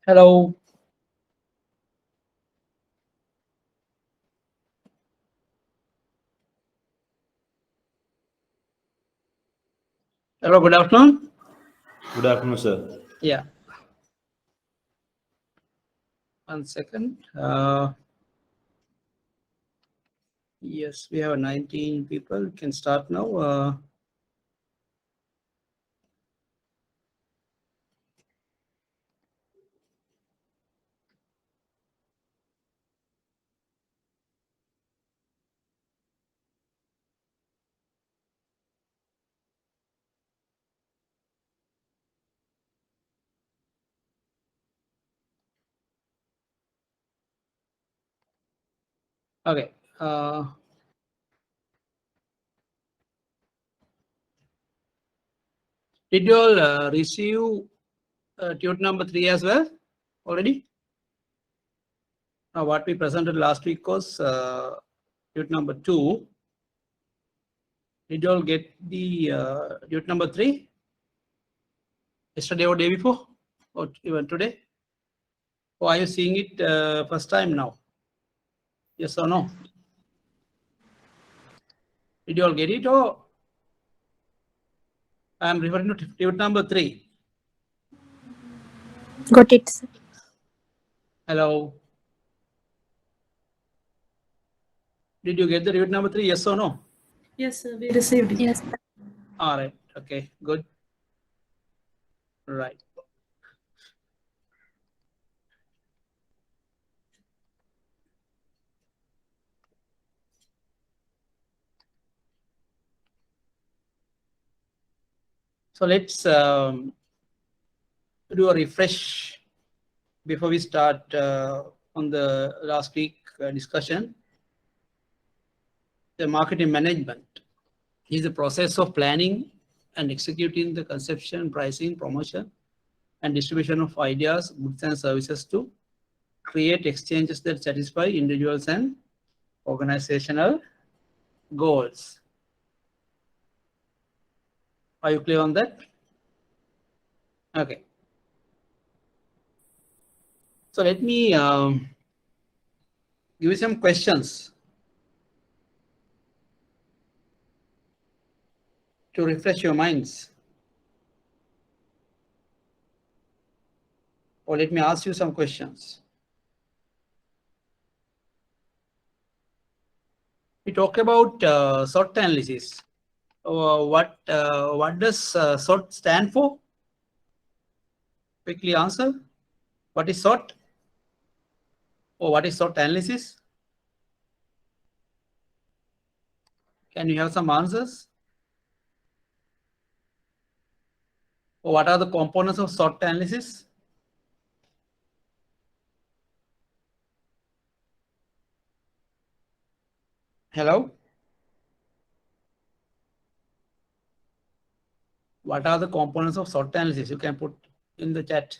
Hello. Hello, good afternoon. Good afternoon, sir. Yeah, 1 second. Yes, we have 19 people. We can start now. Okay. Did you all receive tute number 3 as well already? What we presented last week was tute number 2. Did you all get the tute number 3 yesterday or day before or even today? Or are you seeing it first time now? Yes or no? Did you all get it, or I am referring to tute number 3? Got it, sir. Hello. Did you get the tute number 3? Yes or no? Yes, sir, we received it. Yes, sir. All right. Okay. Good. Right. So let's do a refresh before we start on the last week discussion. The marketing management is the process of planning and executing the conception, pricing, promotion, and distribution of ideas, goods, and services to create exchanges that satisfy individuals and organizational goals. Are you clear on that? Okay. So let me give you some questions to refresh your minds. Or let me ask you some questions. We talk about SWOT analysis. What does SWOT stand for? Quickly answer. What is SWOT? Or what is SWOT analysis? Can you have some answers? Or what are the components of SWOT analysis? Hello? What are the components of SWOT analysis? You can put in the chat.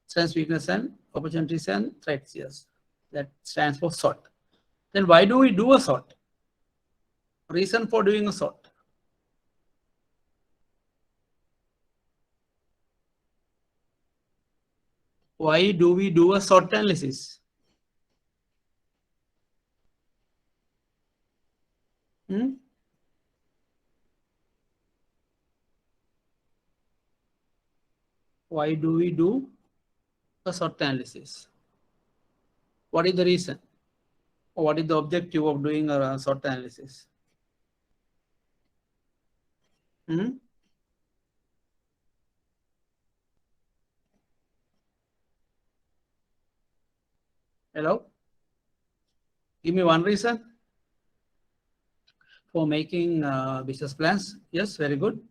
Strengths, weakness, and opportunities and threats. Yes, that stands for SWOT. Then why do we do a SWOT? Reason for doing a SWOT. Why do we do a SWOT analysis? Why do we do a SWOT analysis? What is the reason? Or what is the objective of doing a SWOT analysis? Hello? Give me one reason for making business plans. Yes, very good.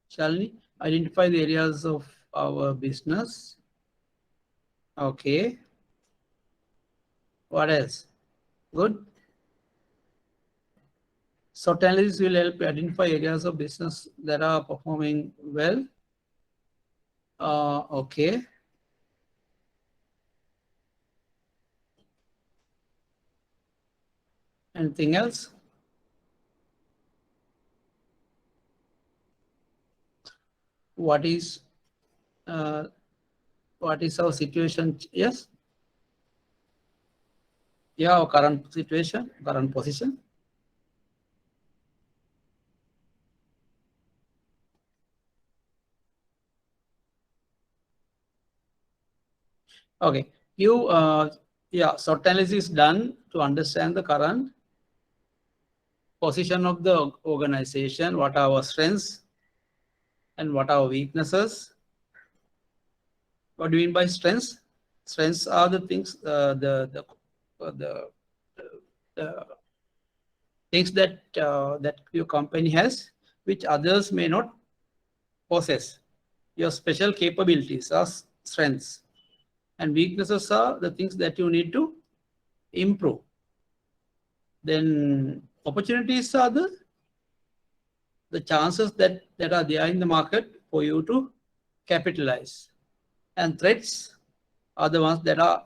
Shalini, identify the areas of our business. Okay. What else? Good. SWOT analysis will help you identify areas of business that are performing well. Okay. Anything else? What is what is our situation? Yes. Yeah, our current situation, current position. Okay. Yeah, SWOT analysis is done to understand the current position of the organization, what are our strengths and what are our weaknesses. What do you mean by strengths? Strengths are the things, the things that that your company has, which others may not possess. Your special capabilities are strengths, and weaknesses are the things that you need to improve. Then opportunities are the chances that are there in the market for you to capitalize, and threats are the ones that are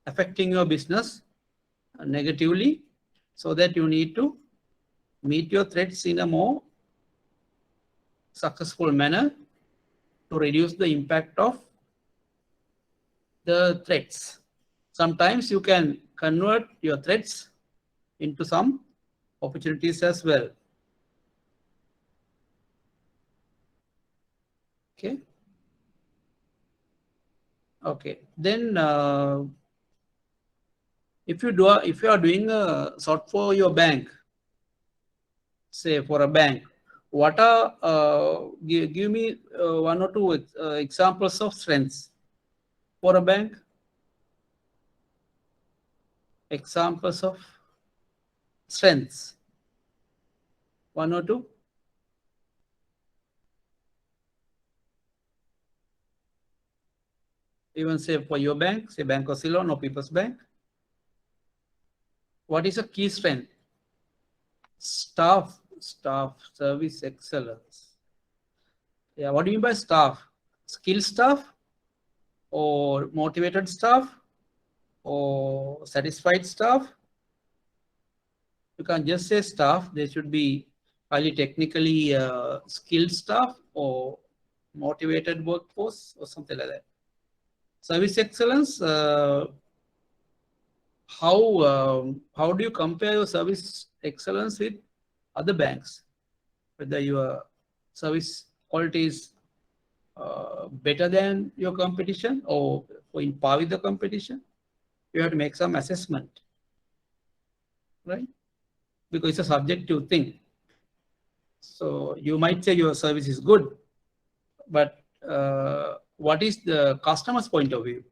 affecting your business negatively, so that you need to meet your threats in a more successful manner to reduce the impact of the threats. Sometimes you can convert your threats into some opportunities as well. Okay. Okay. Then if you are doing a sort for your bank, say for a bank, what are give me one or two examples of strengths for a bank? Examples of strengths. One or two. Even say for your bank, say Bank of Ceylon or People's Bank. What is a key strength? Staff service excellence. Yeah, what do you mean by staff? Skilled staff or motivated staff or satisfied staff? You can't just say staff. They should be highly technically skilled staff or motivated workforce or something like that. Service excellence. How do you compare your service excellence with other banks? Whether your service quality is better than your competition or in par with the competition, you have to make some assessment, right? Because it's a subjective thing. So you might say your service is good, but what is the customer's point of view?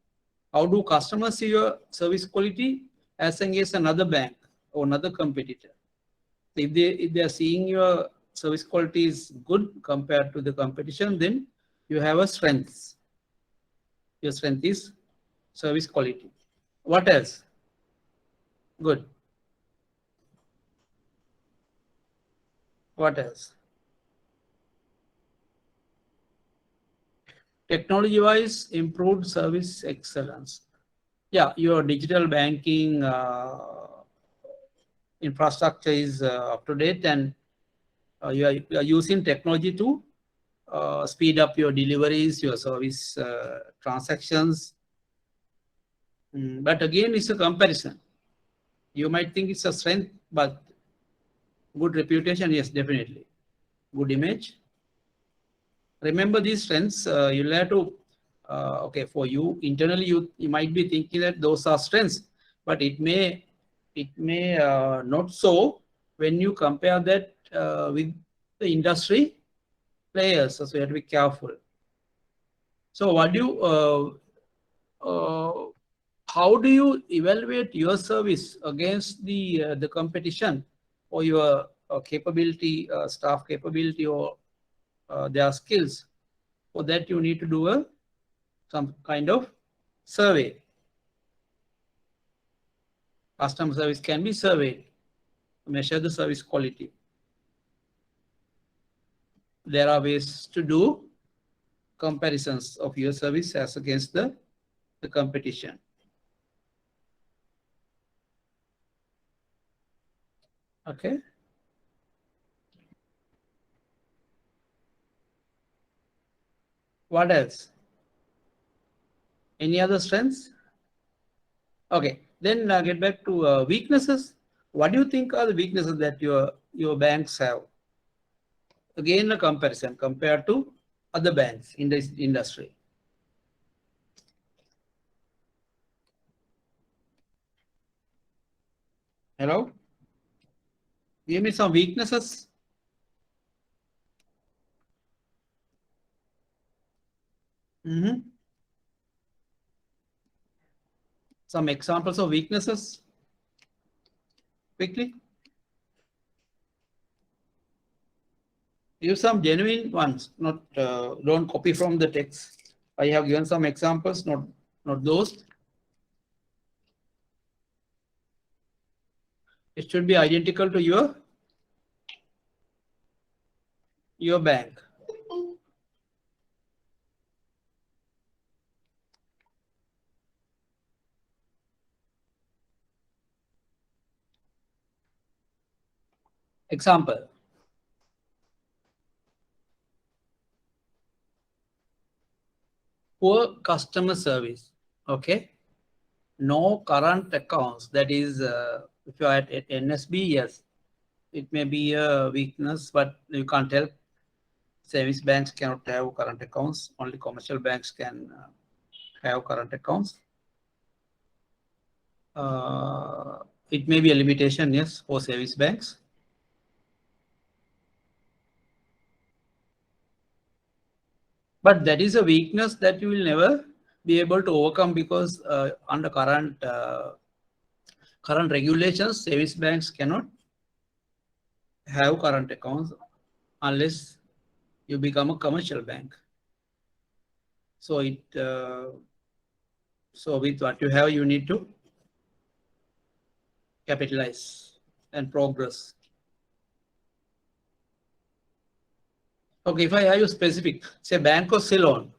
How do customers see your service quality as against another bank or another competitor? If they are seeing your service quality is good compared to the competition, then you have a strength. Your strength is service quality. What else? Good. What else? Technology-wise, improved service excellence. Yeah, your digital banking infrastructure is up to date, and you are using technology to speed up your deliveries, your service transactions. But again, it's a comparison. You might think it's a strength, but good reputation, yes, definitely. Good image. Remember these strengths. You'll have to, okay, for you internally, you might be thinking that those are strengths, but it may not so when you compare that with the industry players. So you have to be careful. So what do you how do you evaluate your service against the competition or your capability, staff capability, or their skills? For that, you need to do some kind of survey. Customer service can be surveyed to measure the service quality. There are ways to do comparisons of your service as against the competition. Okay. What else? Any other strengths? Okay, then get back to weaknesses. What do you think are the weaknesses that your banks have? Again, a comparison compared to other banks in this industry. Hello? Give me some weaknesses. Some examples of weaknesses. Quickly. Use some genuine ones, not don't copy from the text. I have given some examples, not those. It should be identical to your bank. Example. Poor customer service. Okay. No current accounts. That is, if you are at NSB, yes, it may be a weakness, but you can't help. Savings banks cannot have current accounts. Only commercial banks can have current accounts. It may be a limitation, yes, for savings banks. But that is a weakness that you will never be able to overcome because under current regulations, savings banks cannot have current accounts unless you become a commercial bank. So so with what you have, you need to capitalize and progress. Okay, if I have you specific, say Bank of Ceylon,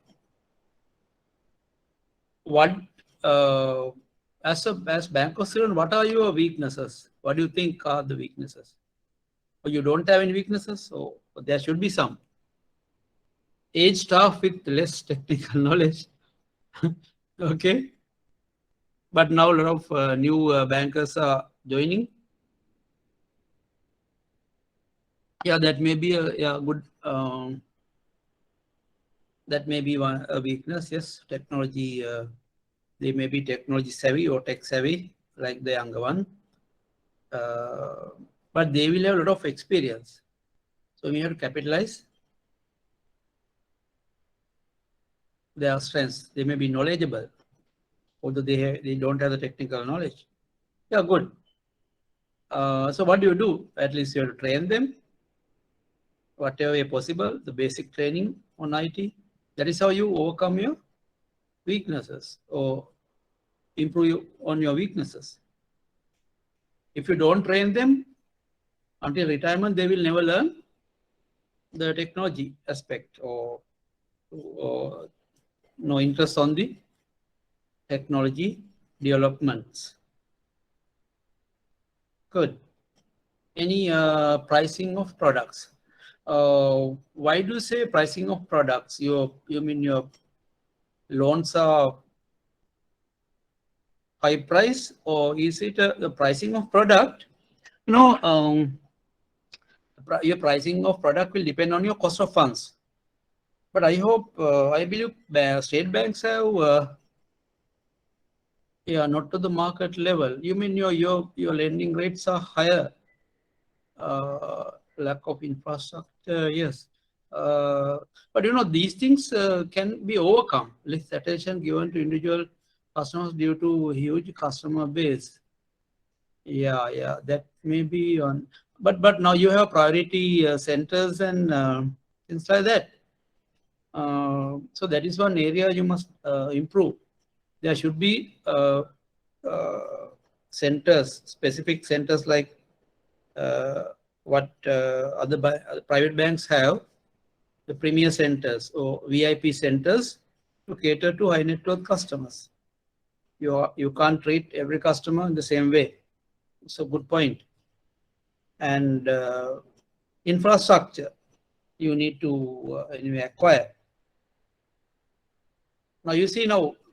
what as Bank of Ceylon, what are your weaknesses? What do you think are the weaknesses? Or you don't have any weaknesses, so there should be some. Age staff with less technical knowledge. Okay, but now a lot of new bankers are joining. Yeah, that may be a good. That may be a weakness. Yes, technology. They may be technology savvy or tech savvy, like the younger one. But they will have a lot of experience. So we have to capitalize their strengths. They may be knowledgeable, although they don't have the technical knowledge. Yeah, good. So what do? At least you have to train them, whatever way possible, the basic training on IT. That is how you overcome your weaknesses or improve on your weaknesses. If you don't train them until retirement, they will never learn the technology aspect or no interest on the technology developments. Good. Any pricing of products? Why do you say pricing of products? You mean your loans are high price, or is it the pricing of product? Your pricing of product will depend on your cost of funds. But I believe state banks have, not to the market level. You mean your lending rates are higher? Lack of infrastructure, yes. But these things can be overcome. Less attention given to individual customers due to huge customer base. Yeah, that may be on. But now you have priority centers and things like that. So that is one area you must improve. There should be centers, specific centers like what other private banks have, the premier centers or VIP centers to cater to high net worth customers. You can't treat every customer in the same way. It's a good point. And infrastructure you need to anyway acquire. Now you see,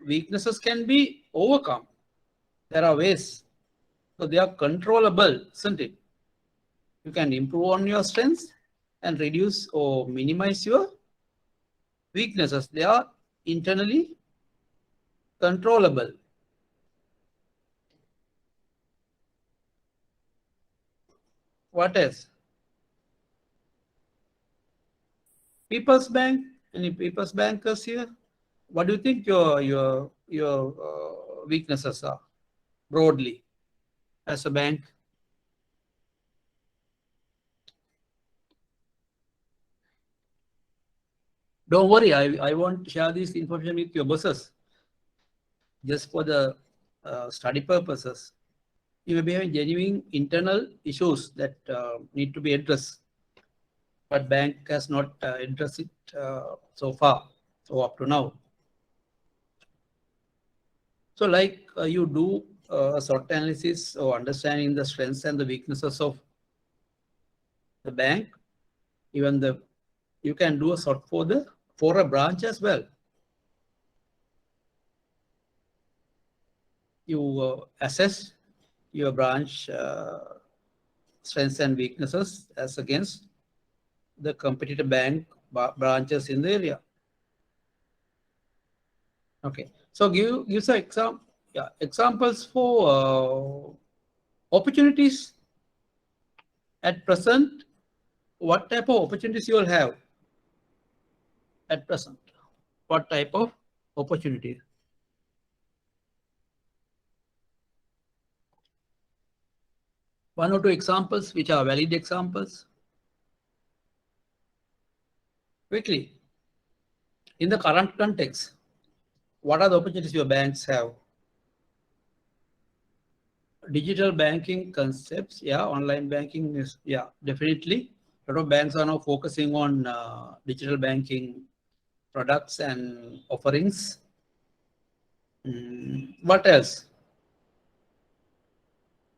weaknesses can be overcome. There are ways. So they are controllable, isn't it? You can improve on your strengths and reduce or minimize your weaknesses. They are internally controllable. What else? People's Bank. Any People's Bankers here? What do you think your weaknesses are broadly as a bank? Don't worry, I won't share this information with your bosses. Just for the study purposes. You may be having genuine internal issues that need to be addressed, but bank has not addressed it so far, so up to now. So like you do a SWOT analysis or understanding the strengths and the weaknesses of the bank, even you can do a SWOT for a branch as well. You assess your branch strengths and weaknesses as against the competitor bank branches in the area. Okay, so give some examples for opportunities at present. What type of opportunities you will have at present? What type of opportunities? One or two examples which are valid examples. Quickly, in the current context, what are the opportunities your banks have? Digital banking concepts, yeah, online banking is, yeah, definitely. A lot of banks are now focusing on digital banking products and offerings. What else?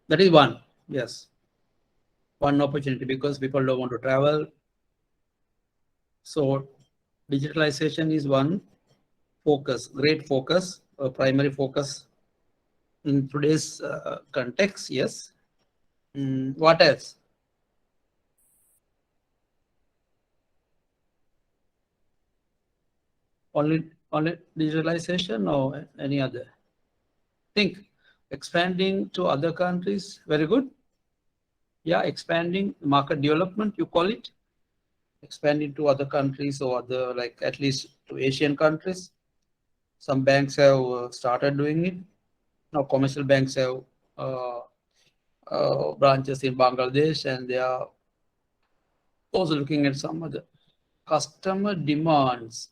That is one, yes. One opportunity because people don't want to travel. So digitalization is one focus, great focus, primary focus in today's context, yes. What else? Only digitalization or any other? Think expanding to other countries, very good. Yeah, expanding market development, you call it. Expanding to other countries or other, like at least to Asian countries. Some banks have started doing it. Now commercial banks have branches in Bangladesh, and they are also looking at some other customer demands.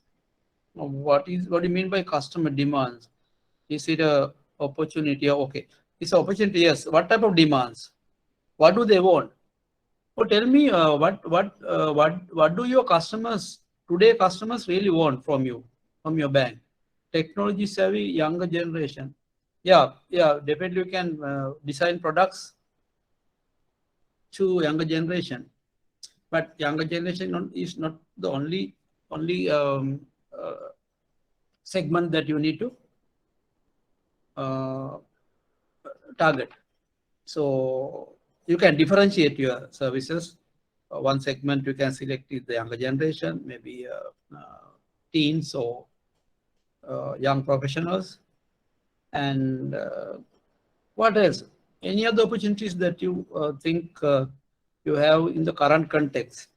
Now, what do you mean by customer demands? Is it a opportunity? Okay, it's an opportunity. Yes. What type of demands? What do they want? Oh, tell me, what do your customers today? Customers really want from you, from your bank? Technology savvy, younger generation. Yeah, definitely you can design products to younger generation, but younger generation is not the only segment that you need to target. So you can differentiate your services. One segment you can select is the younger generation, maybe teens or young professionals. And what else? Any other opportunities that you think you have in the current context?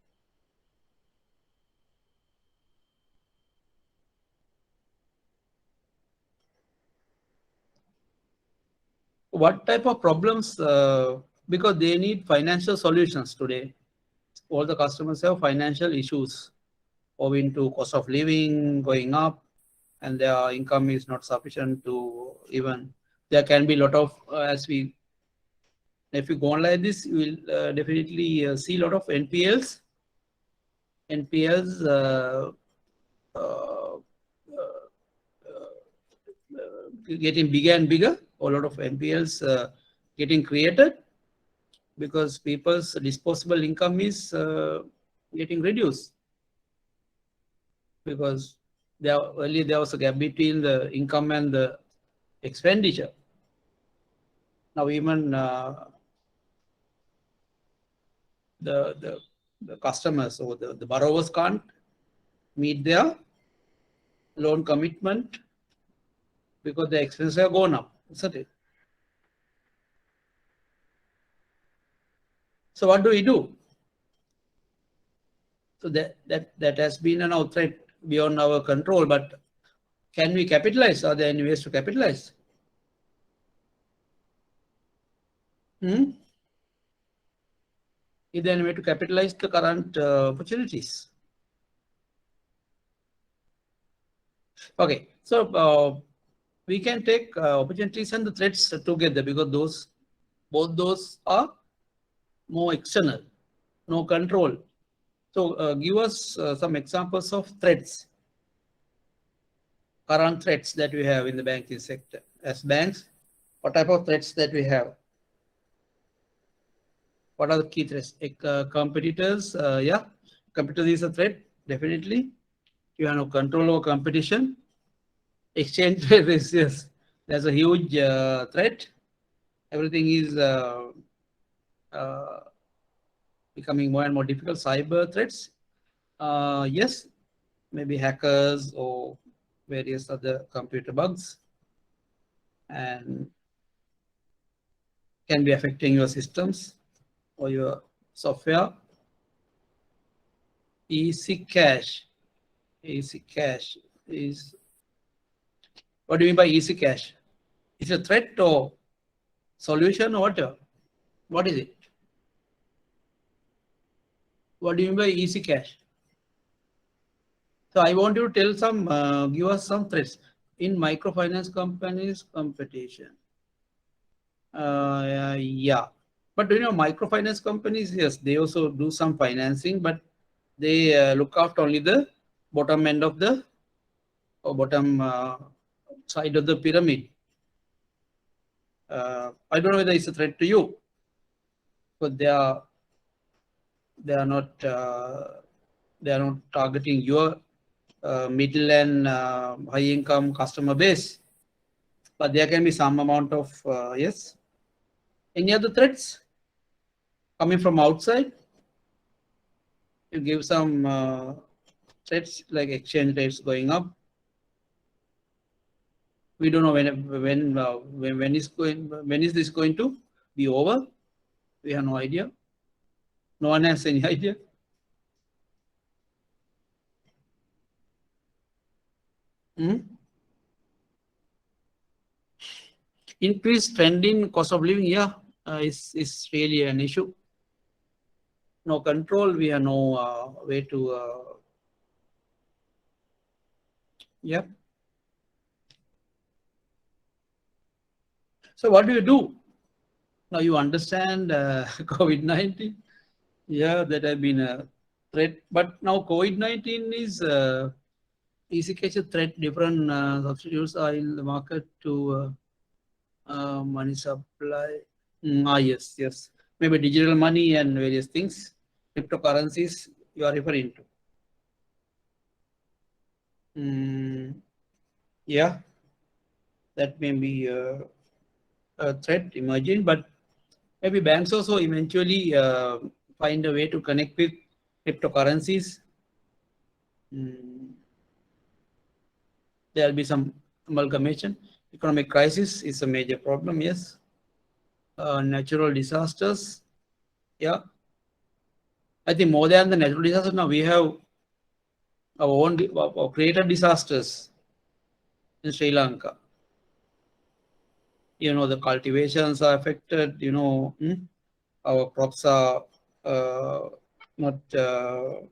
What type of problems? Because they need financial solutions today. All the customers have financial issues owing to cost of living going up, and their income is not sufficient to even. There can be a lot of if you go on like this, you will definitely see a lot of NPLs. NPLs getting bigger and bigger. A lot of NPLs getting created because people's disposable income is getting reduced because Earlier there was a gap between the income and the expenditure. Now even the customers or the borrowers can't meet their loan commitment because the expenses have gone up, isn't it? So what do we do? So that has been an threat beyond our control, but can we capitalize? Are there any ways to capitalize? Is there any way to capitalize the current opportunities? Okay, so we can take opportunities and the threats together because both those are more external, no control. So give us some examples of threats, current threats that we have in the banking sector. As banks, what type of threats that we have? What are the key threats? Competitors, yeah, competitors is a threat, definitely. You have no control over competition. Exchange rate risk, yes, there's a huge threat. Everything is becoming more and more difficult. Cyber threats, yes, maybe hackers or various other computer bugs, and can be affecting your systems or your software. Easy cash. Easy cash is, what do you mean by easy cash? Is it a threat or solution or whatever? What is it? What do you mean by easy cash? So I want you to tell some, give us some threats in microfinance companies competition. Yeah, but you know, microfinance companies, yes, they also do some financing, but they look after only the bottom end of the or bottom side of the pyramid. I don't know whether it's a threat to you, but they are not targeting your middle and high income customer base, but there can be some amount of yes. Any other threats coming from outside? You give some threats like exchange rates going up. We don't know when is this going to be over. We have no idea. No one has any idea. Increased trend in cost of living, yeah, is really an issue. No control. We have no way to. Yeah. So what do you do? Now you understand COVID-19. Yeah, that have been a threat, but now COVID-19 is easy cash a threat. Different substitutes are in the market to money supply. Yes, yes. Maybe digital money and various things, cryptocurrencies you are referring to. Yeah, that may be a threat emerging, but maybe banks also eventually find a way to connect with cryptocurrencies. There will be some amalgamation. Economic crisis is a major problem, yes. Natural disasters, yeah. I think more than the natural disasters, now we have our own created disasters in Sri Lanka. You know, the cultivations are affected, you know, our crops are not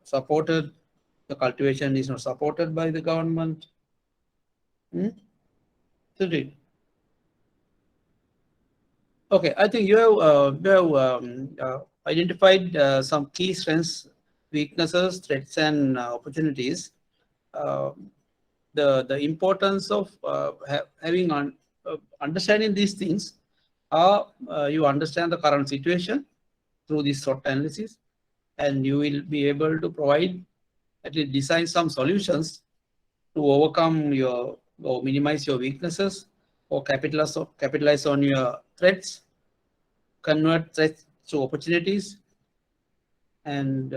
supported. The cultivation is not supported by the government. Okay, I think you have identified some key strengths, weaknesses, threats, and opportunities. The importance of having understanding these things are you understand the current situation through this SWOT analysis, and you will be able to provide, at least design some solutions to overcome your or minimize your weaknesses or capitalize on your threats, convert threats to opportunities. And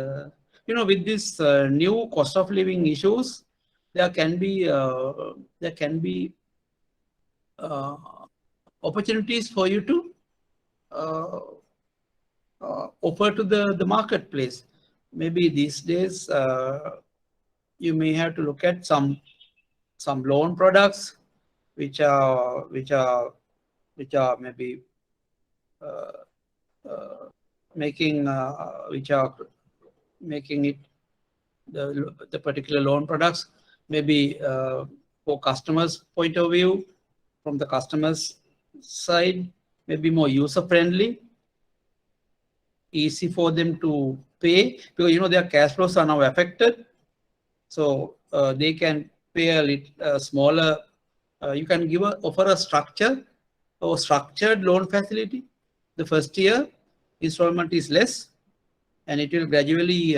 with this new cost of living issues, there can be uh, opportunities for you to uh, offer to the marketplace. Maybe these days you may have to look at some loan products which are maybe uh, uh, making which are making it the particular loan products maybe for customers point of view, from the customers side, maybe more user friendly, easy for them to pay, because their cash flows are now affected. So they can pay a little smaller. You can offer a structured loan facility. The first year installment is less, and it will gradually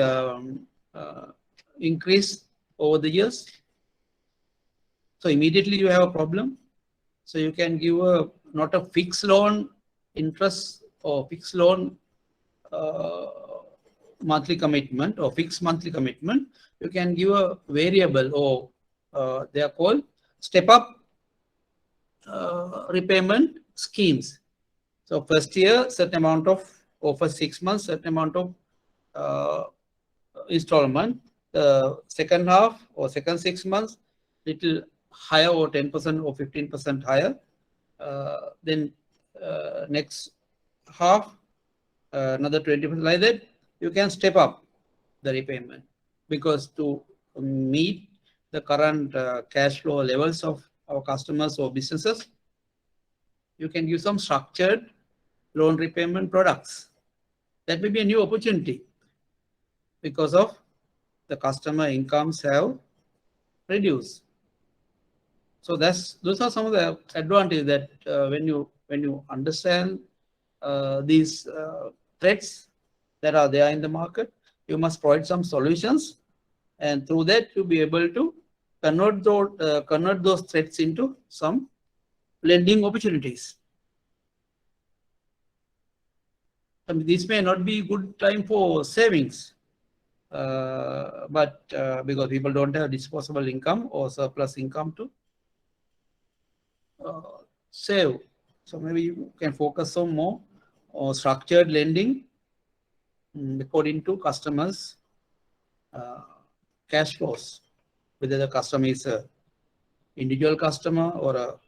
increase over the years. So immediately you have a problem. So you can give not a fixed loan interest or fixed loan uh, monthly commitment or fixed monthly commitment. You can give a variable, or they are called step up repayment schemes. So first year, certain amount of, or for 6 months, certain amount of uh, installment. The second half or second 6 months, little higher, or 10% or 15% higher. Then next half, another 20%, like that. You can step up the repayment, because to meet the current cash flow levels of our customers or businesses, you can use some structured loan repayment products. That may be a new opportunity because of the customer incomes have reduced. So those are some of the advantages that when you understand these threats that are there in the market, you must provide some solutions, and through that you'll be able to convert those threats into some lending opportunities. I mean, this may not be good time for savings, but because people don't have disposable income or surplus income to save. So maybe you can focus on more or structured lending according to customers' cash flows, whether the customer is a individual customer or a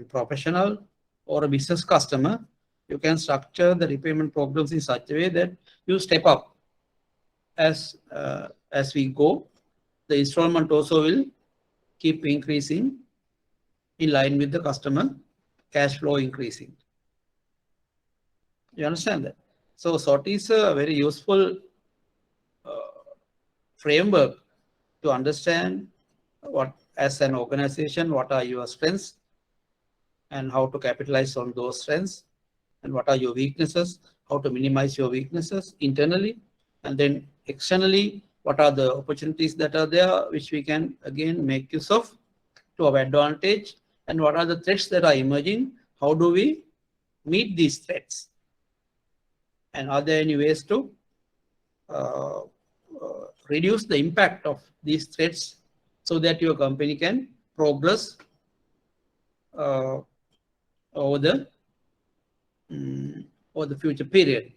professional or a business customer. You can structure the repayment programs in such a way that you step up as we go. The installment also will keep increasing in line with the customer cash flow increasing. You understand that? So SOT is a very useful framework to understand what, as an organization, what are your strengths and how to capitalize on those strengths, and what are your weaknesses, how to minimize your weaknesses internally, and then externally, what are the opportunities that are there which we can again make use of to our advantage, and what are the threats that are emerging, how do we meet these threats, and are there any ways to reduce the impact of these threats so that your company can progress over the future period.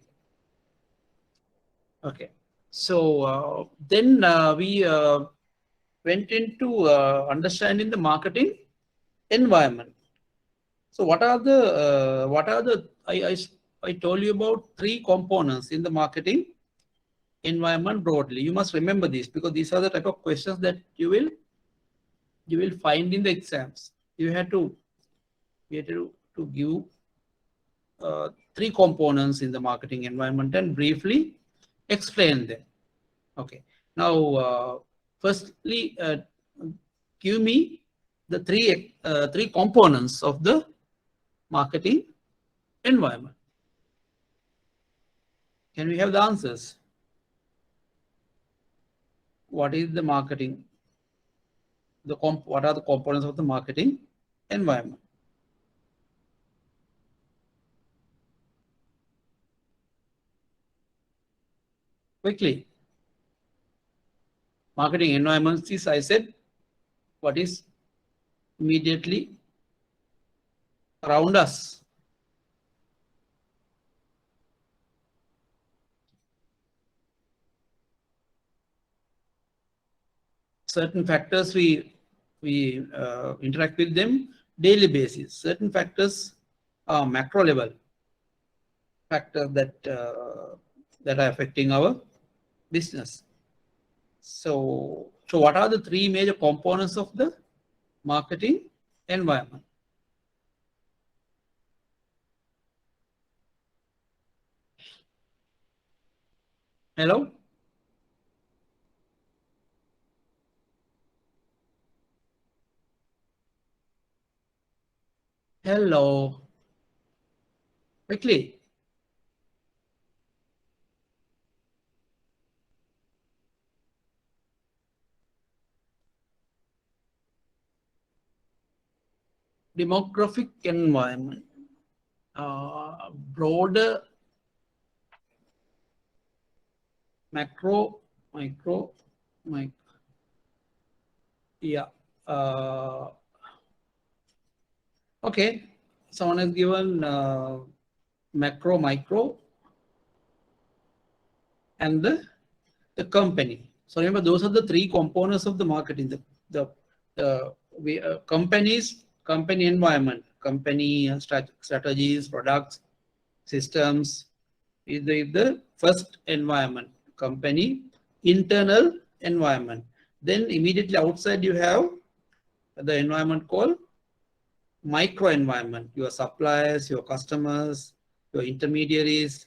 Okay, so then we went into understanding the marketing environment. So what are the I told you about 3 components in the marketing environment broadly. You must remember this, because these are the type of questions that you will find in the exams. You have to give 3 components in the marketing environment and briefly explain them. Okay. Now, firstly, give me the three components of the marketing environment. Can we have the answers? What is the marketing what are the components of the marketing environment. Quickly, marketing environment is, I said, what is immediately around us. Certain factors we interact with them daily basis. Certain factors are macro level factors that are affecting our business. So what are the three major components of the marketing environment? Hello? Hello? Quickly. Demographic environment. Broader macro, micro, yeah. Okay, someone has given macro, micro, and the company. So remember, those are the three components of the marketing. Company environment, company strategies, products, systems is the first environment. Company internal environment. Then immediately outside you have the environment called micro environment. Your suppliers, your customers, your intermediaries,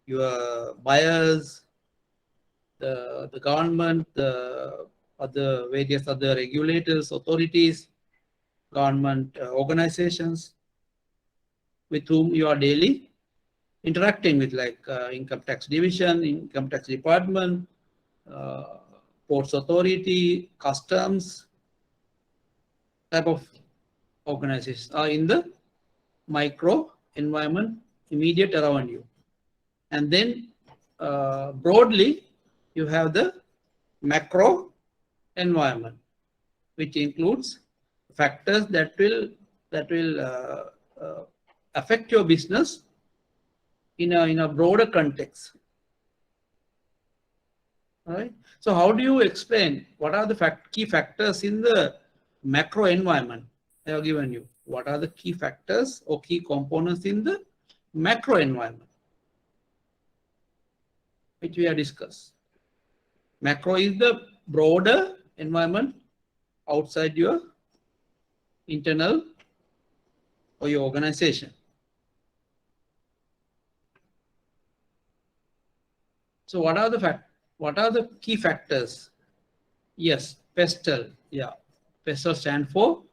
your buyers, the government, the other various other regulators, authorities, government organizations with whom you are daily interacting with, like income tax division, income tax department, ports authority, customs, type of organizations are in the micro environment immediate around you. And then broadly, you have the macro environment, which includes factors that will affect your business in a broader context. All right. So how do you explain what are the key factors in the macro environment? I have given you. What are the key factors or key components in the macro environment, which we have discussed? Macro is the broader environment outside your internal or your organization. So what are the key factors? Yes, PESTEL. Yeah, PESTEL stand for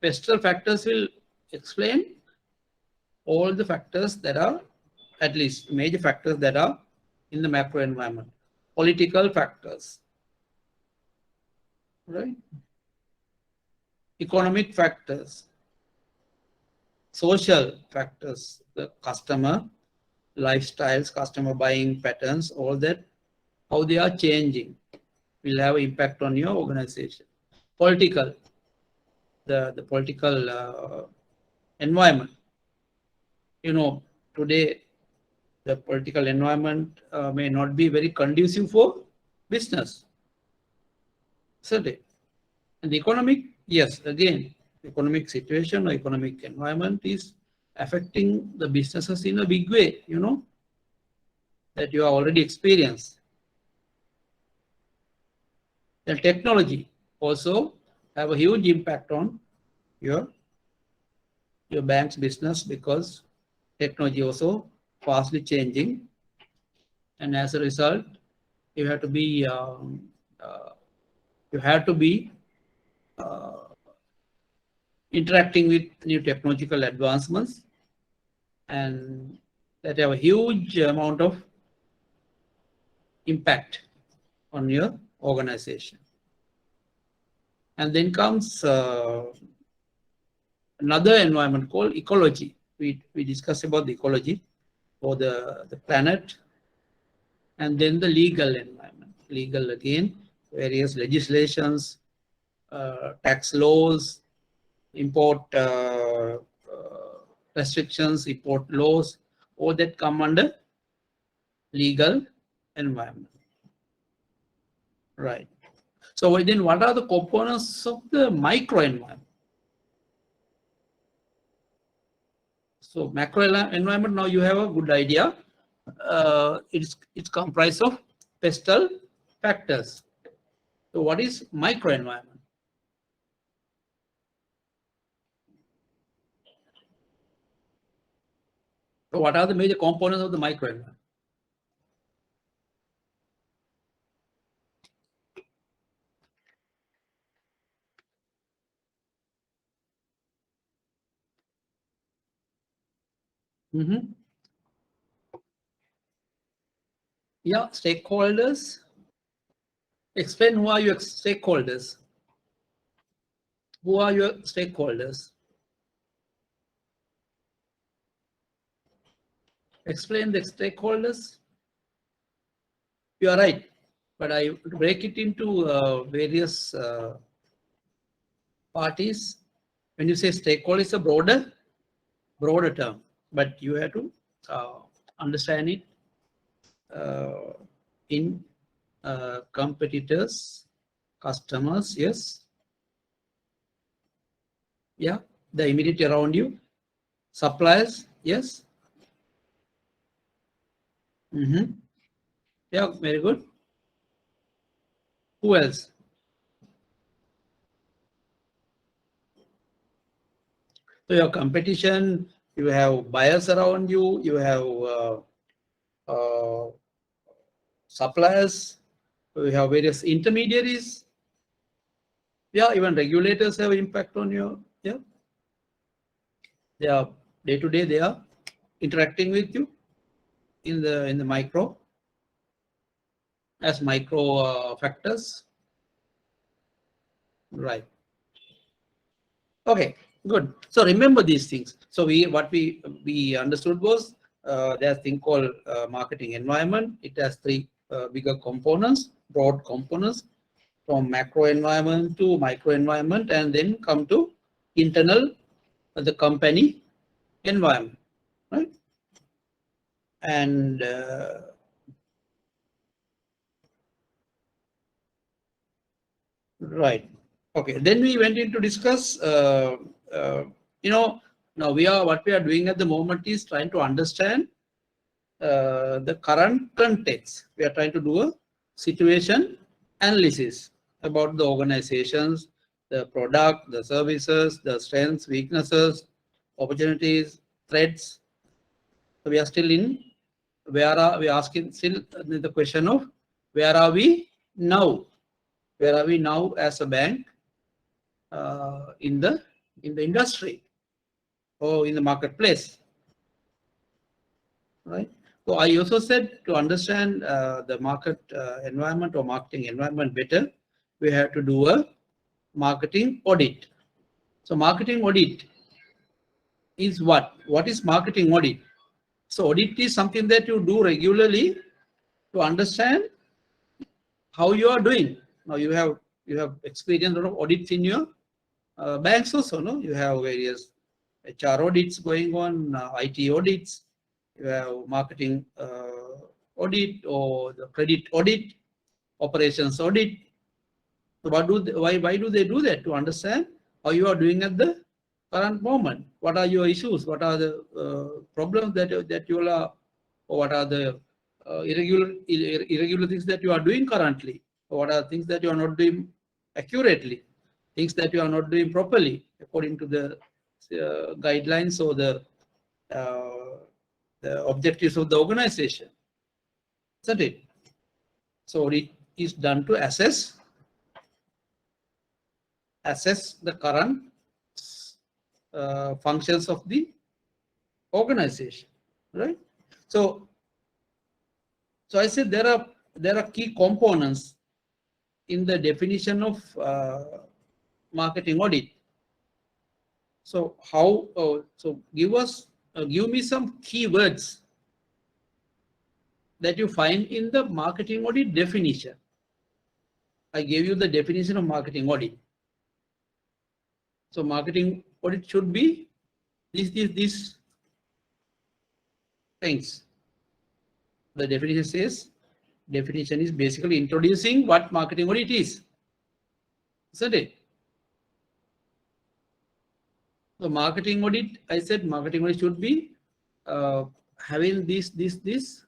PESTEL factors will explain all the factors that are, at least major factors that are in the macro environment. Political factors, right? Economic factors, social factors, the customer lifestyles, customer buying patterns, all that, how they are changing will have impact on your organization. Political, the political environment. You know, today the political environment may not be very conducive for business. Certainly. And the economic, yes, again, economic situation or economic environment is affecting the businesses in a big way, you know, that you have already experienced. The technology also have a huge impact on your bank's business, because technology also fastly changing, and as a result, you have to be interacting with new technological advancements, and that have a huge amount of impact on your organization. And then comes another environment called ecology. We discussed about the ecology for the planet. And then the legal environment. Legal again, various legislations, tax laws, import restrictions, import laws, all that come under legal environment. Right. So then what are the components of the micro environment? So macro environment, now you have a good idea. It's comprised of pestle factors. So what is micro environment? So what are the major components of the micro environment? Yeah, stakeholders. Explain who are your stakeholders. Who are your stakeholders? Explain the stakeholders. You are right, but I break it into various parties. When you say stakeholder, it's a broader term, but you have to understand it in competitors, customers, yes. Yeah, the immediate around you, suppliers, yes. Yeah, very good. Who else? So your competition, you have buyers around you, you have suppliers, you have various intermediaries. Yeah, even regulators have impact on your, yeah. They are day to day, they are interacting with you in the micro as micro factors. Right. Okay, good. So remember these things. So what we understood was there's a thing called marketing environment. It has three bigger components, broad components, from macro environment to micro environment, and then come to internal the company environment, right? And right. Okay. Then we went in to discuss. Now what we are doing at the moment is trying to understand the current context. We are trying to do a situation analysis about the organizations, the product, the services, the strengths, weaknesses, opportunities, threats. So we are still in we asking still the question of where are we now? Where are we now as a bank in the industry or in the marketplace, right? So I also said to understand the market environment or marketing environment better, we have to do a marketing audit. So marketing audit is what? What is marketing audit? So audit is something that you do regularly to understand how you are doing. Now you have experienced a lot of audits in your banks also, no? You have various HR audits going on, IT audits, you have marketing audit or the credit audit, operations audit. So why do they do that? To understand how you are doing at the current moment. What are your issues? What are the problems that you are, or what are the irregular things that you are doing currently? Or what are things that you are not doing accurately? Things that you are not doing properly according to the guidelines or the objectives of the organization, isn't it? So it is done to assess the current functions of the organization, right? So I said there are key components in the definition of marketing audit. So how? So give me some keywords that you find in the marketing audit definition. I gave you the definition of marketing audit. So marketing audit should be these things. The definition says, definition is basically introducing what marketing audit is, isn't it? So marketing audit, I said marketing audit should be having these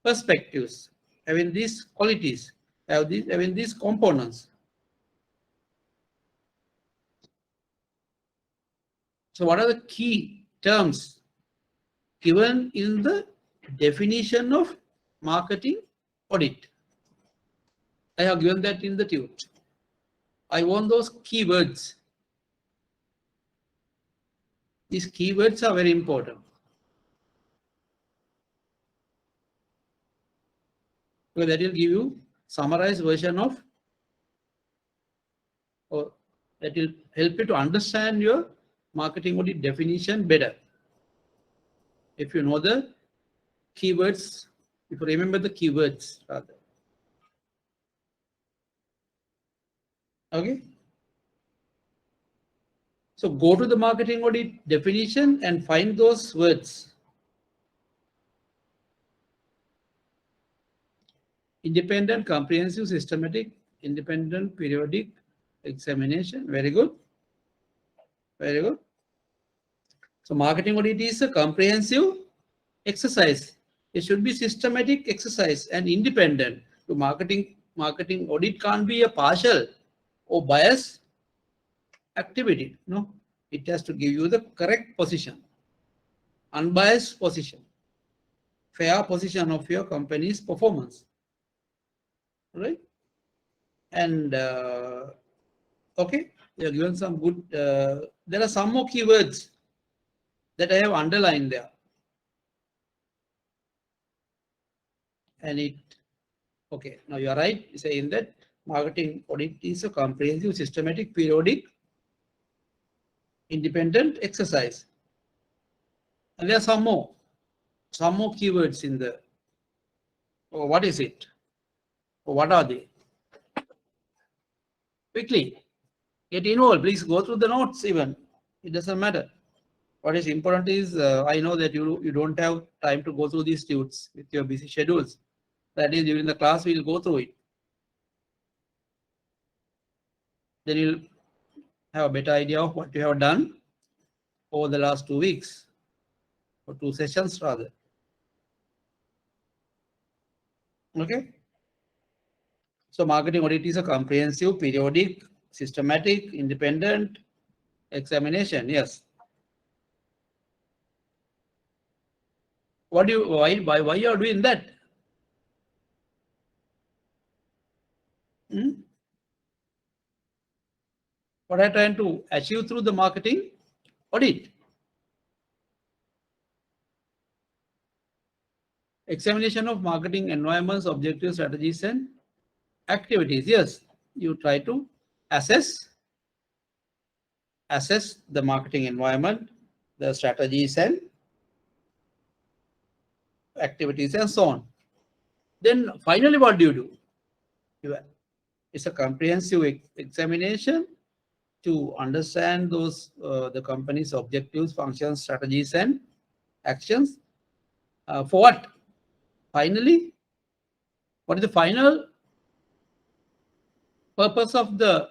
perspectives, having these qualities, having these components. So what are the key terms given in the definition of marketing audit? I have given that in the tute. I want those keywords. These keywords are very important. Because that will give you summarized version of, or that will help you to understand your marketing audit definition better. If you know the keywords, if you remember the keywords rather. Okay. So go to the marketing audit definition and find those words. Independent, comprehensive, systematic, independent, periodic examination. Very good. Very good. So marketing audit is a comprehensive exercise. It should be systematic exercise and independent. So marketing audit can't be a partial or biased activity. No, it has to give you the correct position, unbiased position, fair position of your company's performance. Right? And okay, they are given some good. There are some more keywords that I have underlined there. And it, okay, now you are right saying that marketing audit is a comprehensive, systematic, periodic, independent exercise. And there are some more keywords in the, what is it? What are they? Quickly, get involved. Please go through the notes even. It doesn't matter. What is important is, I know that you don't have time to go through these tutes with your busy schedules. That is, during the class, we'll go through it. Then you'll have a better idea of what you have done over the last 2 weeks, or 2 sessions rather. Okay. So marketing audit is a comprehensive, periodic, systematic, independent examination. Yes. Why you are doing that? What are you trying to achieve through the marketing audit? Examination of marketing environments, objectives, strategies, and activities. Yes, you try to assess the marketing environment, the strategies and activities, and so on. Then finally, what do? It's a comprehensive examination to understand those the company's objectives, functions, strategies, and actions. For what? Finally, what is the final purpose of the?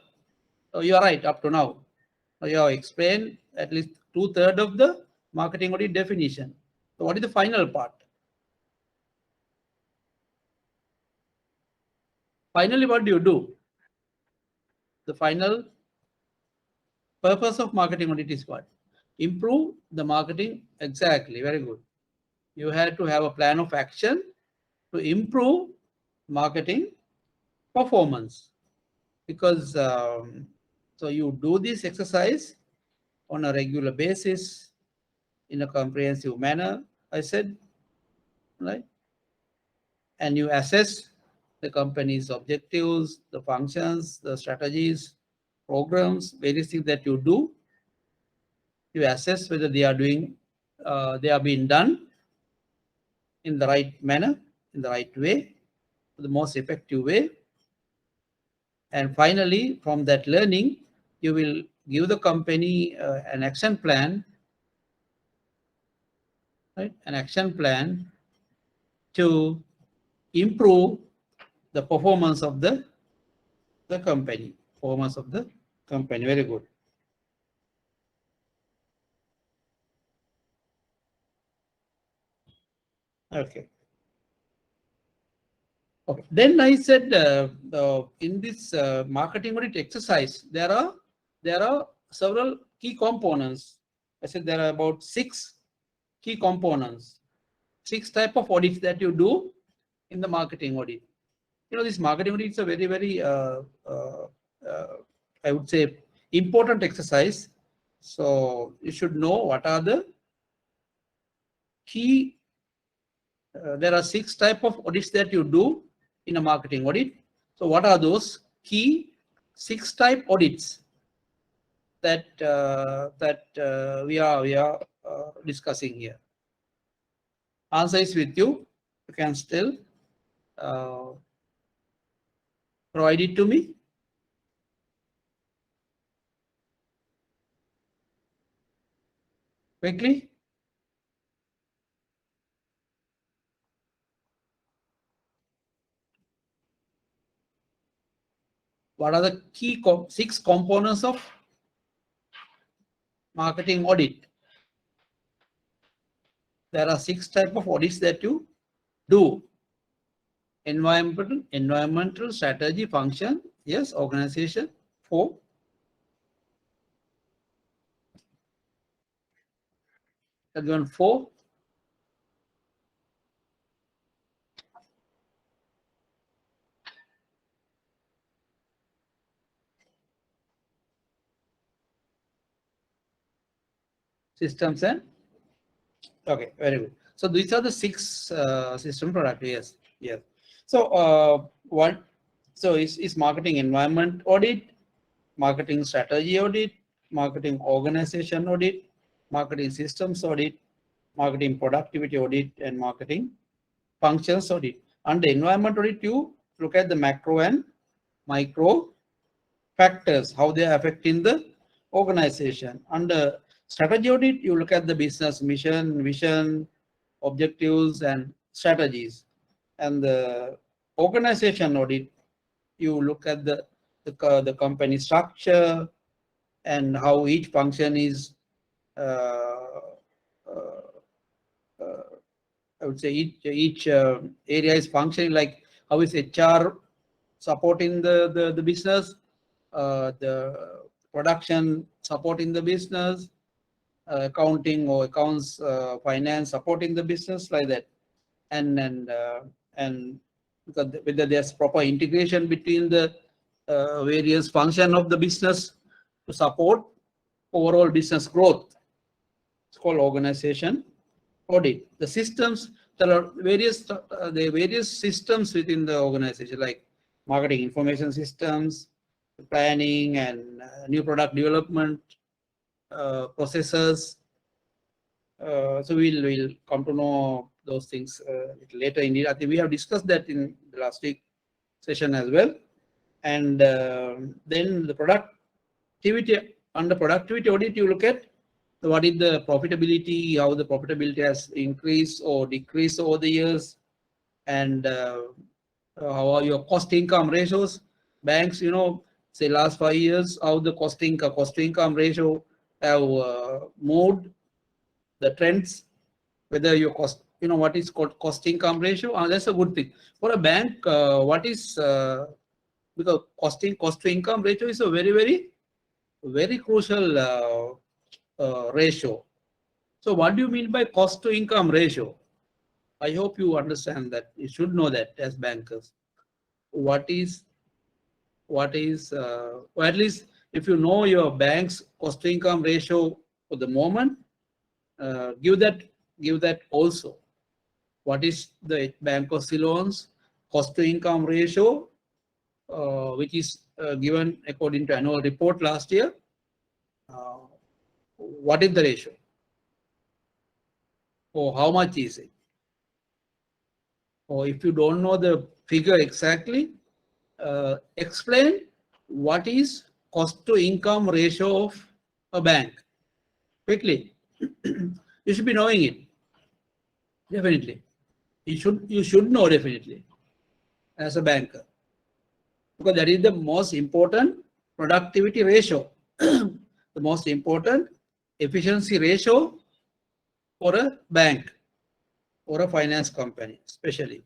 You are right up to now. You have explained at least 2/3 of the marketing audit definition. So what is the final part? Finally, what do? The final purpose of marketing audit is what? Improve the marketing. Exactly. Very good. You had to have a plan of action to improve marketing performance, because so you do this exercise on a regular basis in a comprehensive manner, I said, right? And you assess the company's objectives, the functions, the strategies, programs, various things that you do. You assess whether they are being done in the right manner, in the right way, the most effective way. And finally, from that learning, you will give the company an action plan, right? An action plan to improve the performance of the company. Performance of the company. Very good. Okay. Okay. Then I said in this marketing audit exercise, there are several key components. I said there are about 6 key components, 6 type of audits that you do in the marketing audit. You know, this marketing audit is a very, very, I would say, important exercise. So you should know what are the key. There are 6 type of audits that you do in a marketing audit. So what are those key 6 type audits that we are discussing here? Answer is with you. You can still provide it to me. Quickly. What are the key 6 components of marketing audit? There are 6 type of audits that you do. Environmental, strategy, function, yes, organization. 4. Again 4. Systems and okay, very good. So these are the 6 system product. Yes, yes. So one, so is marketing environment audit, marketing strategy audit, marketing organization audit, marketing systems audit, marketing productivity audit, and marketing functions audit. Under environment audit, you look at the macro and micro factors, how they are affecting the organization. Under strategy audit, you look at the business mission, vision, objectives, and strategies. And the organization audit, you look at the company structure and how each function is, I would say each area is functioning, like how is HR supporting the business, the production supporting the business, accounting or accounts, finance supporting the business, like that. And because whether there's proper integration between the various function of the business to support overall business growth. It's called organization audit. The systems, there are various systems within the organization, like marketing information systems, planning, and new product development processes. So we'll come to know those things a little later. Indeed, I think we have discussed that in the last week session as well. And then the productivity, under productivity audit, you look at what is the profitability, how the profitability has increased or decreased over the years, and how are your cost income ratios. Banks, you know, say last 5 years, how the cost to income ratio have moved, the trends, whether your cost, you know, what is called cost income ratio, and that's a good thing for a bank. What is because cost to income ratio is a very crucial ratio. So what do you mean by cost to income ratio? I hope you understand that. You should know that as bankers. What is or at least if you know your bank's cost to income ratio for the moment, give that also. What is the Bank of Ceylon's cost to income ratio which is given according to annual report last year. What is the ratio? Or how much is it? Or if you don't know the figure exactly, explain what is cost to income ratio of a bank. Quickly. You should be knowing it. Definitely. You should know definitely as a banker. Because that is the most important productivity ratio. The most important efficiency ratio for a bank or a finance company, especially.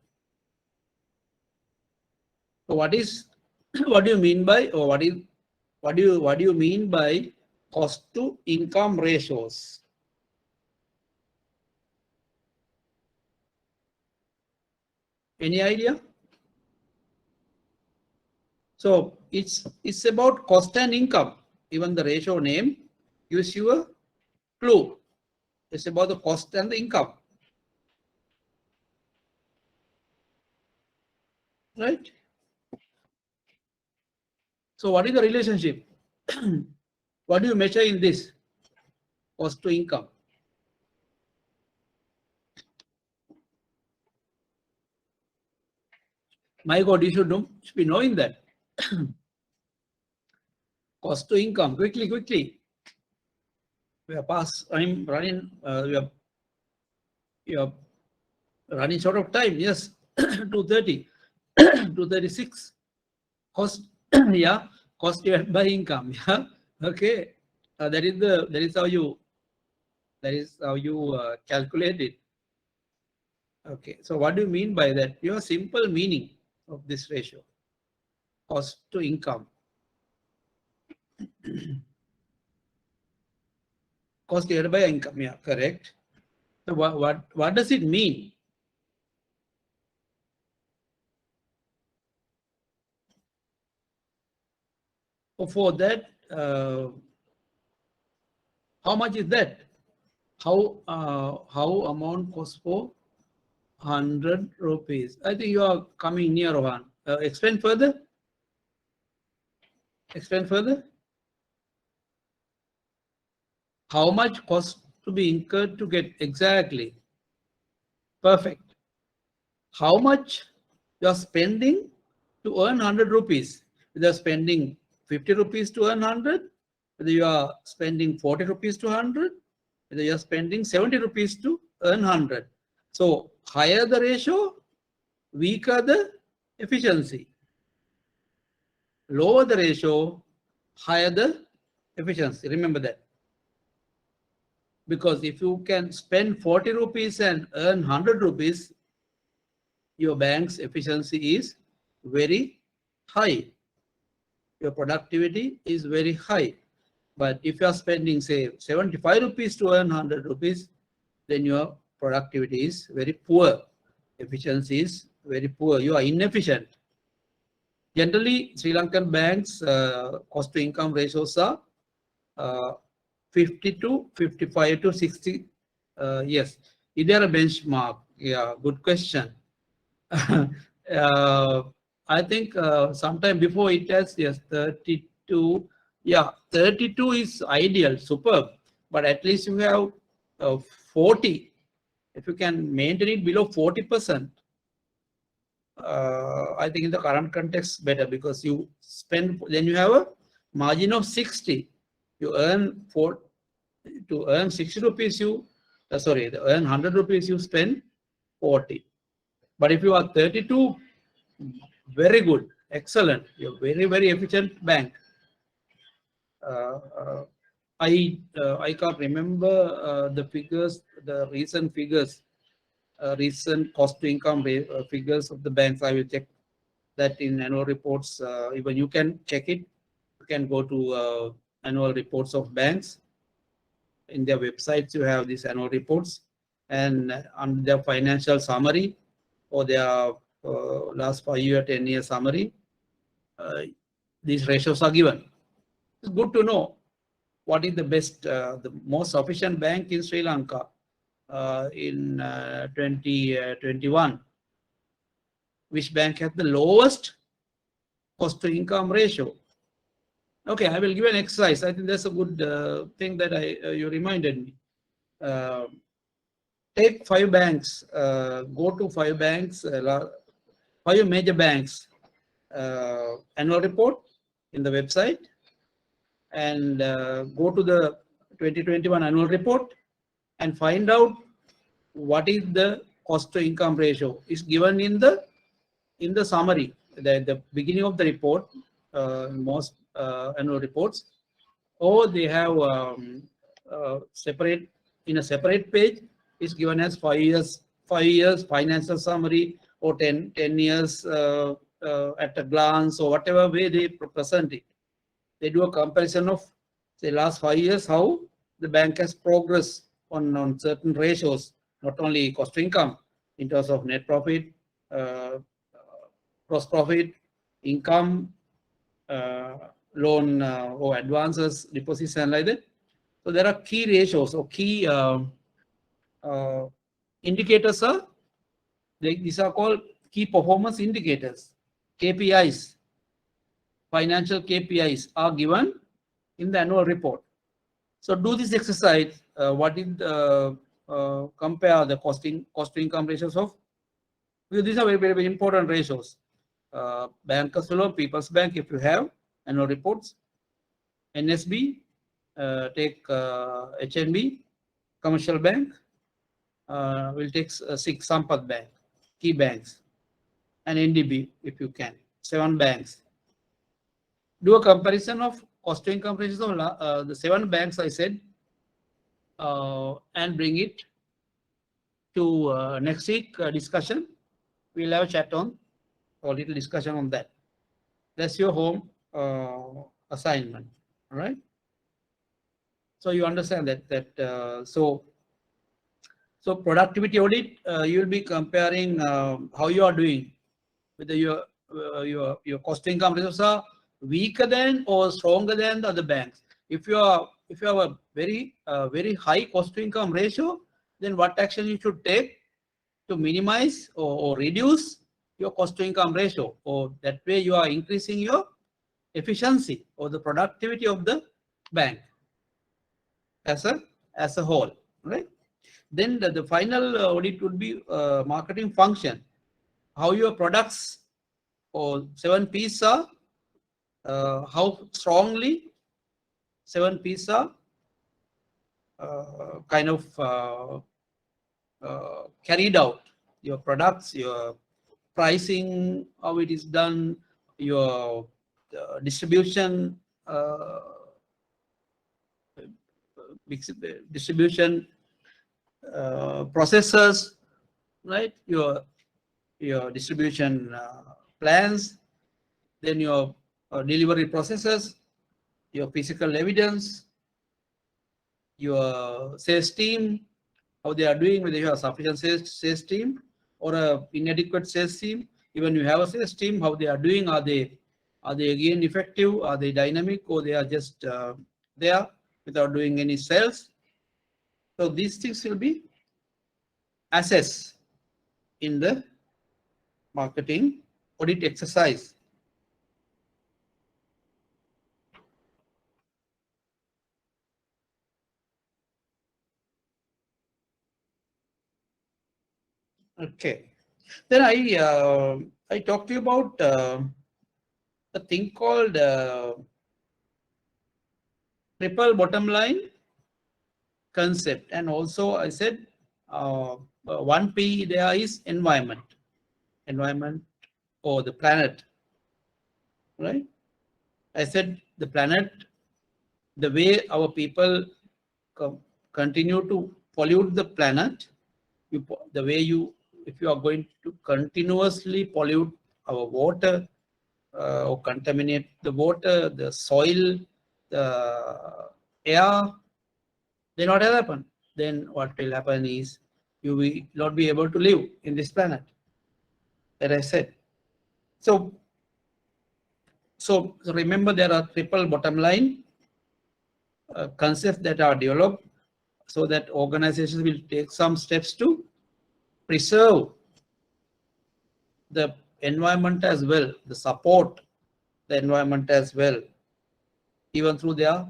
So what do you mean by, or what do you mean by cost to income ratios? Any idea? So it's about cost and income. Even the ratio name gives you a clue. It's about the cost and the income. Right? So what is the relationship? What do you measure in this? Cost to income. My God, you should be knowing that. Cost to income. Quickly. We are past. I'm running. We are running short of time. Yes, 2:30, 2:36. Cost. Yeah, cost divided by income. Yeah. Okay. That is how you calculate it. Okay. So what do you mean by that? Your simple meaning of this ratio. Cost to income. Cost divided by income. Yeah, correct. So what does it mean? For that, how much is that? How amount costs for 100 rupees? I think you are coming near one. Explain further. Explain further. How much cost to be incurred to get exactly? Perfect. How much you are spending to earn 100 rupees? Whether you are spending 50 rupees to earn 100, whether you are spending 40 rupees to 100, whether you are spending 70 rupees to earn 100. So higher the ratio, weaker the efficiency. Lower the ratio, higher the efficiency. Remember that. Because if you can spend 40 rupees and earn 100 rupees, your bank's efficiency is very high. Your productivity is very high. But if you are spending, say, 75 rupees to earn 100 rupees, then your productivity is very poor. Efficiency is very poor. You are inefficient. Generally, Sri Lankan banks' cost to income ratios are 50 to 55 to 60. Yes. Is there a benchmark? Yeah, good question. I think sometime before it has, yes, 32. Yeah, 32 is ideal, superb. But at least you have 40. If you can maintain it below 40%, I think in the current context better, because you spend, then you have a margin of 60. You earn to earn 60 rupees, you earn 100 rupees, you spend 40. But if you are 32, very good, excellent. You're very efficient bank. I can't remember the figures, the recent figures, recent cost to income figures of the banks. I will check that in annual reports. Even you can check it. You can go to annual reports of banks. In their websites, you have these annual reports, and on their financial summary or their last 5-year, 10-year summary, these ratios are given. It's good to know what is the best, the most efficient bank in Sri Lanka in 2021. Which bank has the lowest cost to income ratio. Okay, I will give an exercise. I think that's a good thing that you reminded me. Take 5 banks, go to 5 banks, 5 major banks, annual report in the website, and go to the 2021 annual report and find out what is the cost to income ratio. Is given in the summary, the beginning of the report, most annual reports, or they have separate, in a separate page is given as 5 years financial summary, or 10 years at a glance, or whatever way they present it. They do a comparison of, say, last 5 years, how the bank has progressed on certain ratios, not only cost to income, in terms of net profit, gross profit, income, loan or advances, deposits, and like that. So there are key ratios or key indicators. These are called key performance indicators, KPIs. Financial KPIs are given in the annual report. So do this exercise. What is compare the cost to income ratios of? Because these are very, very, very important ratios. Bankers Loan, People's Bank, if you have annual reports, NSB, take HNB, Commercial Bank, will take 6 Sampath Bank, key banks, and NDB if you can, 7 banks. Do a comparison of cost to income ratios of the 7 banks I said, and bring it to next week discussion. We'll have a chat on, or little discussion on that. That's your home assignment. All right. So you understand that so productivity audit, you will be comparing how you are doing, whether your cost to income ratios are weaker than or stronger than the other banks. If you have a very high cost to income ratio, then what action you should take to minimize or reduce your cost to income ratio, or that way you are increasing your efficiency or the productivity of the bank as a whole, right? Then the final audit would be marketing function, how your products or 7 P's are, how strongly 7 P's are kind of carried out. Your products, your pricing, how it is done, your distribution processes, right? Your distribution plans, then your delivery processes, your physical evidence, your sales team, how they are doing, whether you have sufficient sales team or a inadequate sales team. Even you have a sales team, how they are doing, are they again effective, are they dynamic, or they are just there without doing any sales. So these things will be assessed in the marketing audit exercise. Okay. Then I talked to you about a thing called triple bottom line concept, and also I said 1P there is environment or the planet, right? I said the planet, the way our people continue to pollute the planet, if you are going to continuously pollute our water or contaminate the water, the soil, the air, then what will happen? Then what will happen is you will not be able to live in this planet, that I said. So remember, there are triple bottom line concepts that are developed so that organizations will take some steps to preserve the environment as well, the support the environment as well, even through their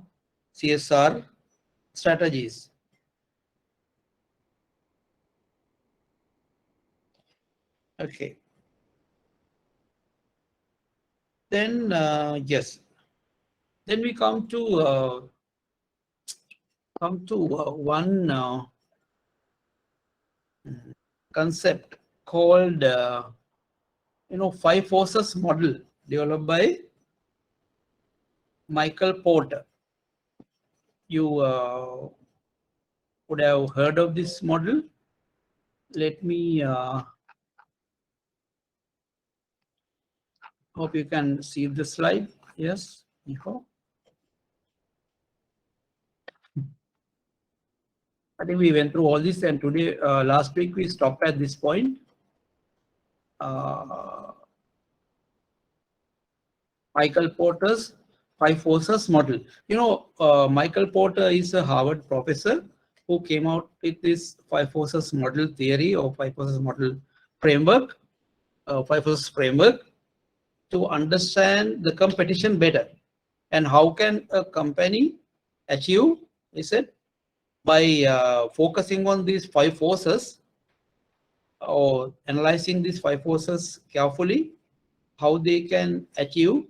CSR strategies. Okay. Then, yes. Then we come to one concept called five forces model developed by Michael Porter. You would have heard of this model. Let me hope you can see the slide. Yes, Nico. I think we went through all this, and today, last week, we stopped at this point. Michael Porter's five forces model. Michael Porter is a Harvard professor who came out with this five forces model theory or five forces model framework, five forces framework to understand the competition better. And how can a company achieve, he said, by focusing on these five forces or analyzing these five forces carefully, how they can achieve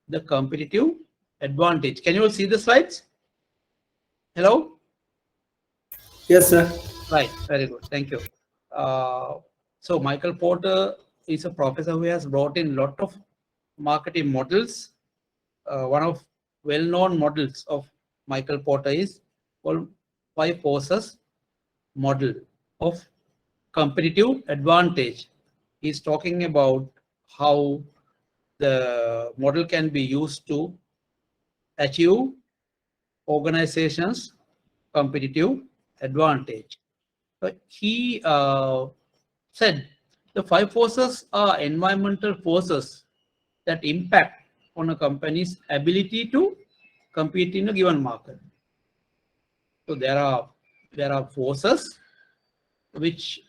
the competitive advantage. Can you all see the slides? Hello? Yes, sir. Right, very good, thank you. So Michael Porter is a professor who has brought in a lot of marketing models. One of well-known models of Michael Porter is called five forces model of competitive advantage. He's talking about how the model can be used to achieve organizations' competitive advantage. But he said the five forces are environmental forces that impact on a company's ability to compete in a given market. So there are forces which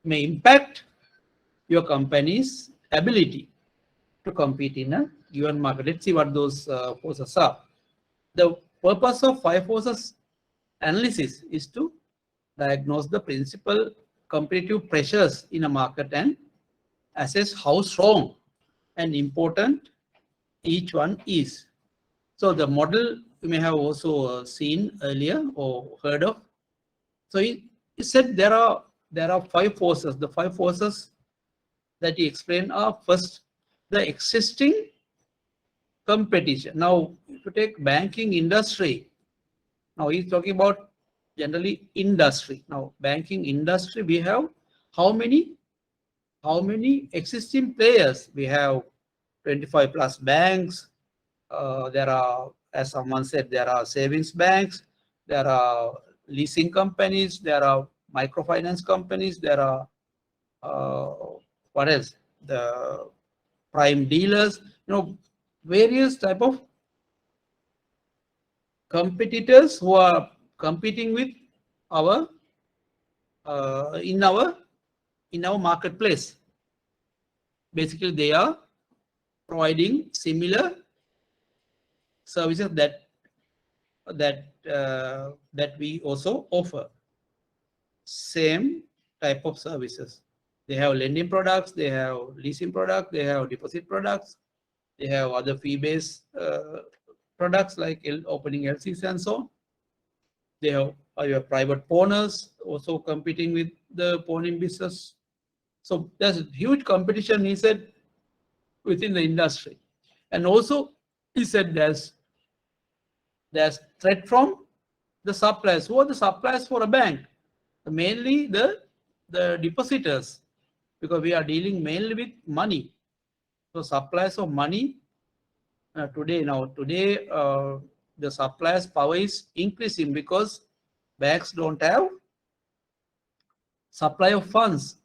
may impact your company's ability to compete in a given market. Let's see what those forces are. The purpose of five forces analysis is to diagnose the principal competitive pressures in a market and assess how strong and important each one is. So the model you may have also seen earlier or heard of. So he said there are five forces. The five forces that he explained are: first, the existing competition. Now, if you take banking industry, now he's talking about generally industry. Now, banking industry, we have how many existing players? We have 25 plus banks. There are, as someone said, there are savings banks, there are leasing companies, there are microfinance companies, there are what else? The prime dealers, various type of competitors who are competing with our in our marketplace. Basically, they are providing similar services that we also offer. Same type of services. They have lending products, they have leasing products, they have deposit products, they have other fee-based products like opening LCs and so on. They have your private pawners also competing with the pawning business. So there's huge competition, he said, within the industry. And also, he said there's threat from the suppliers. Who are the suppliers for a bank? Mainly the depositors, because we are dealing mainly with money. So suppliers of money today, the suppliers' power is increasing because banks don't have supply of funds.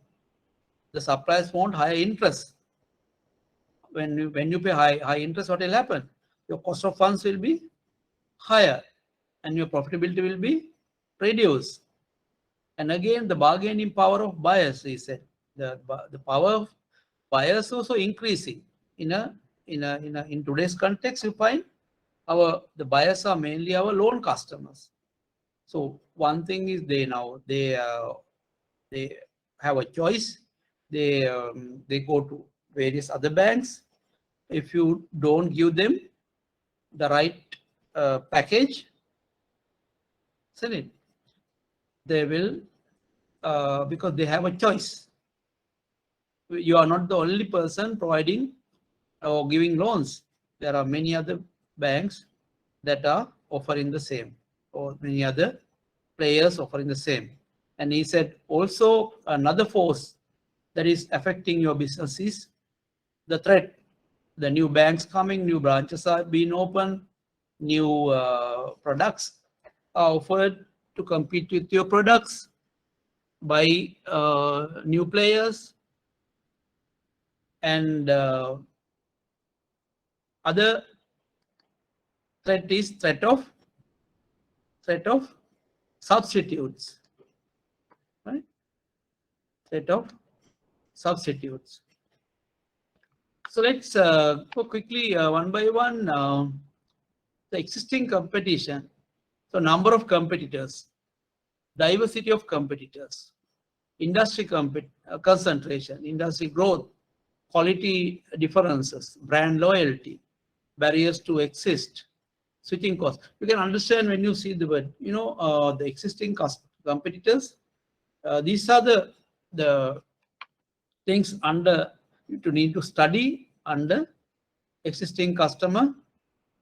The suppliers want higher interest. When you pay high interest, what will happen? Your cost of funds will be higher and your profitability will be reduced. And again, the bargaining power of buyers, he said, the power of buyers also increasing. In today's context, you find the buyers are mainly our loan customers. So one thing is they have a choice. They go to various other banks. If you don't give them the right package, isn't it? They will, because they have a choice. You are not the only person providing or giving loans. There are many other banks that are offering the same, or many other players offering the same. And he said also another force that is affecting your business is the threat. The new banks coming, new branches are being opened, new products are offered to compete with your products by new players, and other threat is threat of substitutes, right? Threat of substitutes. So let's go quickly one by one. The existing competition. So number of competitors, diversity of competitors, industry concentration, industry growth, quality differences, brand loyalty, barriers to exist, switching costs. You can understand when you see the word, the existing competitors. These are the things under you need to study under existing customer,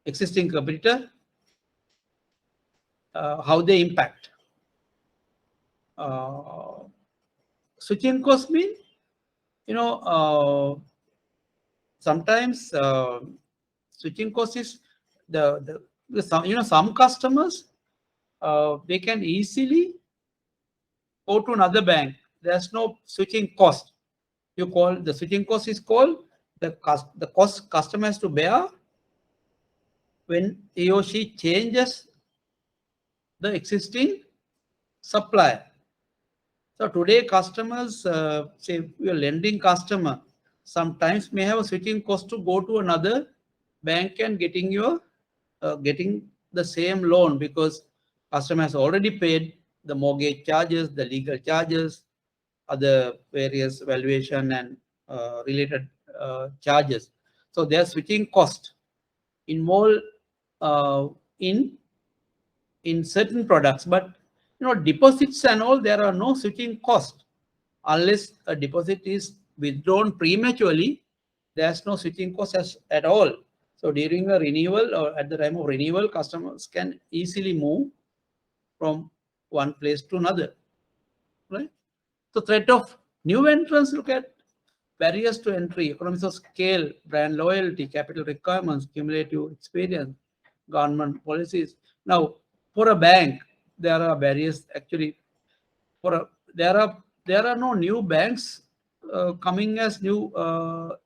existing competitor, how they impact. Switching costs mean, sometimes switching cost is some customers, they can easily go to another bank. There's no switching cost. You call the switching cost is called the cost customer has to bear when he or she changes the existing supplier. So today customers, say your lending customer, sometimes may have a switching cost to go to another bank and getting the same loan, because customer has already paid the mortgage charges, the legal charges, other various valuation and related charges. So their switching cost involved in certain products, but deposits and all, there are no switching cost unless a deposit is withdrawn prematurely. There's no switching cost at all. So during a renewal or at the time of renewal, customers can easily move from one place to another, right? So threat of new entrants, look at barriers to entry, economies of scale, brand loyalty, capital requirements, cumulative experience, government policies. Now, for a bank, there are barriers actually. There are no new banks coming as new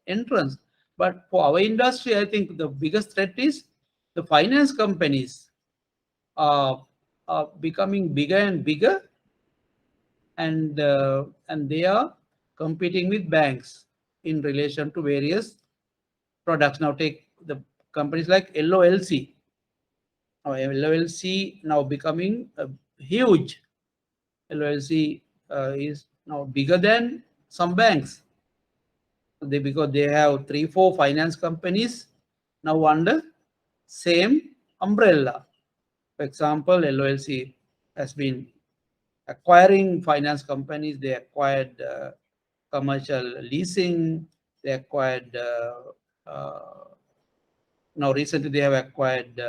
entrants. But for our industry, I think the biggest threat is the finance companies are becoming bigger and bigger, and they are competing with banks in relation to various products. Now take the companies like LOLC. Now LOLC now becoming huge. LOLC is now bigger than some banks. Because they have 3-4 finance companies now under same umbrella. For example, LOLC has been acquiring finance companies. They acquired commercial leasing. They acquired now recently they have acquired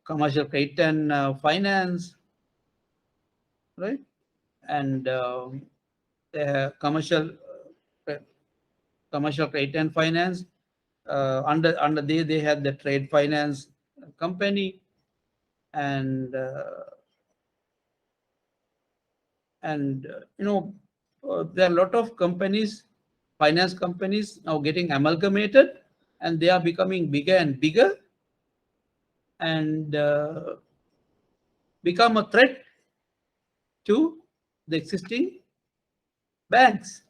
commercial credit and finance, right? And they have commercial credit and finance. Under they had the trade finance company, and there are a lot of companies, finance companies now getting amalgamated, and they are becoming bigger and bigger, and become a threat to the existing banks.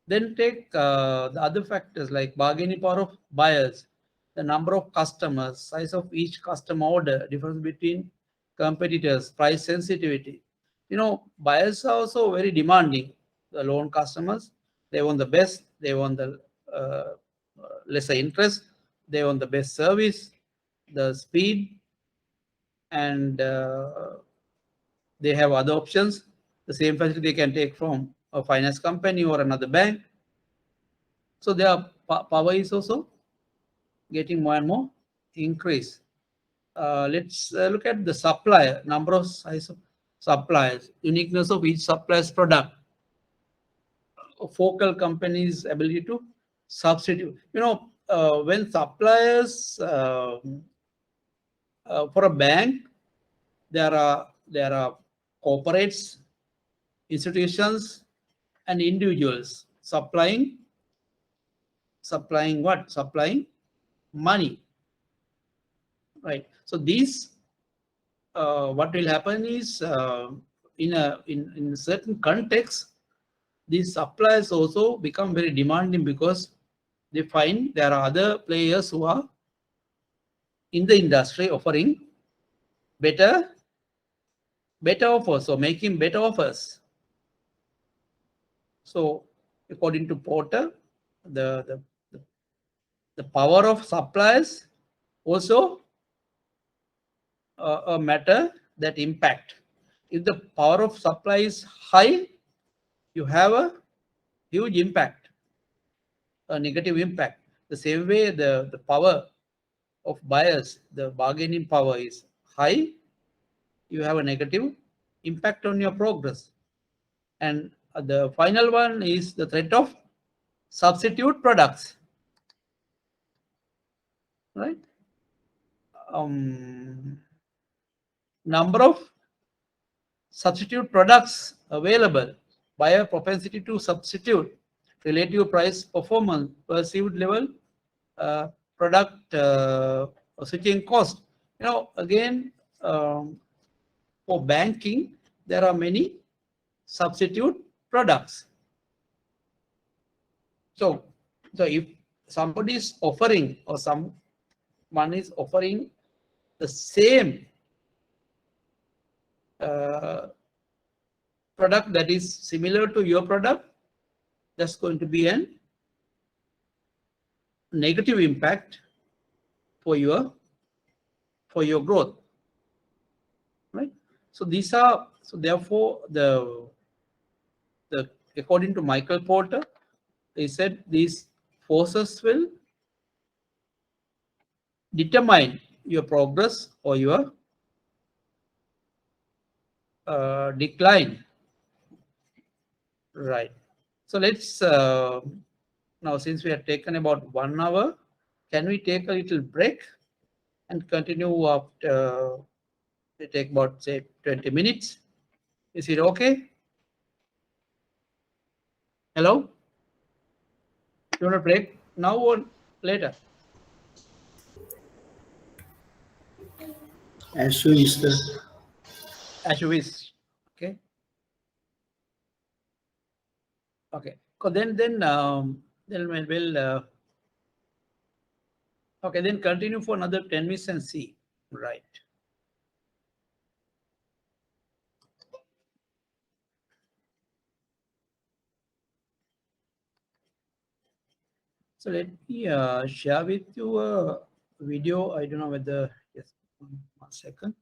Then take the other factors like bargaining power of buyers, the number of customers, size of each customer order, difference between competitors, price sensitivity. Buyers are also very demanding. The loan customers, they want the best, they want the lesser interest, they want the best service, the speed, and they have other options. The same facility they can take from a finance company or another bank. So their power is also getting more and more increase. Let's look at the supplier, number of size of suppliers, uniqueness of each supplier's product, focal companies' ability to substitute. When suppliers for a bank, there are corporates, institutions, and individuals supplying what? Supplying money, right? So these what will happen is in certain context, these suppliers also become very demanding because they find there are other players who are in the industry offering better offers or making better offers. So according to Porter, the power of suppliers also a matter that impact. If the power of supply is high, you have a huge impact, a negative impact. The same way the power of buyers, the bargaining power is high, you have a negative impact on your progress. And the final one is the threat of substitute products, right? Number of substitute products available, buyer propensity to substitute, relative price performance, perceived level, product switching cost. Again, for banking, there are many substitute products. So if somebody is offering or someone is offering the same product that is similar to your product, that's going to be a negative impact for your growth, right? So therefore the according to Michael Porter, he said these forces will determine your progress or your decline, right? So let's now, since we have taken about 1 hour, can we take a little break and continue after we take about say 20 minutes? Is it okay? Hello? You want to break now or later? As you wish, sir. As you wish. Okay. Okay. So then we'll okay, then continue for another 10 minutes and see. Right. So let me share with you a video. I don't know whether, yes, 1 second.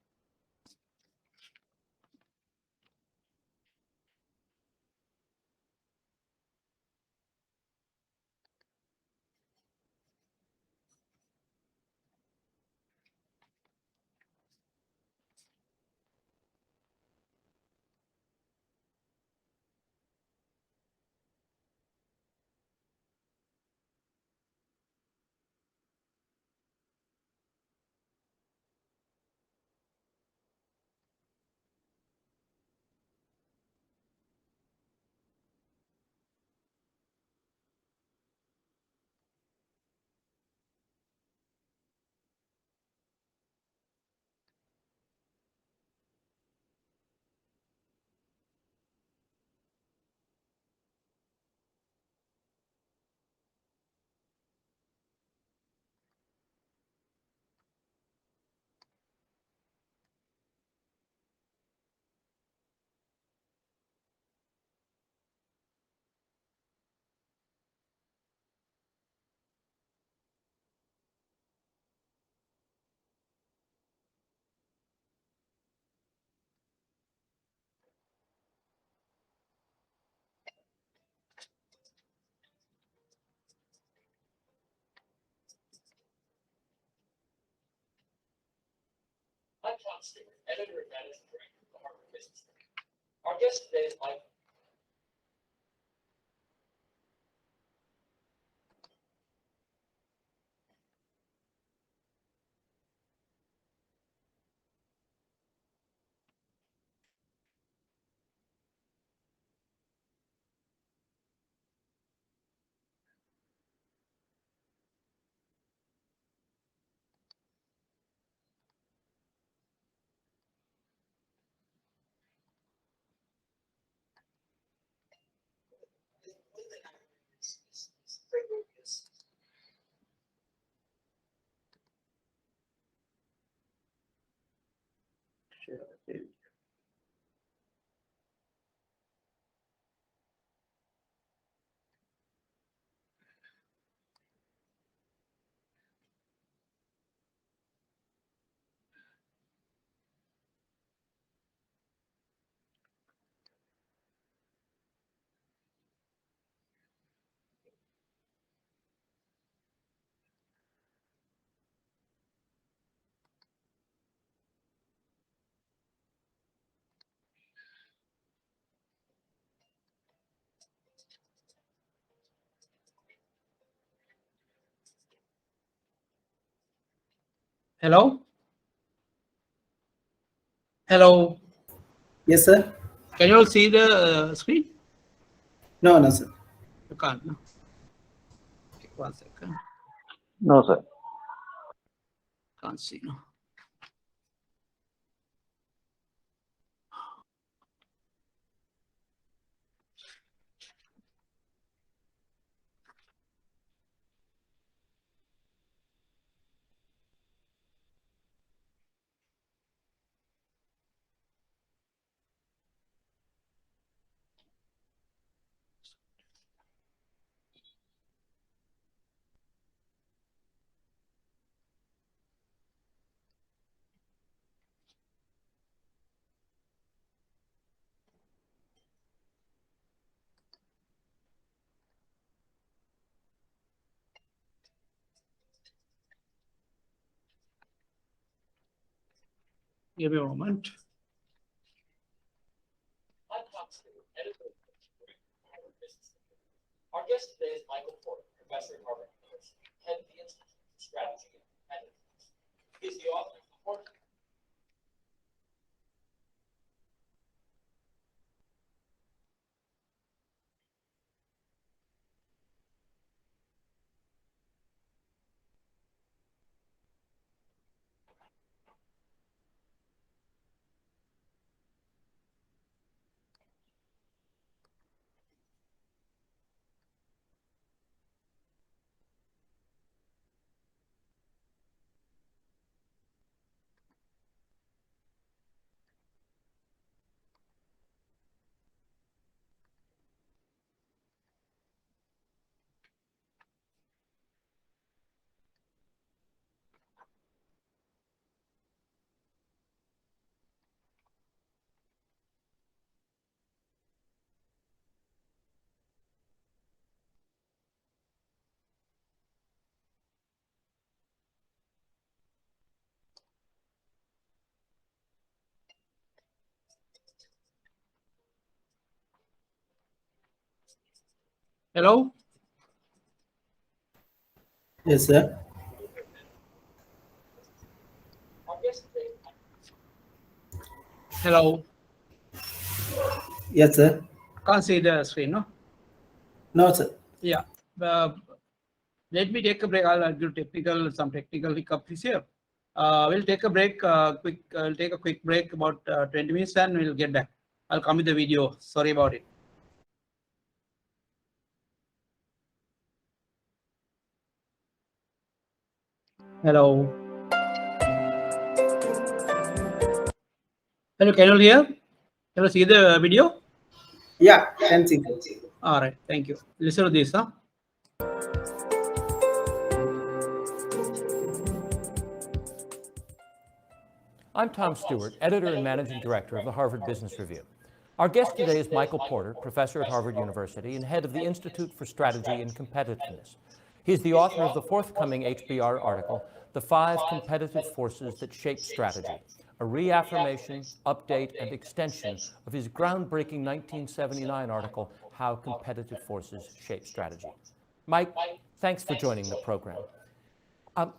Stewart, editor and managing director of the Harvard Business Review. Our guest today is Michael. Hello? Hello? Yes, sir. Can you all see the screen? No, no, sir. You can't, no? Okay, 1 second. No, sir. Can't see, no? Give me a moment. I'm Stewart, editor and managing director of the Harvard Business Review. Our guest today is Michael Porter, professor at Harvard University, head of the Institute for Strategy and Competitiveness. He's the author of the book. Hello? Yes, sir. Our guest today is Michael. Hello? Yes, sir. Can't see the screen, no? No, sir. Yeah. Let me take a break. I'll do some technical hiccups here. We'll take a break, I'll take a quick break, about 20 minutes, and we'll get back. I'll come with the video. Sorry about it. Hello. Hello, can you hear? Can you see the video? Yeah, can see. All right, thank you. Listen to this, huh? I'm Tom Stewart, editor and managing director of the Harvard Business Review. Our guest today is Michael Porter, professor at Harvard University and head of the Institute for Strategy and Competitiveness. He's the author of the forthcoming HBR article, The 5 Competitive Forces That Shape Strategy, a reaffirmation, update, and extension of his groundbreaking 1979 article, How Competitive Forces Shape Strategy. Mike, thanks for joining the program.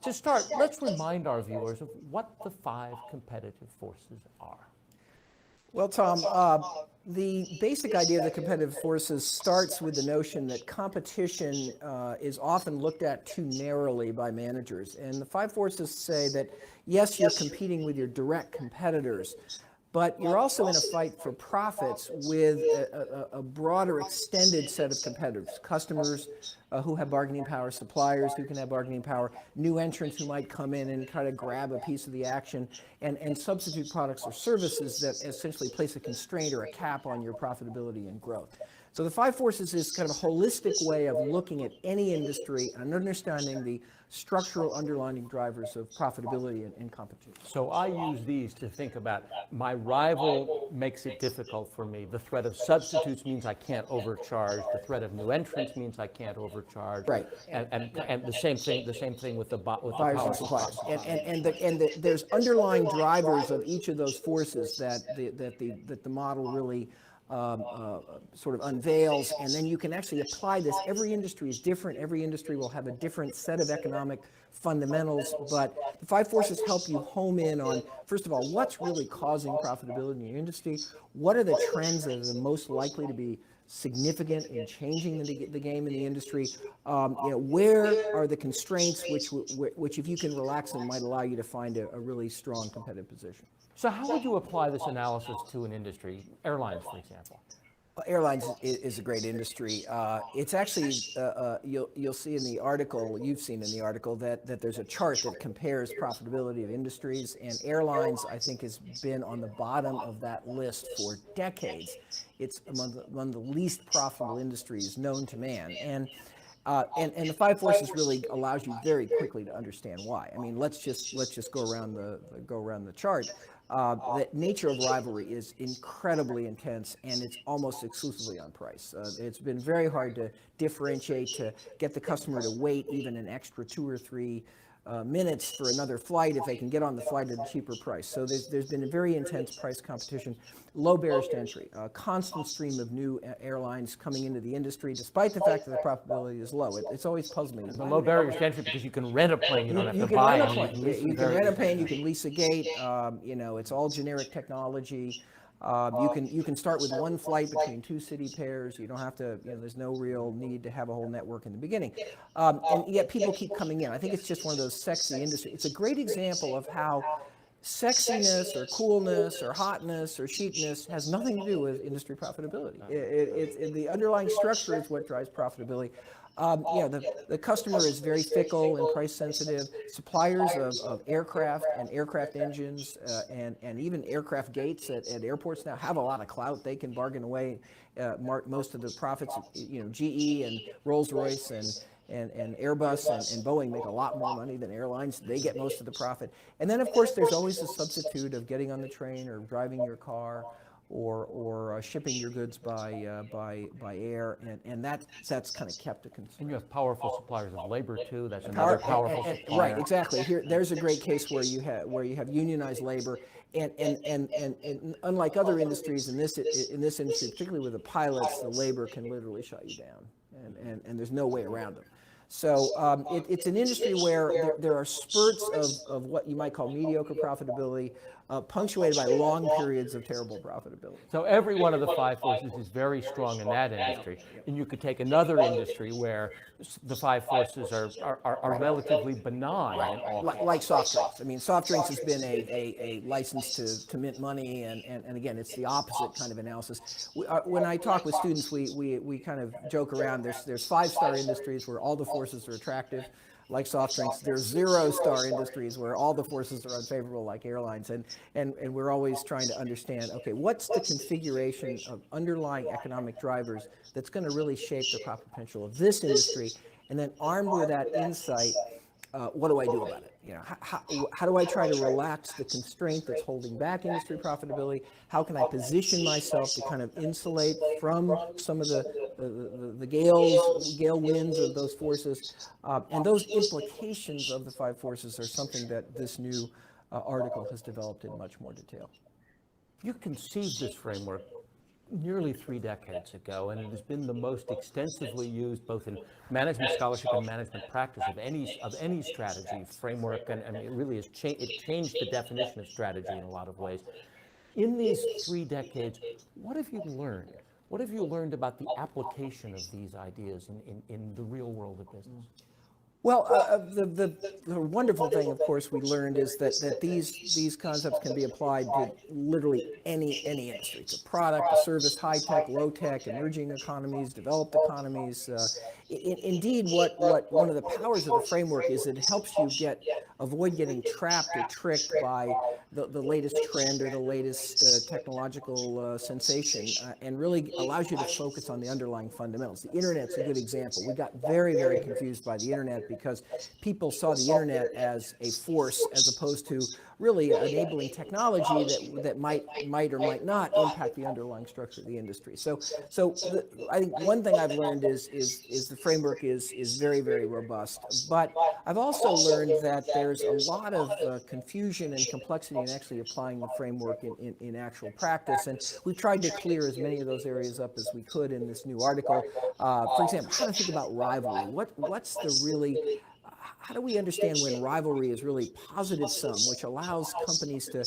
To start, let's remind our viewers of what the 5 competitive forces are. Well, Tom, the basic idea of the competitive forces starts with the notion that competition is often looked at too narrowly by managers. And the 5 forces say that, yes, you're competing with your direct competitors, but you're also in a fight for profits with a broader extended set of competitors, customers who have bargaining power, suppliers who can have bargaining power, new entrants who might come in and try to grab a piece of the action, and substitute products or services that essentially place a constraint or a cap on your profitability and growth. So the 5 forces is kind of a holistic way of looking at any industry and understanding the structural underlying drivers of profitability and competition. So I use these to think about my rival makes it difficult for me. The threat of substitutes means I can't overcharge. The threat of new entrants means I can't overcharge. Right. And the same thing with the Buyers power and suppliers. suppliers. There's underlying drivers of each of those forces that the model really sort of unveils, and then you can actually apply this. Every industry is different. Every industry will have a different set of economic fundamentals, but the 5 forces help you home in on, first of all, what's really causing profitability in your industry, what are the trends that are the most likely to be significant in changing the game in the industry, where are the constraints which if you can relax them might allow you to find a really strong competitive position. So how would you apply this analysis to an industry, airlines, for example? Well, airlines is a great industry. It's actually, you'll see in the article, you've seen in the article, that there's a chart that compares profitability of industries, and airlines, I think, has been on the bottom of that list for decades. It's among the least profitable industries known to man. And the 5 forces really allows you very quickly to understand why. I mean, let's just go around the chart. The nature of rivalry is incredibly intense, and it's almost exclusively on price. It's been very hard to differentiate, to get the customer to wait even an extra 2 or 3 minutes for another flight if they can get on the flight at a cheaper price. So there's been a very intense price competition, low barriers to entry, a constant stream of new airlines coming into the industry, despite the fact that the profitability is low. It's always puzzled me. The low barriers to entry because you can rent a plane, you don't have You to can buy rent a one. plane. You can rent a plane. You can lease a gate. It's all generic technology. You can start with one flight between 2 city pairs. You don't have to, there's no real need to have a whole network in the beginning. And yet people keep coming in. I think it's just one of those sexy industries. It's a great example of how sexiness or coolness or hotness or chicness has nothing to do with industry profitability. The underlying structure is what drives profitability. The customer is very fickle and price sensitive. Suppliers of aircraft and aircraft engines and even aircraft gates at airports now have a lot of clout. They can bargain away most of the profits. GE and Rolls-Royce and Airbus and Boeing make a lot more money than airlines. They get most of the profit. And then, of course, there's always the substitute of getting on the train or driving your car or shipping your goods by air, and that's kind of kept a concern. And you have powerful suppliers of labor too. That's another powerful supplier. Right, exactly. There's a great case where you have unionized labor, and unlike other industries, in this industry, particularly with the pilots, the labor can literally shut you down, and there's no way around them. So it's an industry where there are spurts of what you might call mediocre profitability, punctuated by long periods of terrible profitability. So every one of the 5 forces is very strong in that industry. And you could take another industry where the 5 forces are relatively benign in all cases. Like soft drinks. I mean, soft drinks has been a license to mint money, and again, it's the opposite kind of analysis. When I talk with students, we kind of joke around. There's 5-star industries where all the forces are attractive, like soft drinks. There's 0-star industries where all the forces are unfavorable, like airlines, and we're always trying to understand, okay, what's the configuration of underlying economic drivers that's going to really shape the profit potential of this industry, and then armed with that insight, what do I do about it? How do I try to relax the constraint that's holding back industry profitability? How can I position myself to kind of insulate from some of the gale winds of those forces? And those implications of the 5 forces are something that this new article has developed in much more detail. You conceived this framework nearly 3 decades ago, and it has been the most extensively used both in management scholarship and management practice of any strategy framework, and I mean, it really has it changed the definition of strategy in a lot of ways. In these 3 decades, what have you learned? What have you learned about the application of these ideas in the real world of business? Well, the wonderful thing, of course, we learned is that these concepts can be applied to literally any industry. It's a product, a service, high tech, low tech, emerging economies, developed economies. Indeed, what one of the powers of the framework is it helps you avoid getting trapped or tricked by the latest trend or the latest technological sensation, and really allows you to focus on the underlying fundamentals. The internet's a good example. We got very confused by the internet because people saw the internet as a force as opposed to really enabling technology that might or might not impact the underlying structure of the industry. So I think one thing I've learned is the framework is very robust. But I've also learned that there's a lot of confusion and complexity in actually applying the framework in actual practice. And we've tried to clear as many of those areas up as we could in this new article. For example, how to think about rivalry. What's the really how do we understand when rivalry is really positive sum, which allows companies to,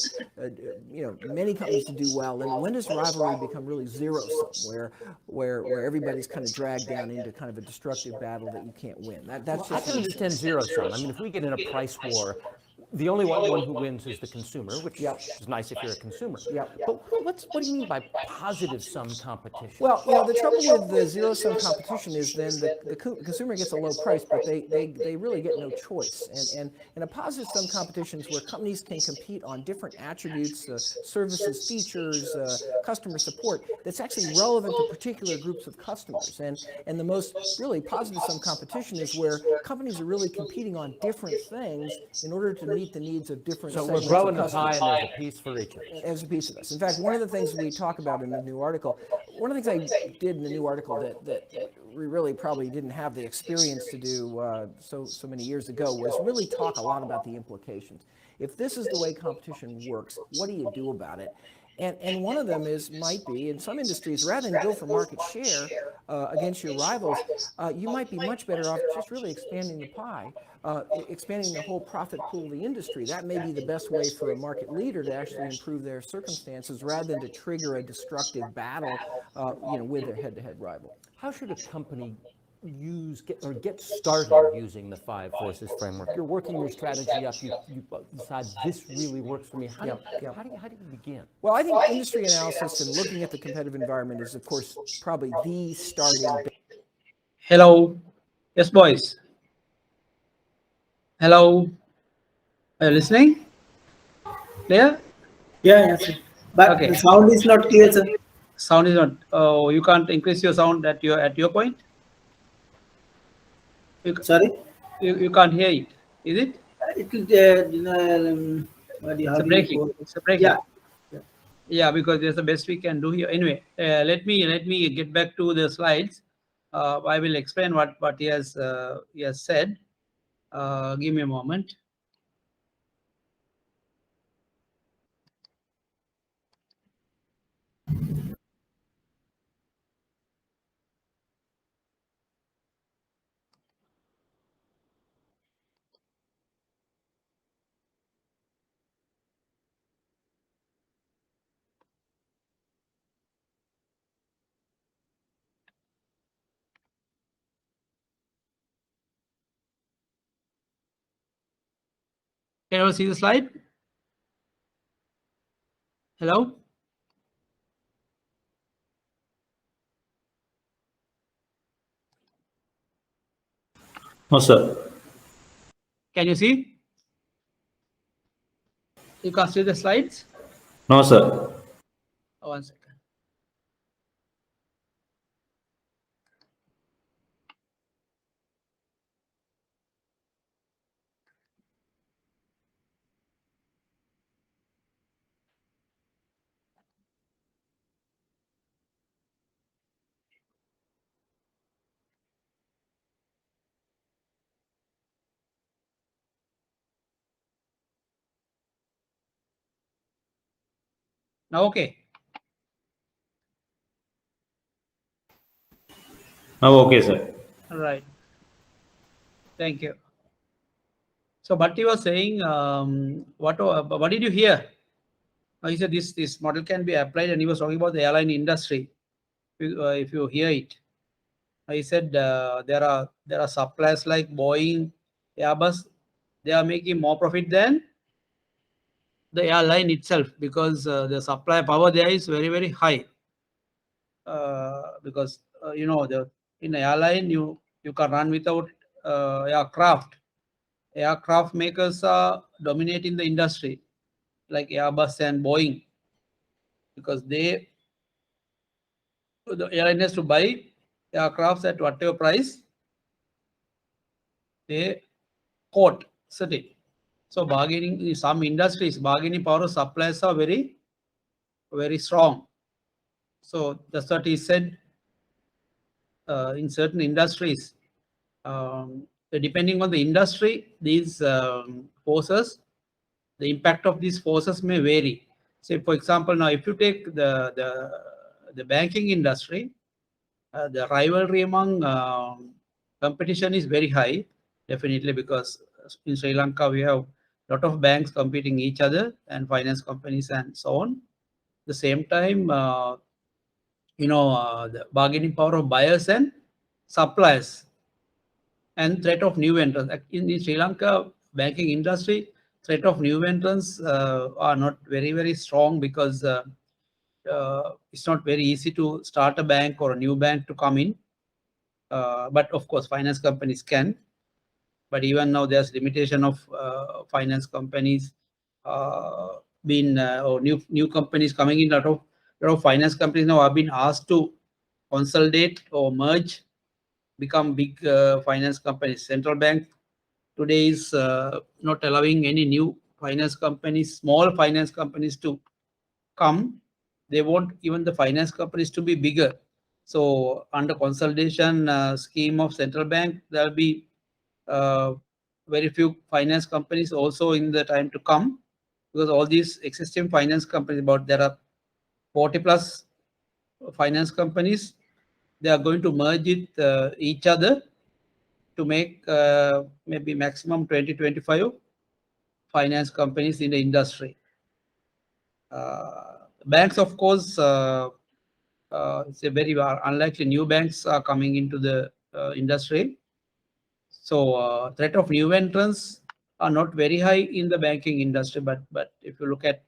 many companies to do well, and when does rivalry become really zero sum, where everybody's kind of dragged down into kind of a destructive battle that you can't win? That's I can understand zero sum. I mean, if we get in a price war, the only one who wins is the consumer, which is nice if you're a consumer. But what do you mean by positive sum competition? Well, the trouble with the zero-sum competition is then the consumer gets a low price, but they really get no choice. And in a positive-sum competition is where companies can compete on different attributes, services, features, customer support that's actually relevant to particular groups of customers. And the most really positive-sum competition is where companies are really competing on different things in order to meet the needs of different So we're segments growing of the pie, customers. and there's a piece for each of us. As a piece of us. In fact, one of the things we talk about in the new article, one of the things I did in the new article that we really probably didn't have the experience to do so many years ago was really talk a lot about the implications. If this is the way competition works, what do you do about it? And one of them might be, in some industries, rather than go for market share against your rivals, you might be much better off just really expanding the pie, expanding the whole profit pool of the industry. That may be the best way for a market leader to actually improve their circumstances rather than to trigger a destructive battle with their head-to-head rival. How should a company get started using the 5 forces framework? You're working your strategy up. You decide this really works for me. How do you begin? Well, I think industry analysis and looking at the competitive environment is, of course, probably the starting. Hello. Yes, boys. Hello. Are you listening? Clear? Yeah, sir. But Okay. the sound is not clear, sir. Sound is not. Oh, you can't increase your sound at your point. Sorry? You can't hear it. Is it? It will, It's a breaking. It's a breaking. Yeah. Yeah, because that's the best we can do here. Anyway, let me get back to the slides. I will explain what he has said. Give me a moment. Can you see the slide? Hello? No, sir. Can you see? You can see the slides? No, sir. Oh, 1 second. Now, okay. Oh, okay, sir. All right. Thank you. So, Bhatti was saying, what did you hear? He said this model can be applied, and he was talking about the airline industry. If you hear it, he said there are suppliers like Boeing, Airbus. They are making more profit than the airline itself because the supply power there is very high. Because you know, in the airline you can run without aircraft. Aircraft makers are dominating the industry like Airbus and Boeing because the airline has to buy aircrafts at whatever price they quote set it. So bargaining in some industries, bargaining power of suppliers are very strong. So that's what he said. In certain industries, depending on the industry, these forces, the impact of these forces may vary. Say, for example, now if you take the banking industry, the rivalry among competition is very high, definitely, because in Sri Lanka we have a lot of banks competing each other and finance companies and so on. At the same time, the bargaining power of buyers and suppliers and threat of new entrants. In Sri Lanka banking industry, threat of new entrants are not very strong because it's not very easy to start a bank or a new bank to come in. But of course, finance companies can. But even now, there's limitation of finance companies or new companies coming in. A lot of finance companies now have been asked to consolidate or merge, become big finance companies. Central bank today is not allowing any new finance companies, small finance companies to come. They want even the finance companies to be bigger. So under consolidation scheme of central bank, there will be very few finance companies also in the time to come, because all these existing finance companies, there are 40 plus finance companies, they are going to merge with each other to make maybe maximum 20-25 finance companies in the industry. Banks, of course, it's a very unlikely new banks are coming into the industry. So threat of new entrants are not very high in the banking industry, but if you look at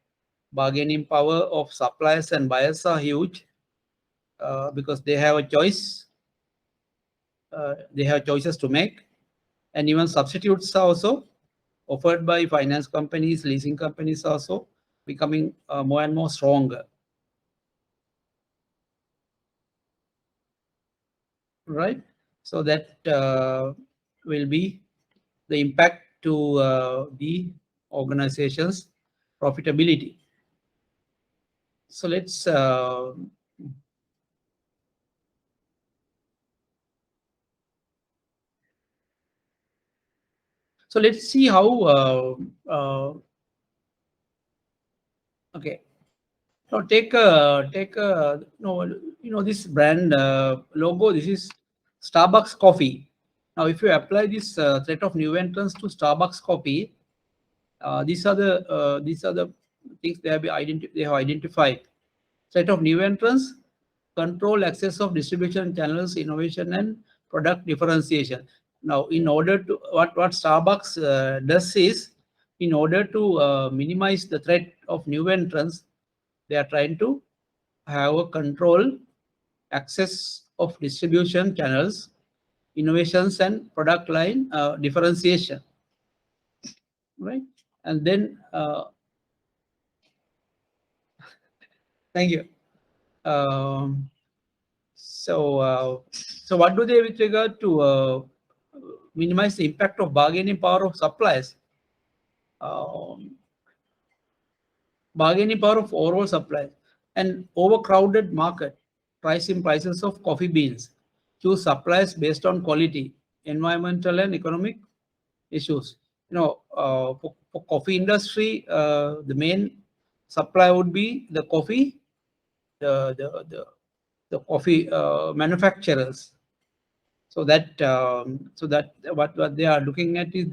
bargaining power of suppliers and buyers are huge because they have a choice. They have choices to make, and even substitutes are also offered by finance companies, leasing companies also becoming more and more stronger. Right? So that will be the impact to the organization's profitability. So let's see how okay. Now take this brand logo. This is Starbucks coffee. Now, if you apply this threat of new entrants to Starbucks coffee, these are the things they have identified. Threat of new entrants, control access of distribution channels, innovation and product differentiation. Now, in order to what Starbucks does is, in order to minimize the threat of new entrants, they are trying to have a control access of distribution channels, innovations and product line differentiation, right? And then thank you. So what do they with regard to minimize the impact of bargaining power of suppliers? Bargaining power of overall supply and overcrowded market, pricing prices of coffee beans, choose suppliers based on quality, environmental and economic issues. For coffee industry, the main supply would be the coffee, the coffee manufacturers. So that what they are looking at is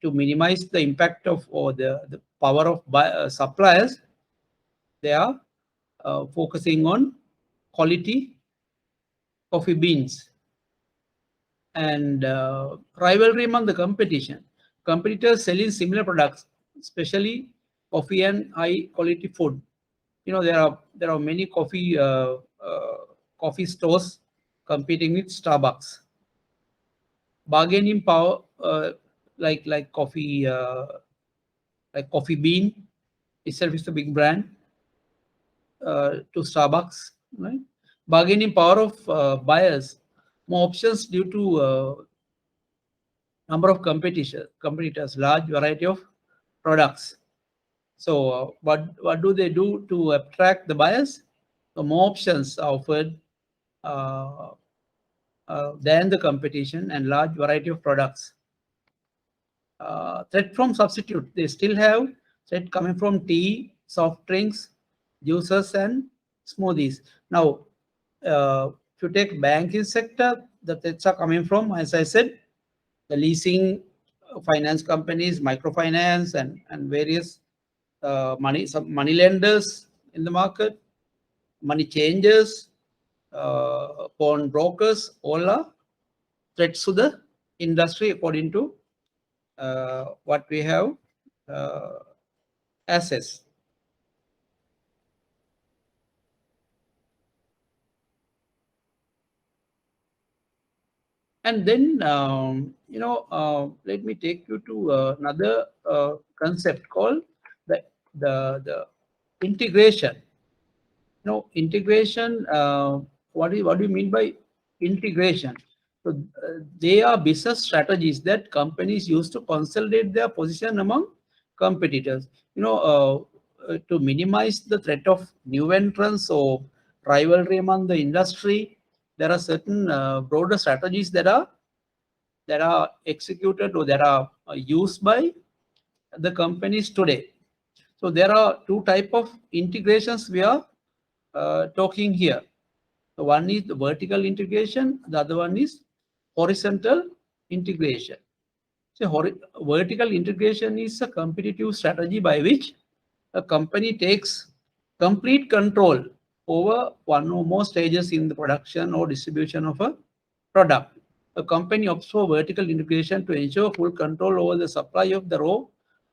to minimize the impact of or the power of suppliers. They are focusing on quality coffee beans and rivalry among the competition. Competitors selling similar products, especially coffee and high quality food. There are many coffee stores competing with Starbucks. Bargaining power, like coffee bean itself is a big brand to Starbucks, right? Bargaining power of buyers, more options due to number of competitors, large variety of products. So what do they do to attract the buyers? So more options are offered than the competition and large variety of products. Threat from substitute, they still have threat coming from tea, soft drinks, juices and smoothies. Now, if you take banking sector, the threats are coming from, as I said, the leasing, finance companies, microfinance and various some money lenders in the market, money changers, pawn brokers, all are threats to the industry according to what we have assessed. And then, let me take you to another concept called the integration. Integration, what do you mean by integration? So they are business strategies that companies use to consolidate their position among competitors. To minimize the threat of new entrants or rivalry among the industry, there are certain broader strategies that are executed or that are used by the companies today. So there are two types of integrations we are talking here. So one is the vertical integration, the other one is horizontal integration. So vertical integration is a competitive strategy by which a company takes complete control over one or more stages in the production or distribution of a product. A company opts for vertical integration to ensure full control over the supply of the raw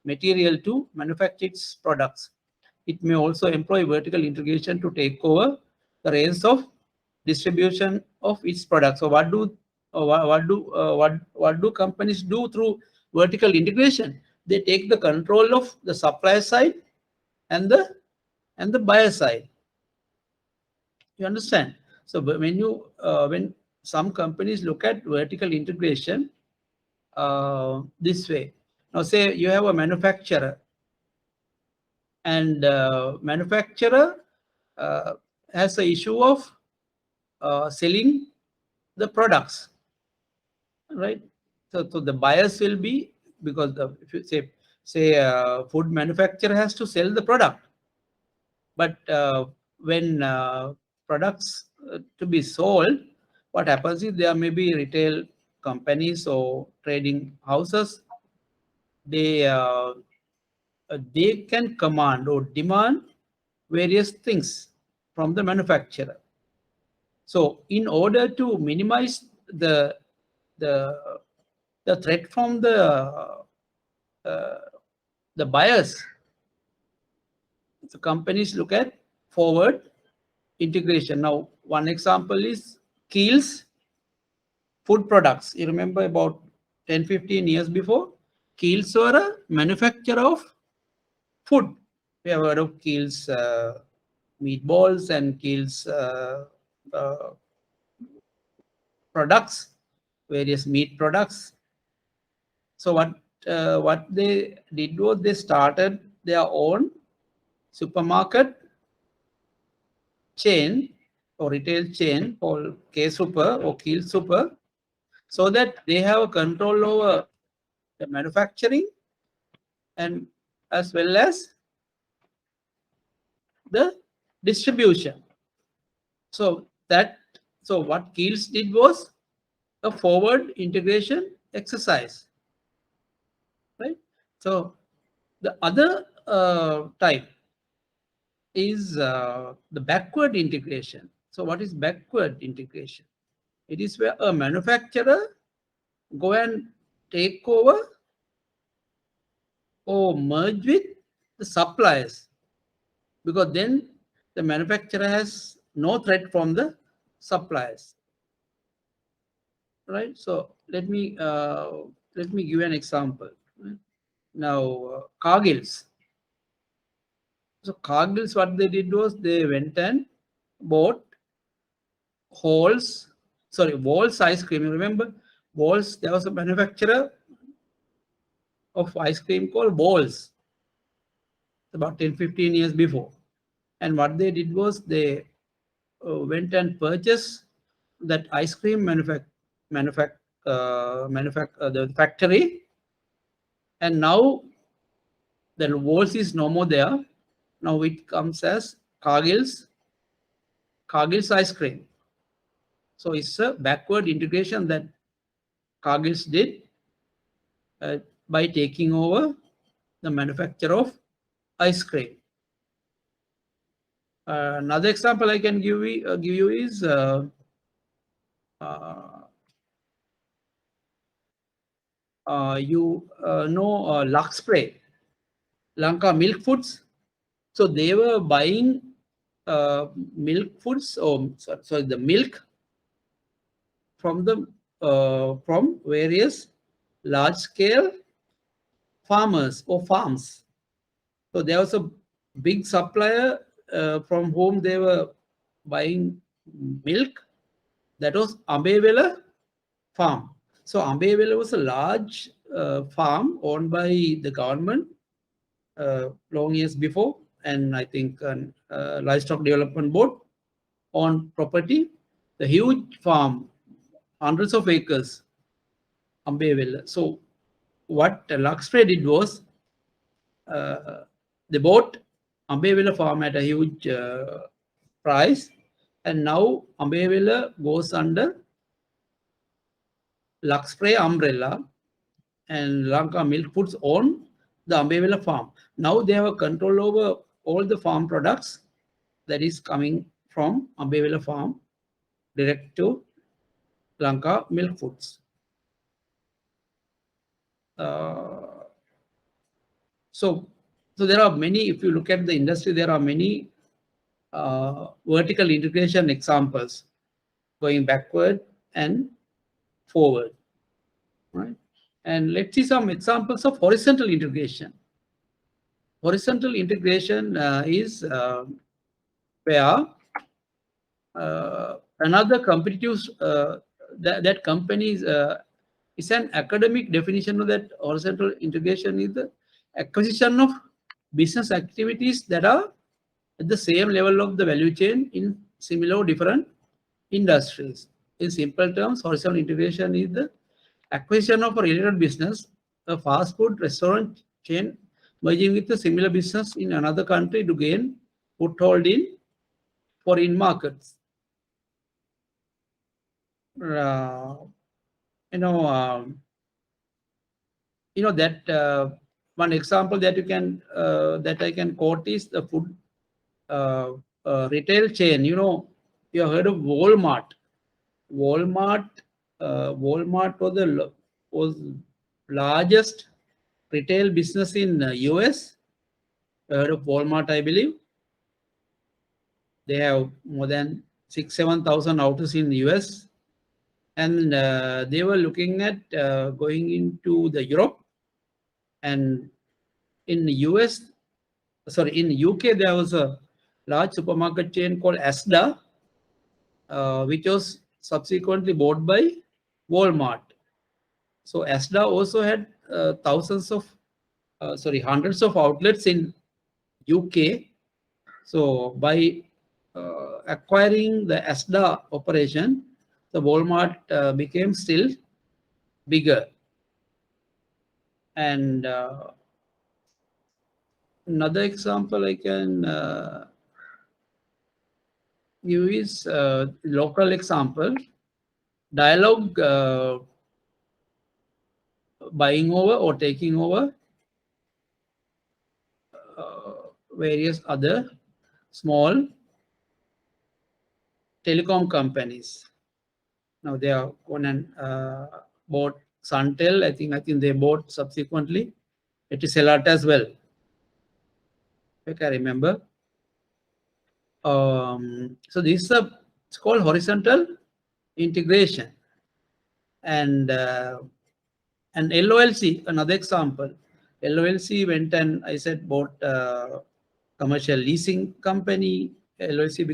material to manufacture its products. It may also employ vertical integration to take over the reins of distribution of its products. So what do companies do through vertical integration? They take the control of the supply side and the buyer side. You understand? So when some companies look at vertical integration this way. Now say you have a manufacturer, and manufacturer has the issue of selling the products, right? So the buyers will be, because if you say food manufacturer has to sell the product, but when products to be sold, what happens is there may be retail companies or trading houses. They can command or demand various things from the manufacturer. So in order to minimize the threat from the buyers, the companies look at forward integration. Now, one example is Keel's food products. You remember about 10-15 years before, Keel's were a manufacturer of food. We have heard of Keel's meatballs and Keel's products, various meat products. So what they did was they started their own supermarket chain or retail chain called K Super or Keel Super, so that they have control over the manufacturing and as well as the distribution. So what Keels did was a forward integration exercise, right? So the other type is the backward integration. So what is backward integration? It is where a manufacturer go and take over or merge with the suppliers, because then the manufacturer has no threat from the suppliers, right? So let me give you an example. Now Cargill's. So Cargill's, what they did was they went and bought Walls ice cream. You remember Walls? There was a manufacturer of ice cream called Walls about 10-15 years before. And what they did was they went and purchased that ice cream the factory, and now the Walls is no more there. Now it comes as Cargill's ice cream. So it's a backward integration that Cargill's did by taking over the manufacture of ice cream. Another example I can give you is Lux Spray, Lanka Milk Foods. So they were buying milk foods, or sorry, the milk from from various large-scale farmers or farms. So there was a big supplier from whom they were buying milk. That was Ambevela farm. So Ambevela was a large farm owned by the government long years before, and I think Livestock Development Board owned property. The huge farm, hundreds of acres, Ambevela. So what Luxray did was they bought Ambevela farm at a huge price, and now Ambevela goes under Luxray umbrella, and Lanka Milk Foods own the Ambevela farm. Now they have a control over all the farm products that is coming from Ambevela farm direct to Lanka Milk Foods. So there are many, if you look at the industry, there are many vertical integration examples going backward and forward, right? And let's see some examples of horizontal integration. Horizontal integration is where another competitive, that company is an academic definition of that horizontal integration is the acquisition of business activities that are at the same level of the value chain in similar different industries. In simple terms, horizontal integration is the acquisition of a related business, a fast food restaurant chain merging with a similar business in another country to gain foothold in foreign markets. That one example that you can that I can quote is the food retail chain. You have heard of Walmart. Walmart was largest retail business in US. Heard of Walmart, I believe. They have more than 6,000-7,000 outlets in the US, and they were looking at going into the Europe. And in the in UK, there was a large supermarket chain called Asda, which was subsequently bought by Walmart. So Asda also had hundreds of outlets in UK. So by acquiring the Asda operation, the Walmart became still bigger. And Another example I can give is local example. Dialogue buying over or taking over various other small telecom companies. Now they are gone and bought Suntel. I think they bought subsequently Etisalat as well. If I remember. So this is it's called horizontal integration, and LOLC, another example. LOLC went and I said bought commercial leasing company. LOLC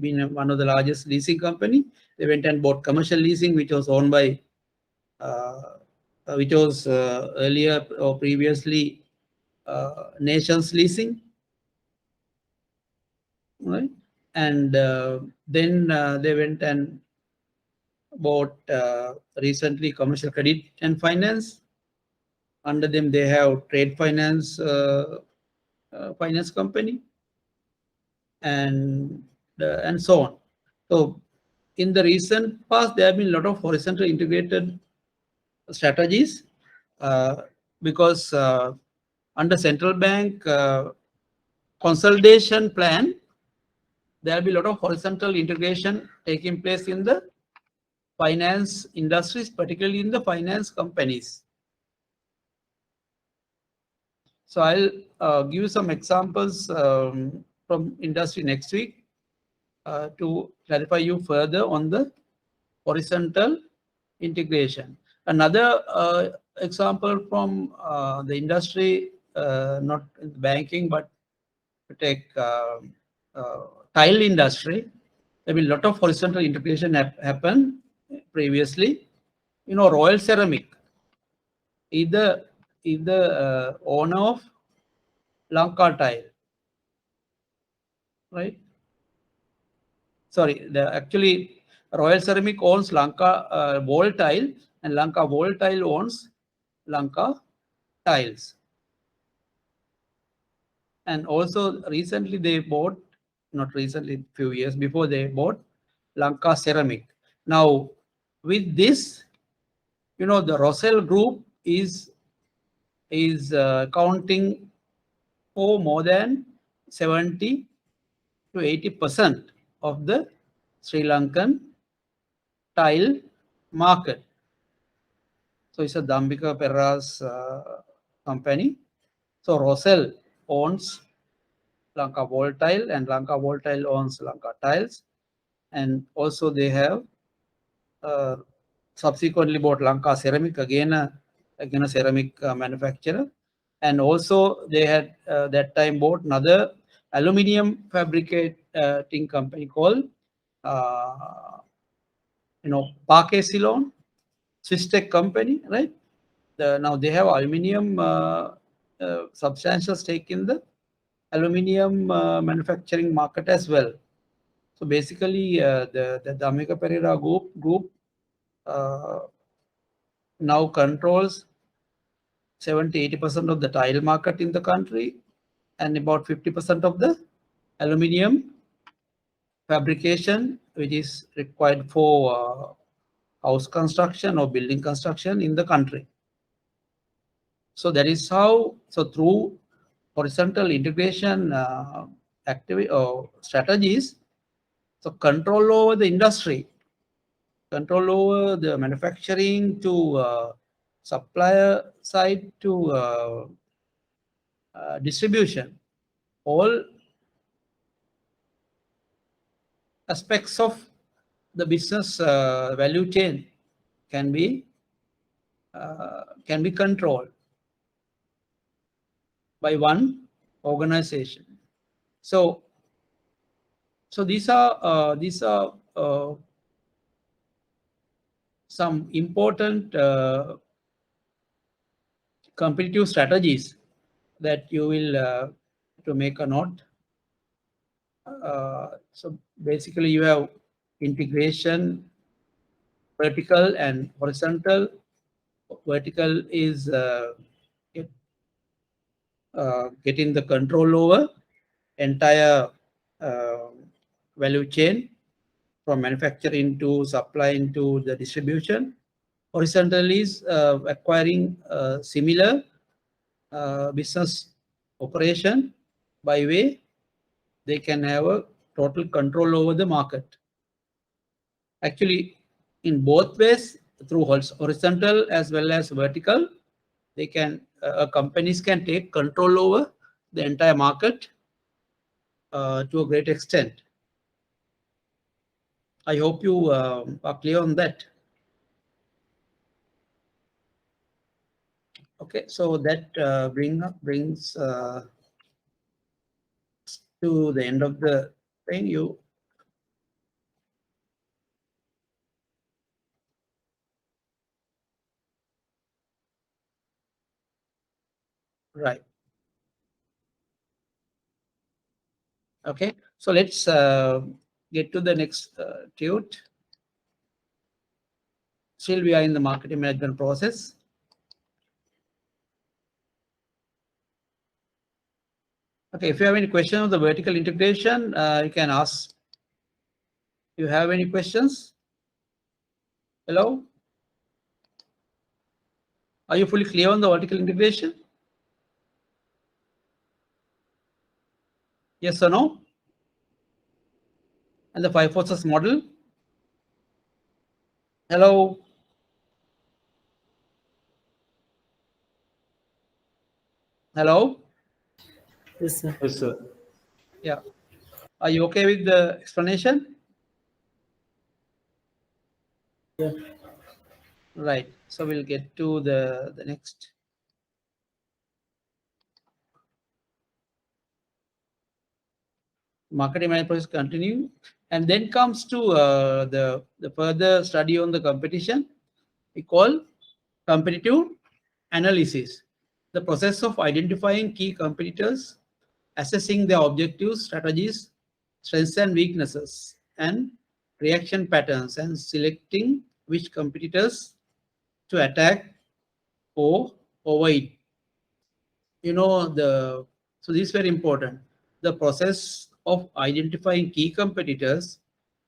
being one of the largest leasing company. They went and bought commercial leasing, which was owned by, which was earlier or previously Nations Leasing, right? And then they went and bought recently Commercial Credit and Finance. Under them, they have Trade Finance finance company, and so on. So in the recent past, there have been a lot of horizontal integrated strategies because under central bank consolidation plan, there will be a lot of horizontal integration taking place in the finance industries, particularly in the finance companies. So I'll give you some examples from industry next week to clarify you further on the horizontal integration. Another example from the industry, not banking, but to take tile industry, there will be a lot of horizontal integration happen previously. You know, Royal Ceramic, either owner of Lanka Tile, right? Sorry, actually Royal Ceramic owns Lanka Wall Tile, and Lanka Wall Tile owns Lanka Tiles. And also recently they bought, not recently, few years before, they bought Lanka Ceramic. Now with this, you know, the Rossell Group is counting for more than 70 to 80% of the Sri Lankan tile market. So it's a Dambika Perra's company. So Rossell owns Lanka Wall Tile, and Lanka Wall Tile owns Lanka Tiles, and also they have subsequently bought Lanka Ceramic, again a ceramic manufacturer, and also they had that time bought another aluminium fabricating company called Parquet Ceylon, Swiss Tech company, right? Now they have aluminium substantial stake in the aluminium manufacturing market as well. So basically, the Dhammika Perera group now controls 70-80% of the tile market in the country, and about 50% of the aluminium fabrication, which is required for house construction or building construction in the country. So that is how, so through horizontal integration activity or strategies, so control over the industry, control over the manufacturing to supplier side to distribution, all aspects of the business value chain can be controlled by one organization. So these are some important competitive strategies that you will to make a note. So basically you have integration, vertical and horizontal. Vertical is getting the control over entire value chain from manufacturing to supplying to the distribution. Horizontal is acquiring similar business operation by way they can have a total control over the market. Actually, in both ways, through horizontal as well as vertical, they can companies can take control over the entire market to a great extent. I hope you are clear on that. Okay, so that brings to the end of the thing. Right. Okay, so let's get to the next tute. Still, we are in the marketing management process. Okay, if you have any question on the vertical integration, you can ask. You have any questions? Hello? Are you fully clear on the vertical integration? Yes or no? And the 5 forces model? Hello? Hello? Yes, sir. Yes, sir. Yeah. Are you okay with the explanation? Yeah. Right. So we'll get to the next. Marketing management process continue, and then comes to the further study on the competition. We call competitive analysis, the process of identifying key competitors, assessing their objectives, strategies, strengths and weaknesses, and reaction patterns, and selecting which competitors to attack or avoid. You know, so this is very important. The process of identifying key competitors,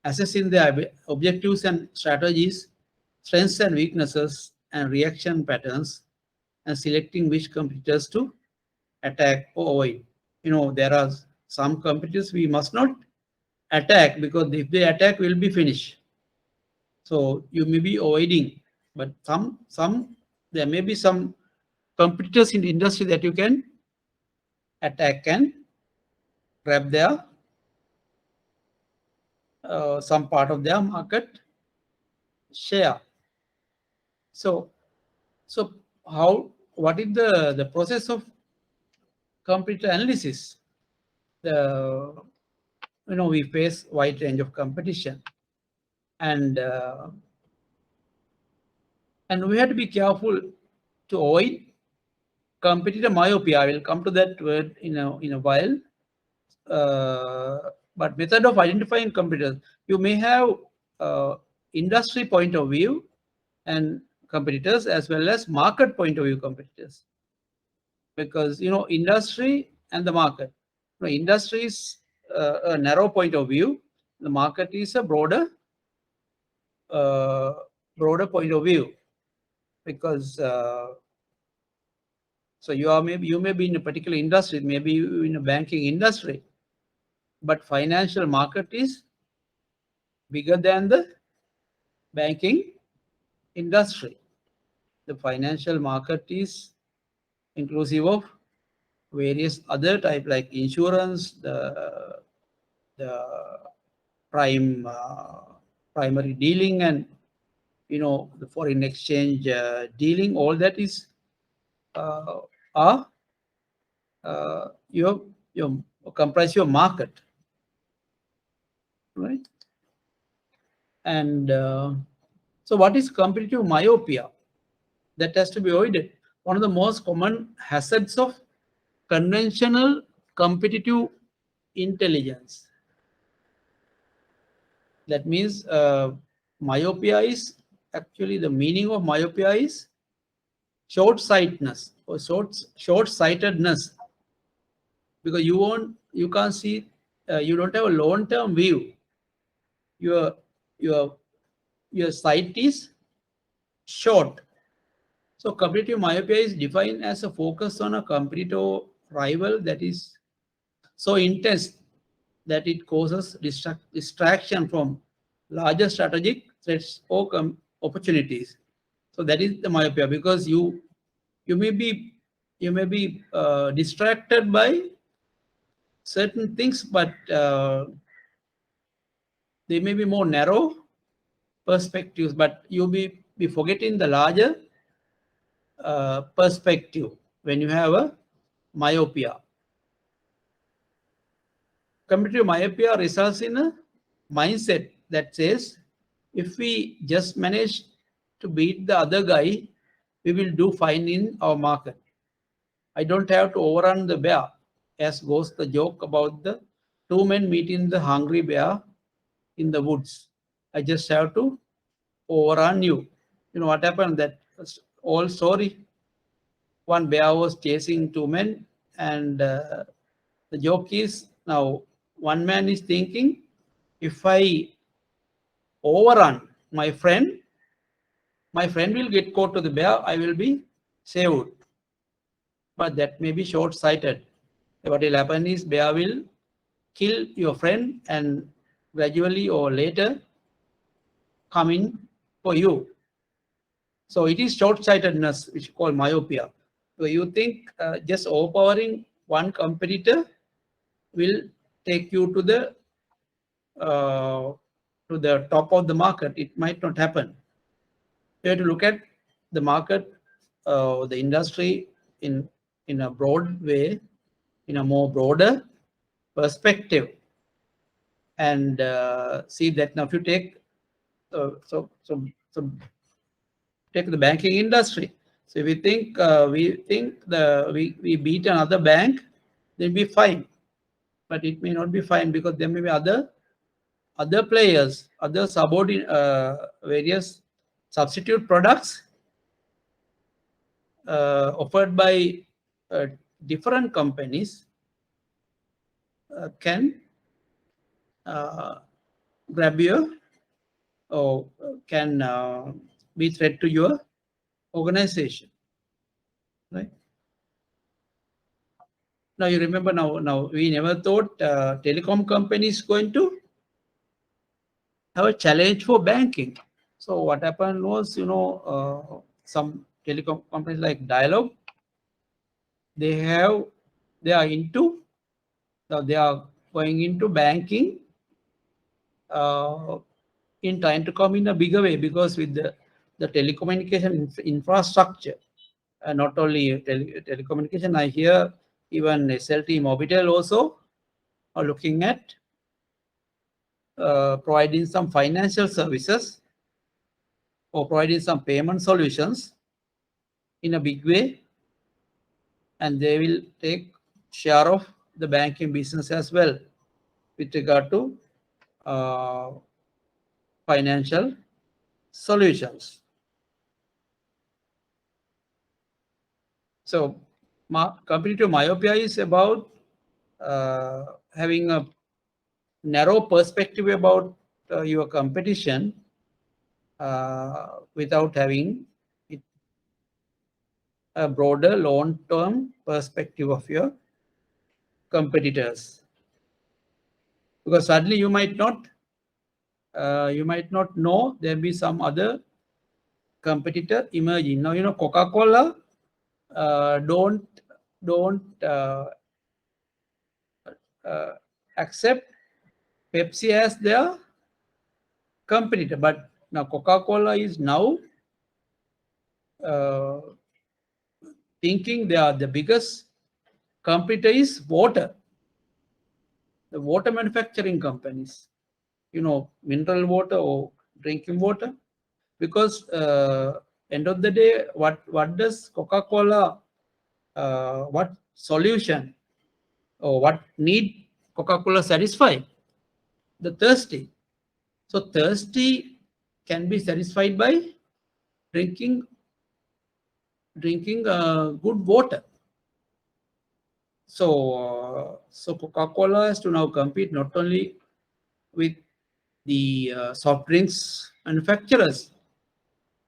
assessing their objectives and strategies, strengths and weaknesses, and reaction patterns, and selecting which competitors to attack or avoid. You know, there are some competitors we must not attack, because if they attack, we'll be finished. So you may be avoiding, but there may be some competitors in the industry that you can attack and grab their some part of their market share. So what is the process of competitor analysis? We face wide range of competition, and we have to be careful to avoid competitor myopia. I will come to that word in a while. But method of identifying competitors, you may have industry point of view and competitors, as well as market point of view competitors, because industry and the market. Industry is a narrow point of view. The market is a broader point of view, because so you may be in a particular industry, maybe in a banking industry, but financial market is bigger than the banking industry. The financial market is inclusive of various other type, like insurance, the primary dealing, and the foreign exchange dealing. All that is your comprise your market, right? And so what is competitive myopia? That has to be avoided. One of the most common hazards of conventional competitive intelligence. That means myopia is actually, the meaning of myopia is short-sightedness or short-sightedness because you can't see, you don't have a long-term view. Your sight is short. So competitive myopia is defined as a focus on a competitor or rival that is so intense that it causes distraction from larger strategic threats or opportunities. So that is the myopia, because you may be distracted by certain things, but they may be more narrow perspectives, but you'll be forgetting the larger perspective when you have a myopia. Competitive myopia results in a mindset that says, if we just manage to beat the other guy, we will do fine in our market. I don't have to overrun the bear, as goes the joke about the two men meeting the hungry bear in the woods. I just have to overrun you. You know what happened? That old story. One bear was chasing two men, and the joke is, now one man is thinking, if I overrun my friend will get caught to the bear, I will be saved. But that may be short-sighted. What will happen is, bear will kill your friend and gradually or later come in for you. So it is short-sightedness, which is called myopia. So you think just overpowering one competitor will take you to the top of the market. It might not happen. You have to look at the market, the industry in a broad way, in a more broader perspective, and see that. Now if you take take the banking industry. So if we think we beat another bank, then be fine. But it may not be fine, because there may be other players, other subordinate, various substitute products offered by different companies can grab you, or can be threat to your organization, right? Now you remember, now we never thought telecom company is going to have a challenge for banking. So what happened was, some telecom companies like Dialog, they are going into banking in trying to come in a bigger way, because with the telecommunication infrastructure, not only telecommunication, I hear even SLT Mobitel also are looking at providing some financial services or providing some payment solutions in a big way, and they will take share of the banking business as well with regard to financial solutions. So competitive myopia is about having a narrow perspective about your competition without having a broader long-term perspective of your competitors. Because suddenly you might not know there be some other competitor emerging. Now Coca-Cola don't accept Pepsi as their competitor, but now Coca-Cola is now thinking they are the biggest competitor is water. The water manufacturing companies, mineral water or drinking water, because end of the day, what does Coca-Cola, what solution or what need Coca-Cola satisfy? The thirsty. So thirsty can be satisfied by drinking good water. So Coca-Cola has to now compete not only with the soft drinks manufacturers.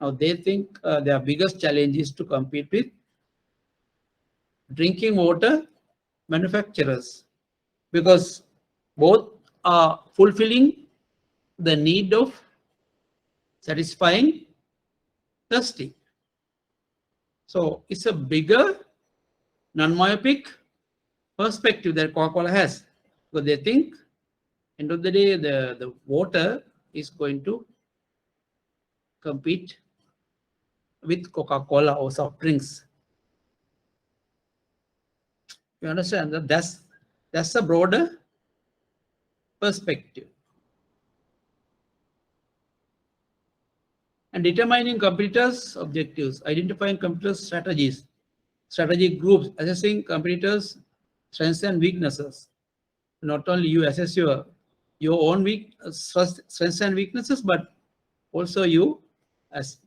Now they think their biggest challenge is to compete with drinking water manufacturers, because both are fulfilling the need of satisfying thirsty. So it's a bigger non-myopic perspective that Coca-Cola has, because they think end of the day the water is going to compete with Coca-Cola or soft drinks. You understand that that's a broader perspective. And determining competitors' objectives, identifying competitors' strategies, strategic groups, assessing competitors' strengths and weaknesses. Not only you assess your own strengths and weaknesses, but also you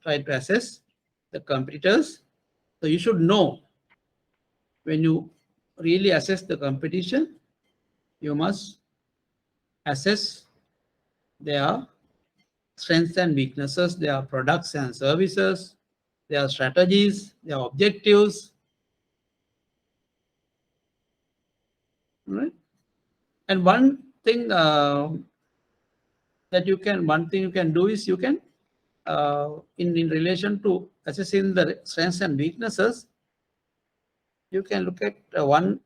try to assess the competitors. So you should know, when you really assess the competition, you must assess their strengths and weaknesses, their products and services, their strategies, their objectives. Right? And one thing you can do is, you can in relation to assessing the strengths and weaknesses, you can look at one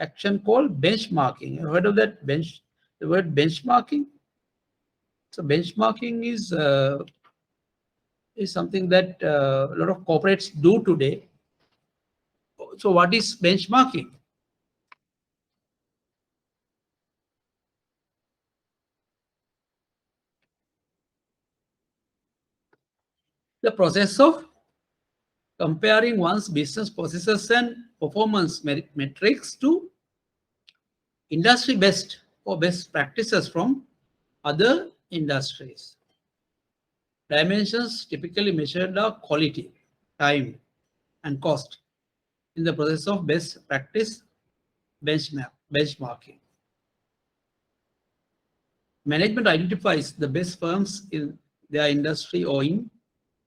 action called benchmarking. You heard of that? The word benchmarking. So benchmarking is something that a lot of corporates do today. So what is benchmarking? The process of comparing one's business processes and performance metrics to industry best or best practices from other industries. Dimensions typically measured are quality, time, and cost in the process of best practice benchmarking. Management identifies the best firms in their industry or in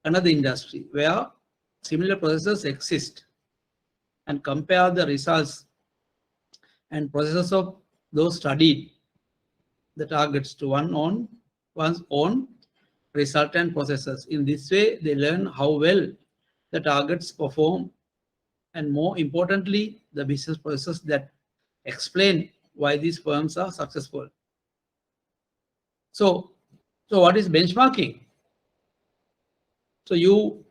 another industry where similar processes exist, and compare the results and processes of those studied the targets to one's own result and processes. In this way, they learn how well the targets perform, and more importantly, the business processes that explain why these firms are successful. So what is benchmarking? So you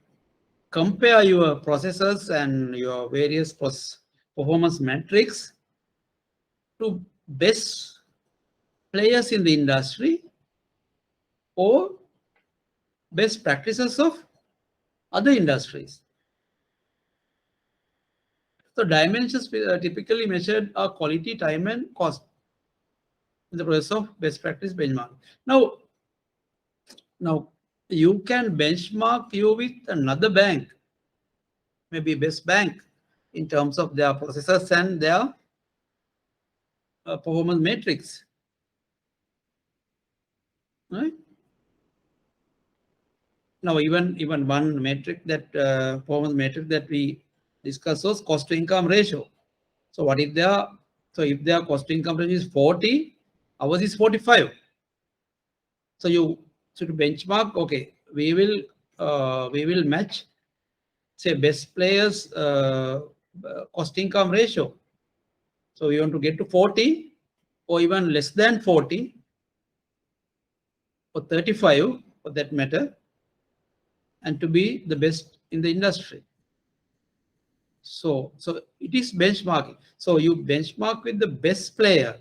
compare your processes and your various performance metrics to best players in the industry or best practices of other industries. So dimensions typically measured are quality, time, and cost in the process of best practice benchmark. Now you can benchmark you with another bank, maybe best bank, in terms of their processes and their performance metrics. Right? Now, even one metric that performance metric that we discussed was cost to income ratio. So what if their cost to income ratio is 40, ours is 45. So to benchmark, okay, we will match, say, best players cost income ratio. So we want to get to 40 or even less than 40 or 35 for that matter, and to be the best in the industry. So it is benchmarking. So you benchmark with the best player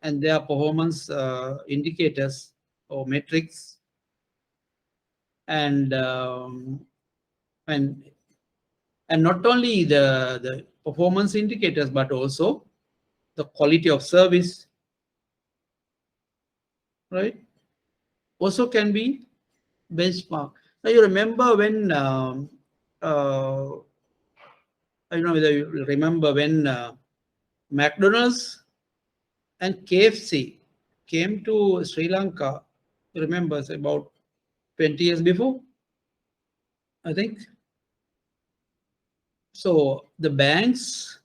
and their performance indicators or metrics, and not only the performance indicators, but also the quality of service, right? Also can be benchmarked. Now you remember when I don't know whether you remember when McDonald's and KFC came to Sri Lanka. You remember, it's about 20 years before, I think. So the banks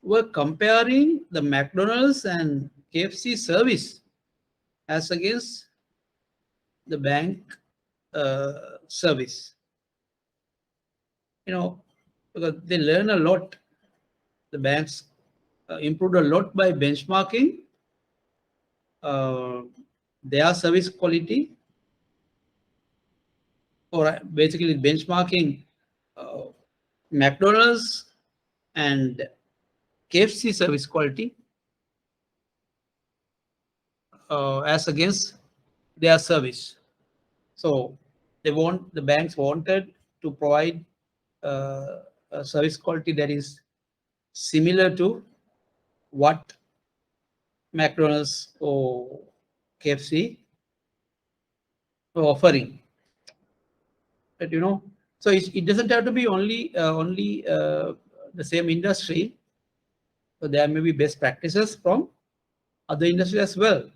were comparing the McDonald's and KFC service as against the bank service. Because they learn a lot. The banks improved a lot by benchmarking their service quality, or basically benchmarking McDonald's and KFC service quality as against their service. So the banks wanted to provide a service quality that is similar to what McDonald's or KFC were offering. But so it doesn't have to be only the same industry. So there may be best practices from other industries as well.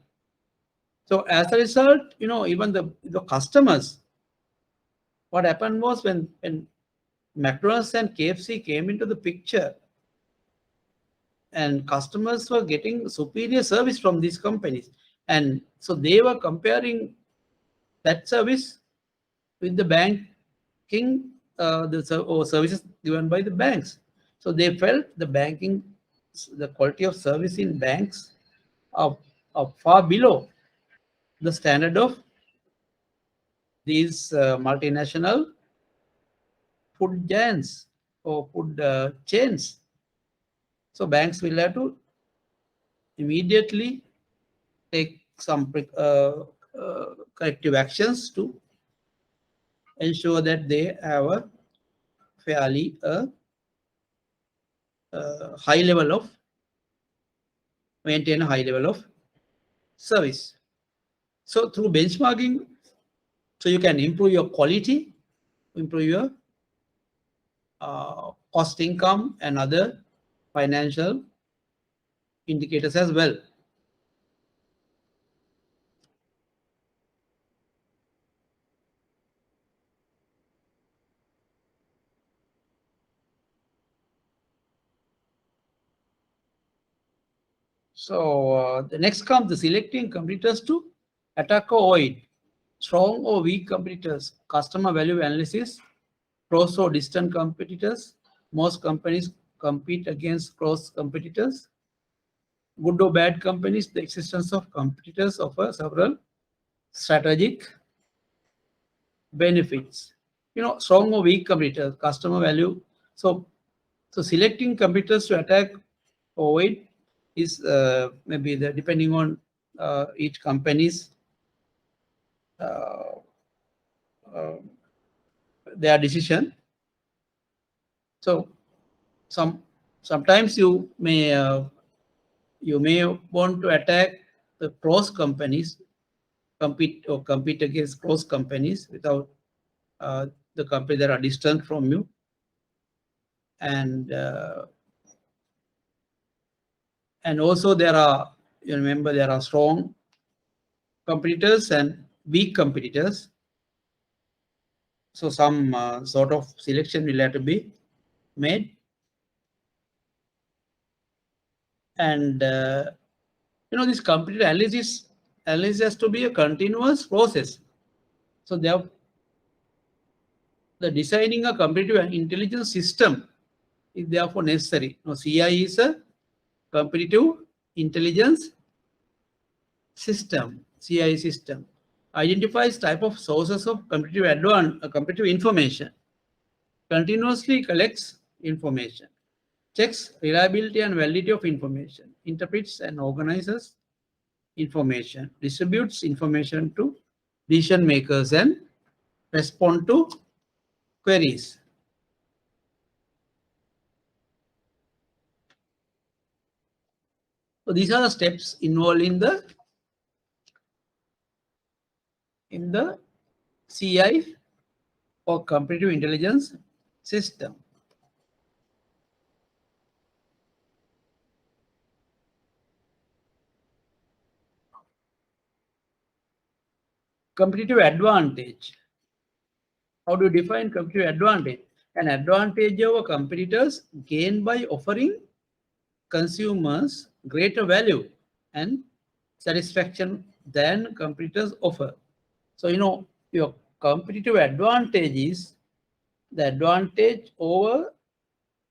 So as a result, even the customers, what happened was when McDonald's and KFC came into the picture, and customers were getting superior service from these companies, and so they were comparing that service with the banking or services given by the banks. So they felt the quality of service in banks are far below the standard of these multinational food giants or food chains. So banks will have to immediately take some corrective actions to ensure that they have a fairly maintain a high level of service. So through benchmarking, so you can improve your quality, improve your cost income and other financial indicators as well. So the next comes the selecting competitors to attack or avoid. Strong or weak competitors, customer value analysis, close or distant competitors. Most companies compete against close competitors. Good or bad companies, the existence of competitors offer several strategic benefits. Strong or weak competitors, customer value. So selecting competitors to attack or avoid is maybe depending on each company's their decision. So sometimes you may want to attack the close companies, compete against close companies without the companies that are distant from you, and also there are, remember, there are strong competitors and weak competitors. So some sort of selection will have to be made, and this competitor analysis has to be a continuous process. So the designing a competitive intelligence system is therefore necessary. Now, CI is a competitive intelligence system. CI system identifies type of sources of competitive information, continuously collects information, checks reliability and validity of information, interprets and organizes information, distributes information to decision makers, and respond to queries. So these are the steps involved in the CI or competitive intelligence system. competitive advantage. How do you define competitive advantage? An advantage over competitors gained by offering consumers greater value and satisfaction than competitors offer. So, your competitive advantage is the advantage over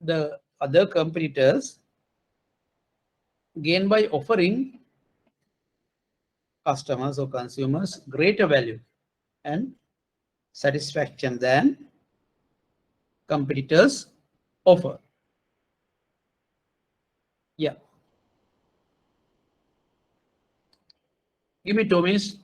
the other competitors gained by offering customers or consumers greater value and satisfaction than competitors offer. Yeah. Give me 2 minutes.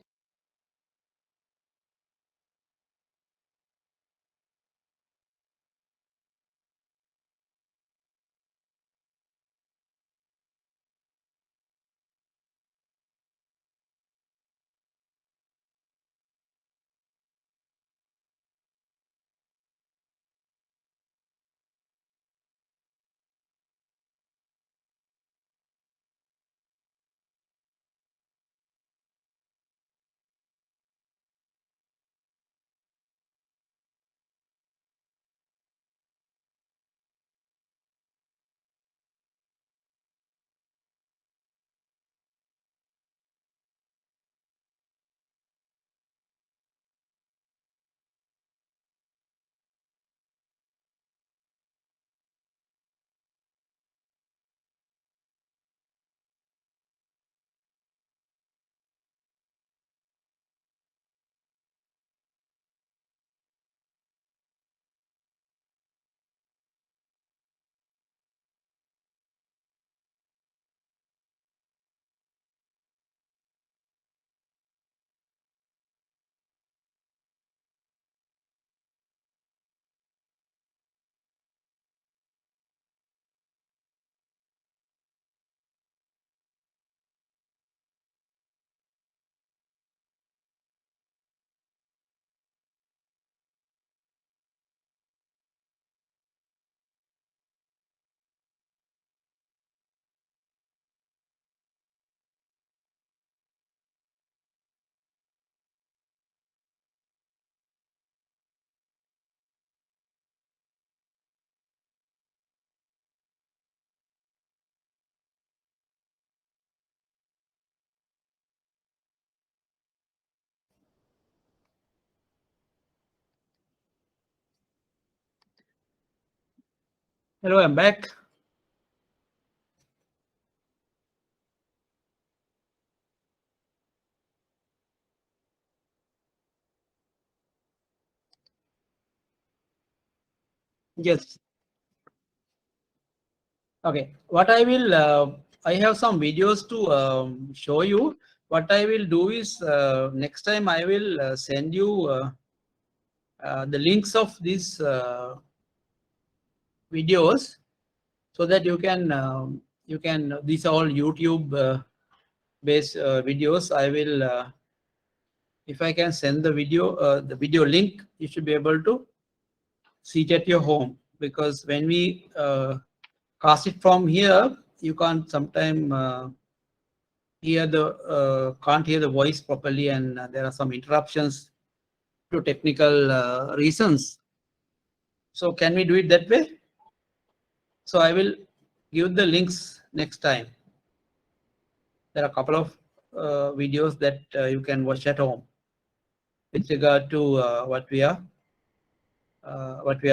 Hello, I'm back. Yes. Okay. What I will, I have some videos to show you. What I will do is next time I will send you the links of these videos so that you can these are all YouTube based videos. I will if I can send the video link, you should be able to see it at your home, because when we cast it from here, you can't sometime can't hear the voice properly, and there are some interruptions to technical reasons. So can we do it that way? So I will give the links next time. There are a couple of videos that you can watch at home with regard to what we are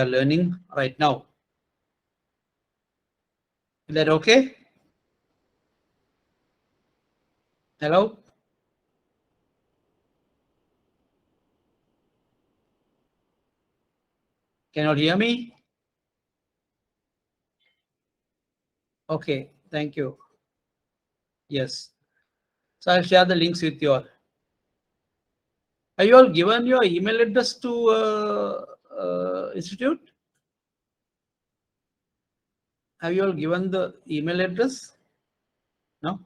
learning right now. Is that okay? Hello? Can you hear me? Okay, thank you. Yes. So I'll share the links with you all. Have you all given your email address to Institute? Have you all given the email address? No?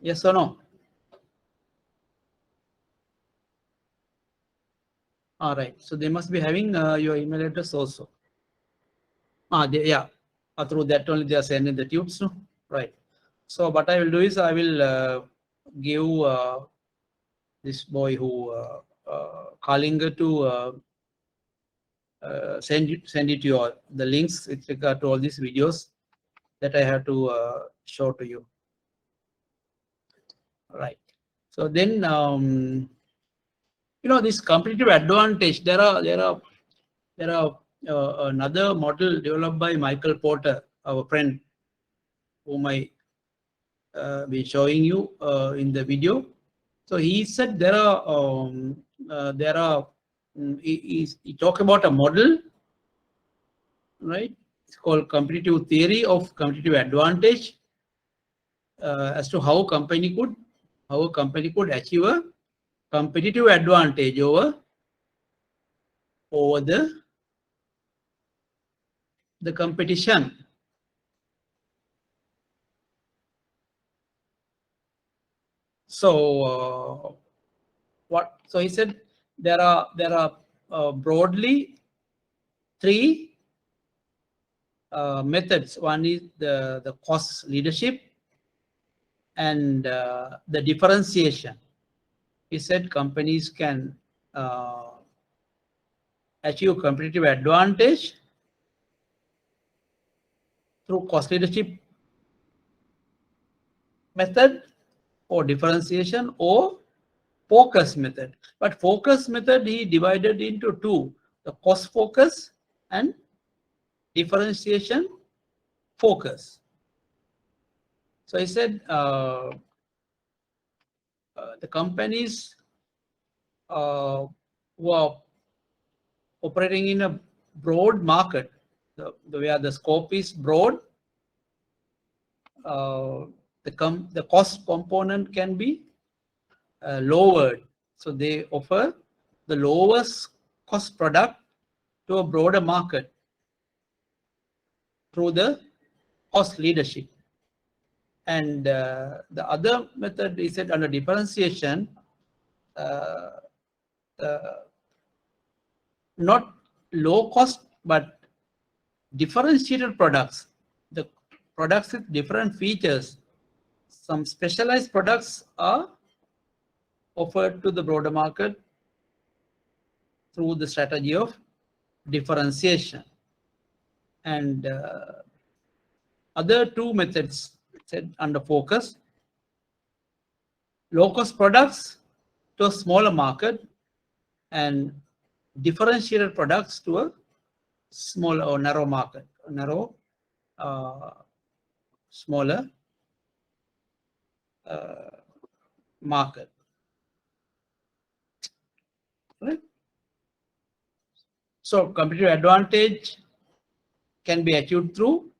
Yes or no? All right. So they must be having your email address also. Yeah. Through that only they are sending the tubes. No? Right. So what I will do is I will give this boy who Kalinga to send it to you all, the links with regard to all these videos that I have to show to you. Right. So then, this competitive advantage. There are another model developed by Michael Porter, our friend, whom I be showing you in the video. So he said he talked about a model, right? It's called competitive theory of competitive advantage, as to how a company could achieve a competitive advantage over the competition. So so he said there are broadly three methods. One is the cost leadership and the differentiation. He said companies can achieve competitive advantage through cost leadership method, or differentiation, or focus method. But focus method he divided into two: the cost focus and differentiation focus. So he said the companies who are operating in a broad market, where the scope is broad, the cost component can be lowered. So they offer the lowest cost product to a broader market through the cost leadership. And the other method is said under differentiation, not low cost but differentiated products, the products with different features. Some specialized products are offered to the broader market through the strategy of differentiation. And other two methods said under focus: low cost products to a smaller market, and differentiated products to a small or narrow market, smaller market. Right? So competitive advantage can be achieved through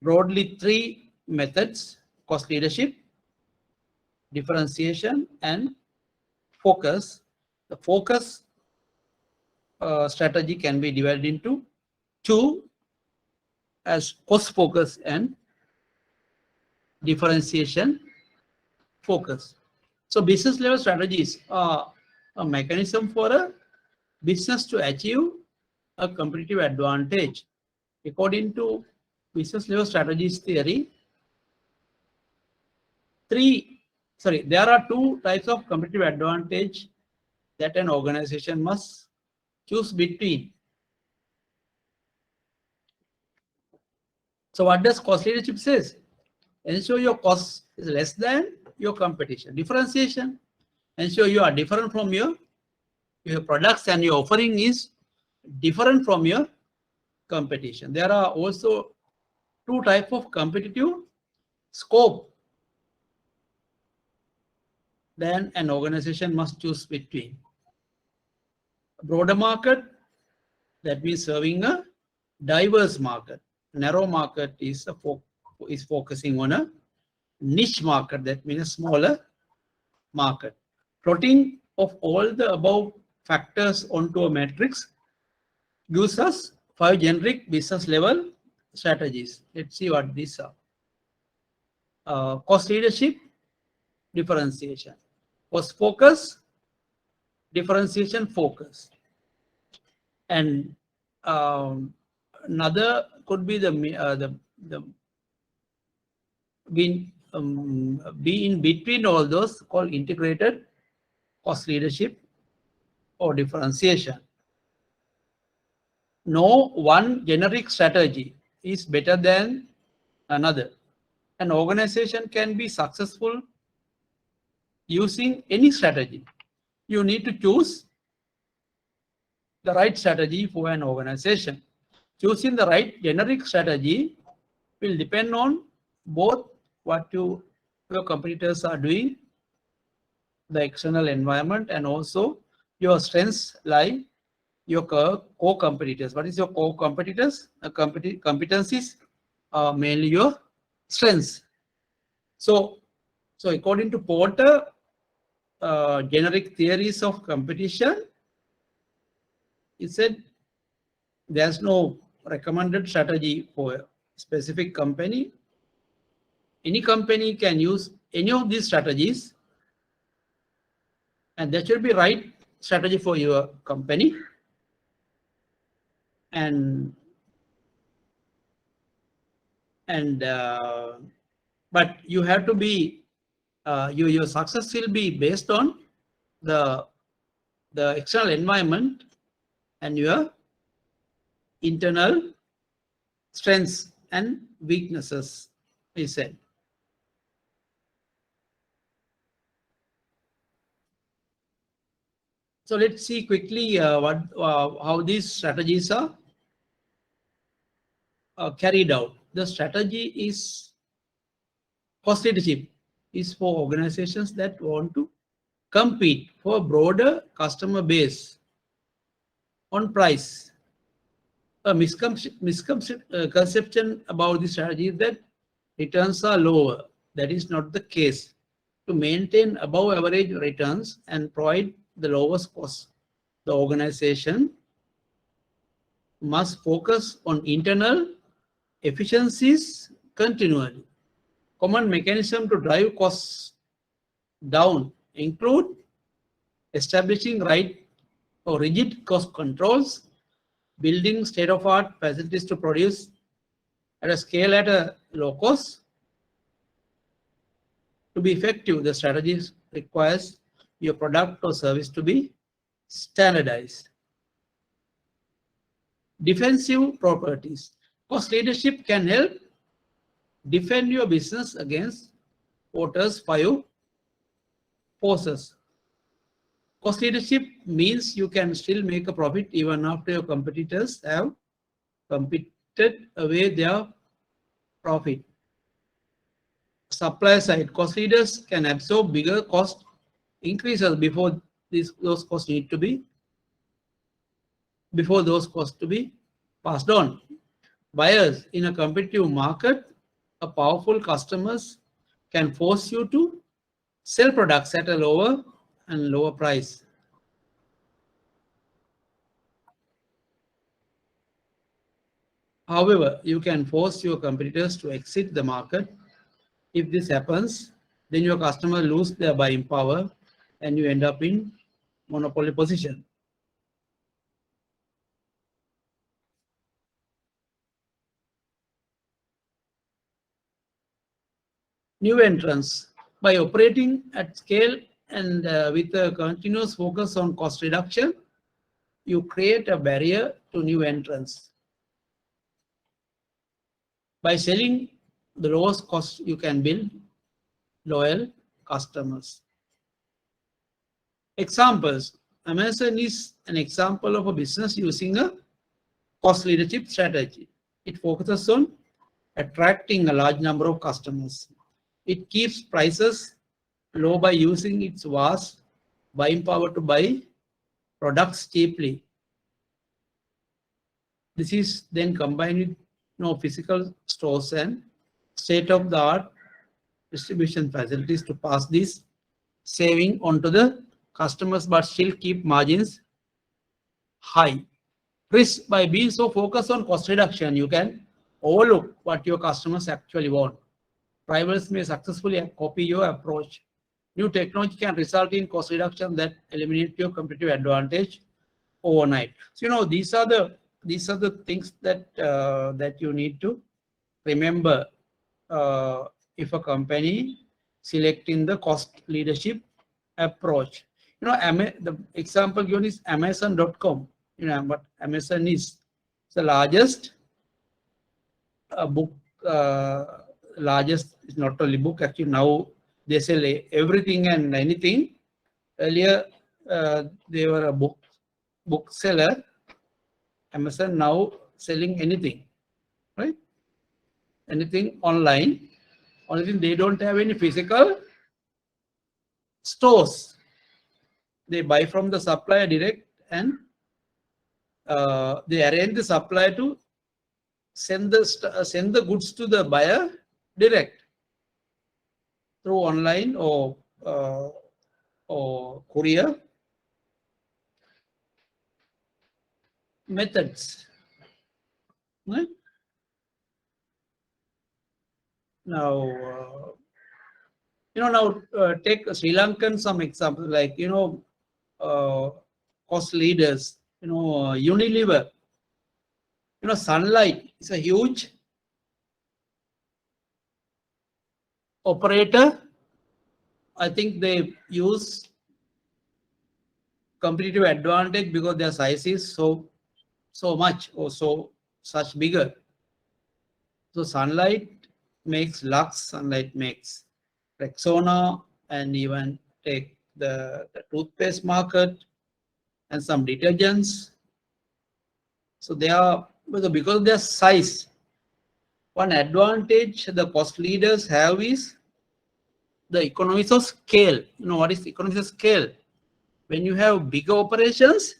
broadly three methods: cost leadership, differentiation, and focus. The focus strategy can be divided into two, as cost focus and differentiation focus. So business level strategies are a mechanism for a business to achieve a competitive advantage. According to business level strategies theory, there are two types of competitive advantage that an organization must choose between. So what does cost leadership says? Ensure your cost is less than your competition. Differentiation: ensure you are different from your products and your offering is different from your competition. There are also two types of competitive scope then an organization must choose between. A broader market, that means serving a diverse market. Narrow market is focusing on a niche market, that means a smaller market. Plotting of all the above factors onto a matrix gives us 5 generic business level strategies. Let's see what these are. Cost leadership, differentiation. Cost focus, differentiation focus. And another could be be in between all those, called integrated cost leadership, or differentiation. No one generic strategy is better than another. An organization can be successful using any strategy. You need to choose the right strategy for an organization. Choosing the right generic strategy will depend on both what your competitors are doing, the external environment, and also your strengths lie your core competitors. What is your core competitors? Competencies are mainly your strengths. So according to Porter, generic theories of competition, he said there's no recommended strategy for a specific company. Any company can use any of these strategies, and that should be right strategy for your company. But you have to be your success will be based on the external environment and your internal strengths and weaknesses, he said. So let's see quickly how these strategies are carried out. The strategy is cost leadership is for organizations that want to compete for a broader customer base on price. A misconception about the strategy is that returns are lower. That is not the case. To maintain above average returns and provide the lowest cost, the organization must focus on internal efficiencies continually. Common mechanism to drive costs down include establishing right or rigid cost controls, building state-of-art facilities to produce at a scale at a low cost. To be effective, the strategy requires your product or service to be standardized. Defensive properties. Cost leadership can help defend your business against Porter's 5 forces. Cost leadership means you can still make a profit even after your competitors have competed away their profit. Supply side, cost leaders can absorb bigger cost increases before those costs to be passed on. Buyers in a competitive market, a powerful customers can force you to sell products at a lower price. However, you can force your competitors to exit the market. If this happens, then your customers lose their buying power and you end up in monopoly position. New entrants. By operating at scale and with a continuous focus on cost reduction, you create a barrier to new entrants. By selling the lowest cost, you can build loyal customers. Examples. Amazon is an example of a business using a cost leadership strategy. It focuses on attracting a large number of customers. It keeps prices low by using its vast buying power to buy products cheaply. This is then combined with physical stores and state-of-the-art distribution facilities to pass this saving onto the customers but still keep margins high. Risk. By being so focused on cost reduction, you can overlook what your customers actually want. Rivals may successfully copy your approach. New technology can result in cost reduction that eliminate your competitive advantage overnight. So these are the things that that you need to remember if a company selecting the cost leadership approach. You know, the example given is Amazon.com. You know, but Amazon is the largest book, largest is not only book, actually now they sell everything and anything. Earlier, they were a book seller. Amazon now selling anything, right? Anything online. Only thing, they don't have any physical stores. They buy from the supplier direct, and they arrange the supplier to send the goods to the buyer direct through online or courier methods. Right? Now, take Sri Lankan some example, like, cost leaders, Unilever, Sunlight is a huge operator. I think they use competitive advantage because their size is so much or such bigger. So Sunlight makes Lux, Sunlight makes Rexona, and even take the toothpaste market and some detergents. So they are, because of their size, one advantage the cost leaders have is the economies of scale. You know what is economies of scale? When you have bigger operations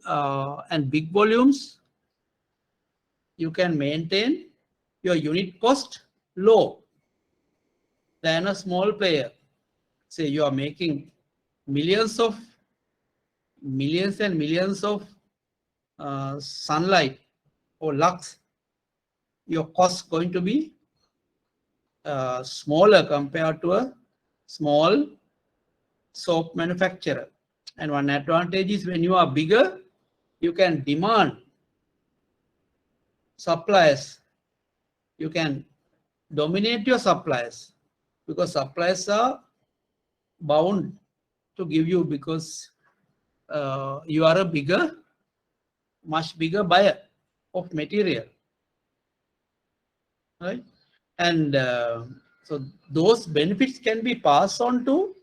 and big volumes, you can maintain your unit cost low than a small player. Say you are making millions and millions of Sunlight or Lux, your cost going to be smaller compared to a small soap manufacturer. And one advantage is when you are bigger, you can demand suppliers. You can dominate your suppliers because suppliers are bound to give you, because you are a much bigger buyer of material, right? And so those benefits can be passed on to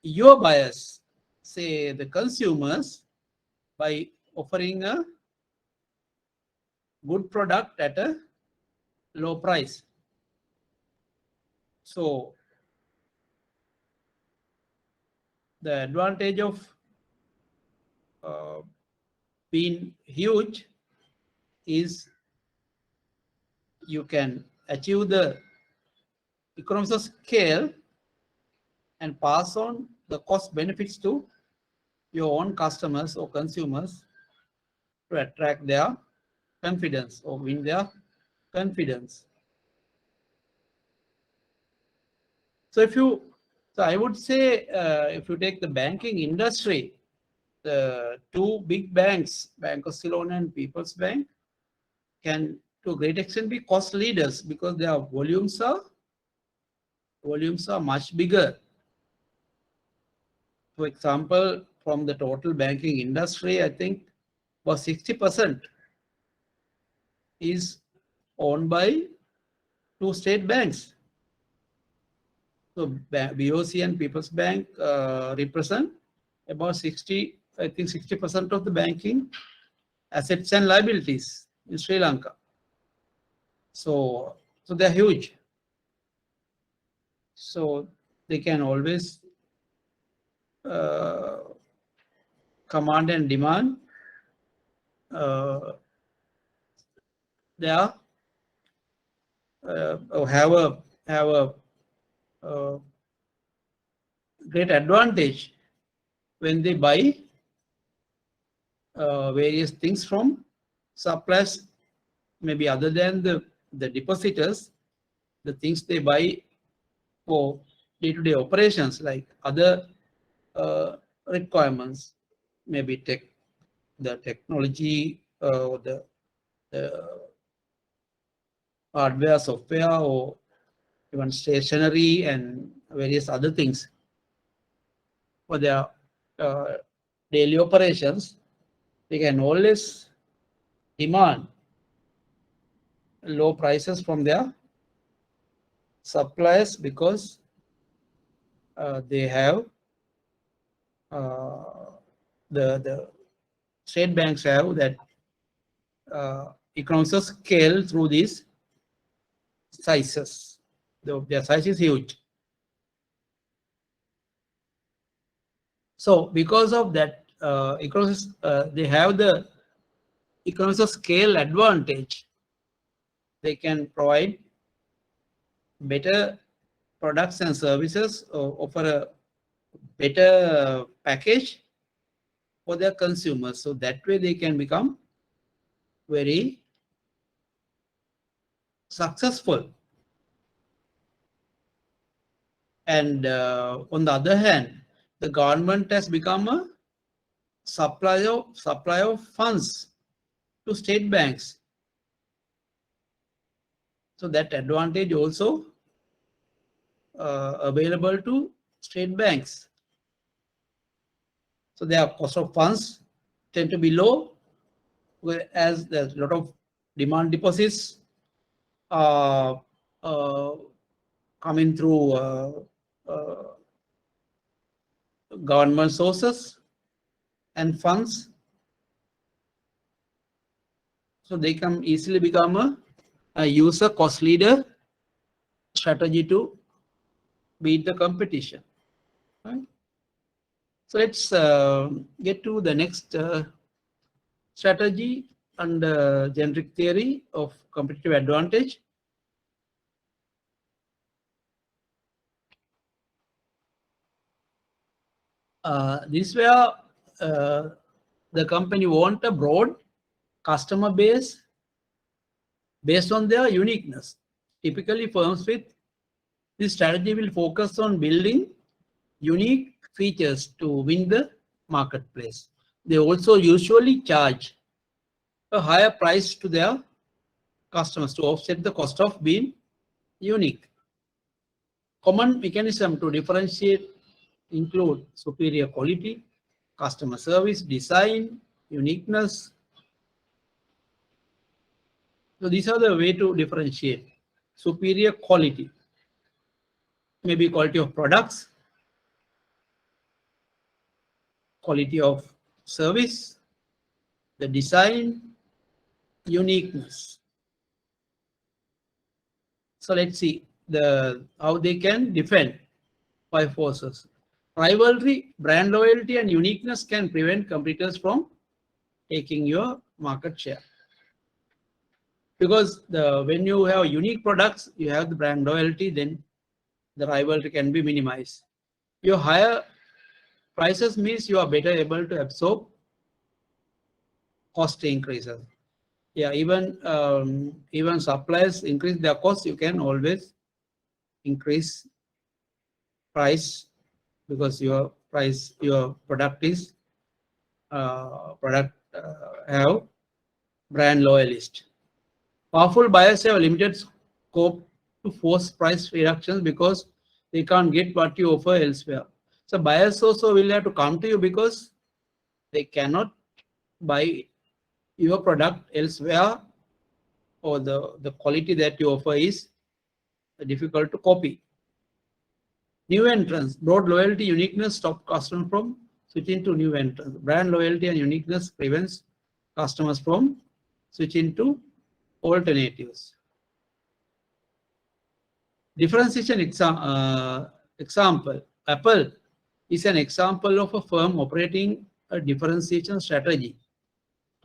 your buyers, say the consumers, by offering a good product at a low price. So the advantage of being huge is you can achieve the economies of scale and pass on the cost benefits to your own customers or consumers to attract their confidence or win their confidence. So I would say, if you take the banking industry, the two big banks, Bank of Ceylon and People's Bank, can to a great extent be cost leaders because their volumes are much bigger. For example, from the total banking industry, I think about 60% is owned by two state banks. So BOC and People's Bank represent about 60% of the banking assets and liabilities in Sri Lanka. So they're huge. So they can always command and demand have a great advantage when they buy various things from suppliers, maybe other than the depositors, the things they buy for day-to-day operations, like other requirements, maybe the technology, or the hardware, software, or even stationery and various other things. for their daily operations, they can always demand low prices from their suppliers because they have the state banks have that economies of scale through these sizes. Their size is huge. So because of that, they have the economies of scale advantage. They can provide better products and services, offer a better package for their consumers. So that way they can become very successful. And on the other hand, the government has become a supplier of funds to state banks. So that advantage also available to state banks. So their cost of funds tend to be low, whereas there's a lot of demand deposits coming through government sources and funds. So they can easily become a user cost leader strategy to beat the competition. Right? So let's get to the next strategy under generic theory of competitive advantage. This where the company want a broad customer base based on their uniqueness. Typically, firms with this strategy will focus on building unique features to win the marketplace. They also usually charge a higher price to their customers to offset the cost of being unique. Common mechanism to differentiate include superior quality, customer service, design, uniqueness. So these are the way to differentiate. Superior quality, maybe quality of products, quality of service, the design, uniqueness. So let's see how they can defend 5 forces. Rivalry, brand loyalty, and uniqueness can prevent competitors from taking your market share. Because when you have unique products, you have the brand loyalty, then the rivalry can be minimized. Your higher prices means you are better able to absorb cost increases. Yeah, even suppliers increase their costs, you can always increase price because your product is have brand loyalist. Powerful buyers have limited scope to force price reductions because they can't get what you offer elsewhere. So buyers also will have to come to you because they cannot buy your product elsewhere, or the quality that you offer is difficult to copy. New entrants, broad loyalty, uniqueness stop customers from switching to new entrants. Brand loyalty and uniqueness prevents customers from switching to alternatives. Differentiation example. Apple is an example of a firm operating a differentiation strategy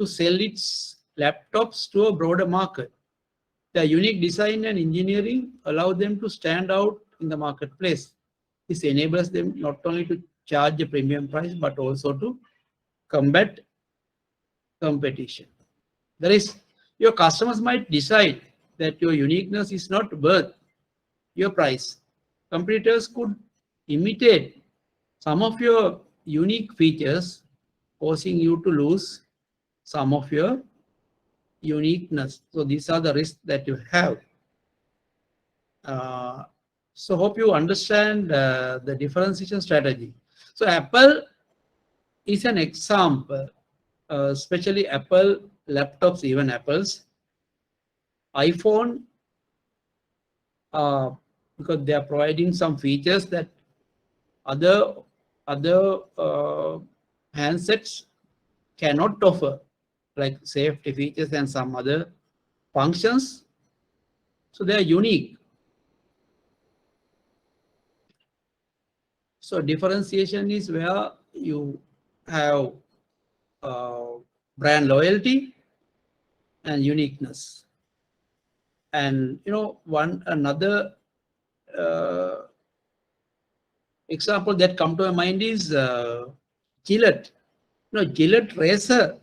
to sell its laptops to a broader market. Their unique design and engineering allow them to stand out in the marketplace. This enables them not only to charge a premium price, but also to combat competition. That is, your customers might decide that your uniqueness is not worth your price. Competitors could imitate some of your unique features, causing you to lose some of your uniqueness. So these are the risks that you have. So hope you understand the differentiation strategy. So Apple is an example, especially Apple laptops, even Apple's iPhone, because they are providing some features that other handsets cannot offer, like safety features and some other functions. So they are unique. So differentiation is where you have brand loyalty and uniqueness. And another example that come to my mind is Gillette. Gillette razor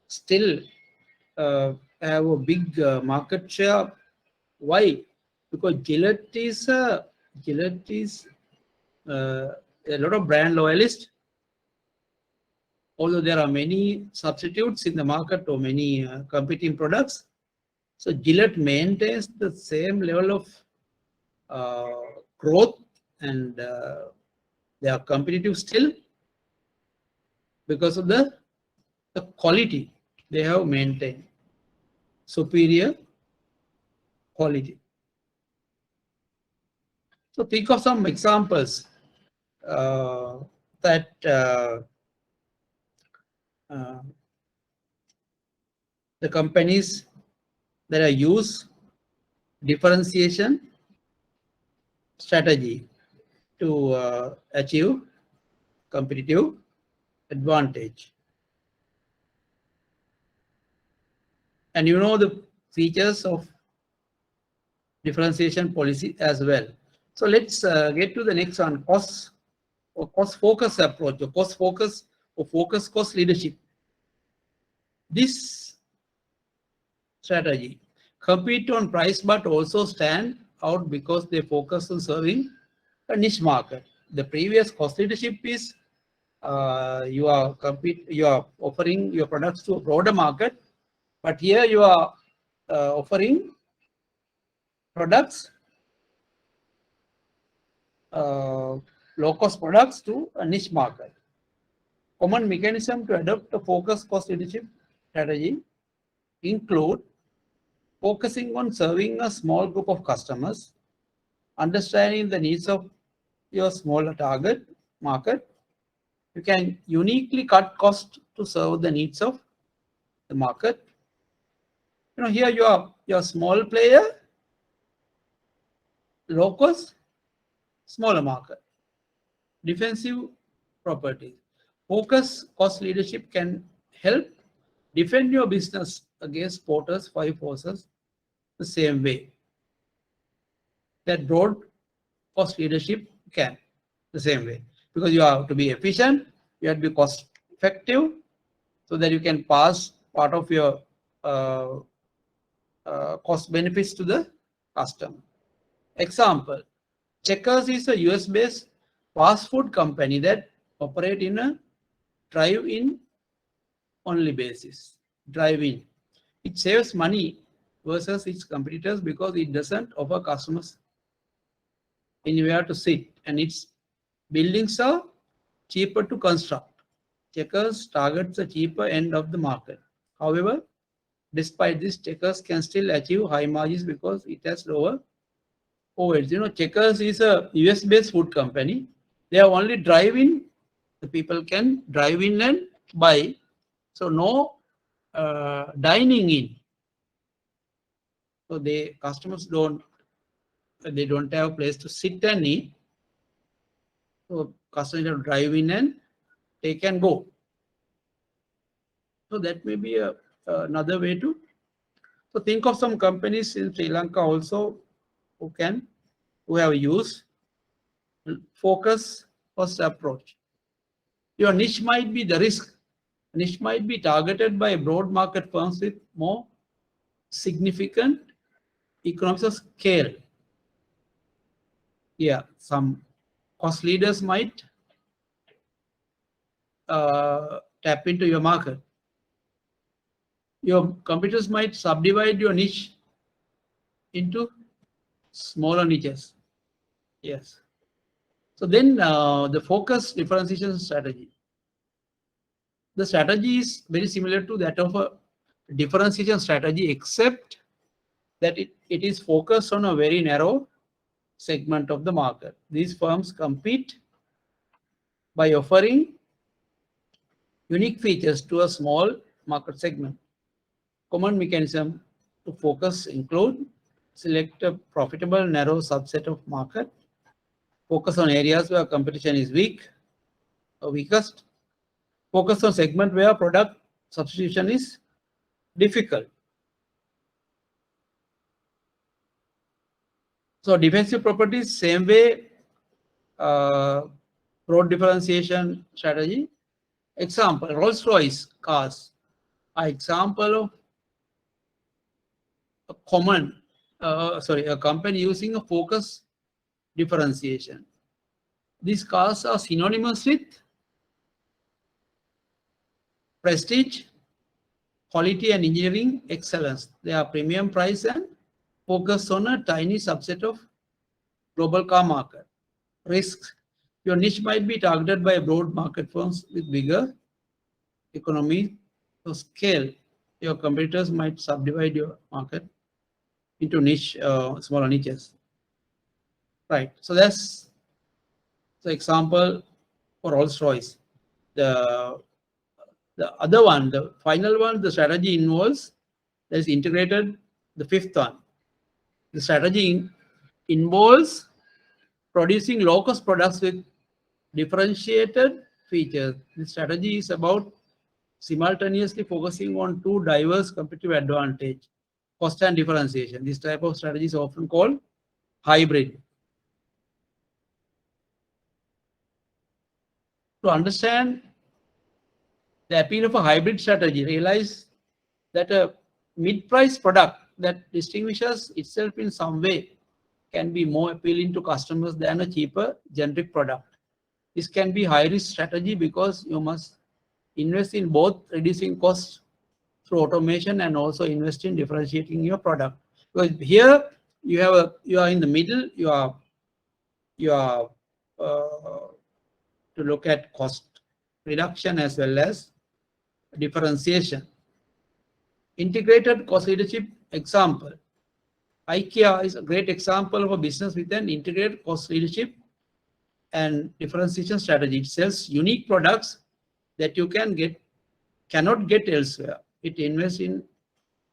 still have a big market share. Why? Because Gillette is a lot of brand loyalists. Although there are many substitutes in the market or many competing products, so Gillette maintains the same level of growth, and they are competitive still because of the quality they have maintained, superior quality. So think of some examples that the companies that are use differentiation strategy to achieve competitive advantage. And the features of differentiation policy as well. So let's get to the next one, cost focus approach, or cost focus or focus cost leadership. This strategy compete on price but also stand out because they focus on serving a niche market. The previous cost leadership is you are offering your products to a broader market, but here you are offering products, low-cost products to a niche market. Common mechanism to adopt a focused cost leadership strategy include focusing on serving a small group of customers, understanding the needs of your smaller target market. You can uniquely cut costs to serve the needs of the market. Here you are small player, low cost, smaller market. Defensive properties. Focus cost leadership can help defend your business against Porter's 5 forces the same way that broad cost leadership can, the same way, because you have to be efficient, you have to be cost effective, so that you can pass part of your cost benefits to the customer. Example, Checkers is a US-based fast food company that operate in a drive-in only basis. Drive-in. It saves money versus its competitors because it doesn't offer customers anywhere to sit, and its buildings are cheaper to construct. Checkers targets the cheaper end of the market. However, despite this, Checkers can still achieve high margins because it has lower overheads. Checkers is a US-based food company. They are only drive-in. The people can drive in and buy. So no dining in. So customers don't have a place to sit and eat. So customers have to drive in and take and go. So that may be another way to. So think of some companies in Sri Lanka also who have used focus first approach. Your niche might be the risk. Niche might be targeted by broad market firms with more significant economies of scale. Yeah, some cost leaders might tap into your market. Your competitors might subdivide your niche into smaller niches. Yes. So then the focus differentiation strategy. The strategy is very similar to that of a differentiation strategy, except that it is focused on a very narrow segment of the market. These firms compete by offering unique features to a small market segment. Common mechanism to focus include select a profitable narrow subset of market, focus on areas where competition is weak or weakest, focus on segment where product substitution is difficult. So defensive properties, same way, broad differentiation strategy. Example, Rolls-Royce cars are example of a common, a company using a focus differentiation. These cars are synonymous with prestige, quality and engineering excellence. They are premium price and focus on a tiny subset of global car market. Risks. Your niche might be targeted by broad market firms with bigger economy of scale. Your competitors might subdivide your market into niche, smaller niches. Right. So that's the example for Rolls-Royce. The other one, the final one, the strategy involves, that is integrated, the fifth one. The strategy involves producing low-cost products with differentiated features. The strategy is about simultaneously focusing on two diverse competitive advantage, cost and differentiation. This type of strategy is often called hybrid. To understand the appeal of a hybrid strategy, realize that a mid-price product that distinguishes itself in some way can be more appealing to customers than a cheaper generic product. This can be high-risk strategy because you must invest in both reducing costs through automation and also invest in differentiating your product. Because here you are in the middle. You are to look at cost reduction as well as differentiation. Integrated cost leadership example. IKEA is a great example of a business with an integrated cost leadership and differentiation strategy. It sells unique products that you cannot get elsewhere. It invests in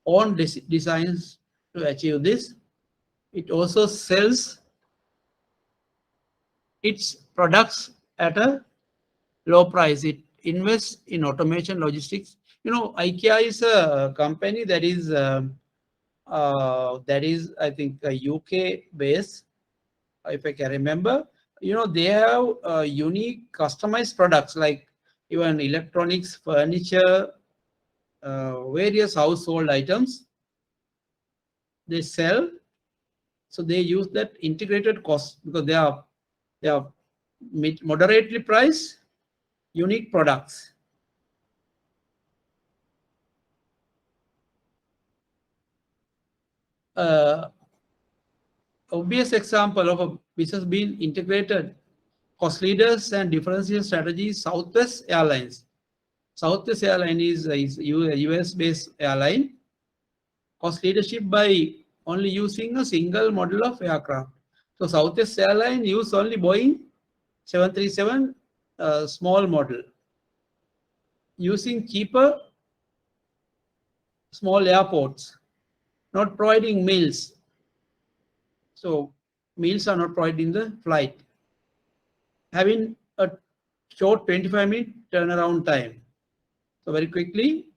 own designs to achieve this. It also sells its products at a low price. It invests in automation, logistics. You know, IKEA is a company that is I think a UK base, if I can remember. You know, they have unique customized products like even electronics, furniture, various household items they sell. So they use that integrated cost because they are moderately priced unique products. Obvious example of a business being integrated cost leaders and differentiation strategies, Southwest Airlines. Southwest Airlines is a US-based airline. Cost leadership by only using a single model of aircraft. So Southwest Airlines use only Boeing 737 small model, using cheaper small airports, not providing meals. So meals are not provided in the flight. Having a short 25-minute turnaround time. So very quickly,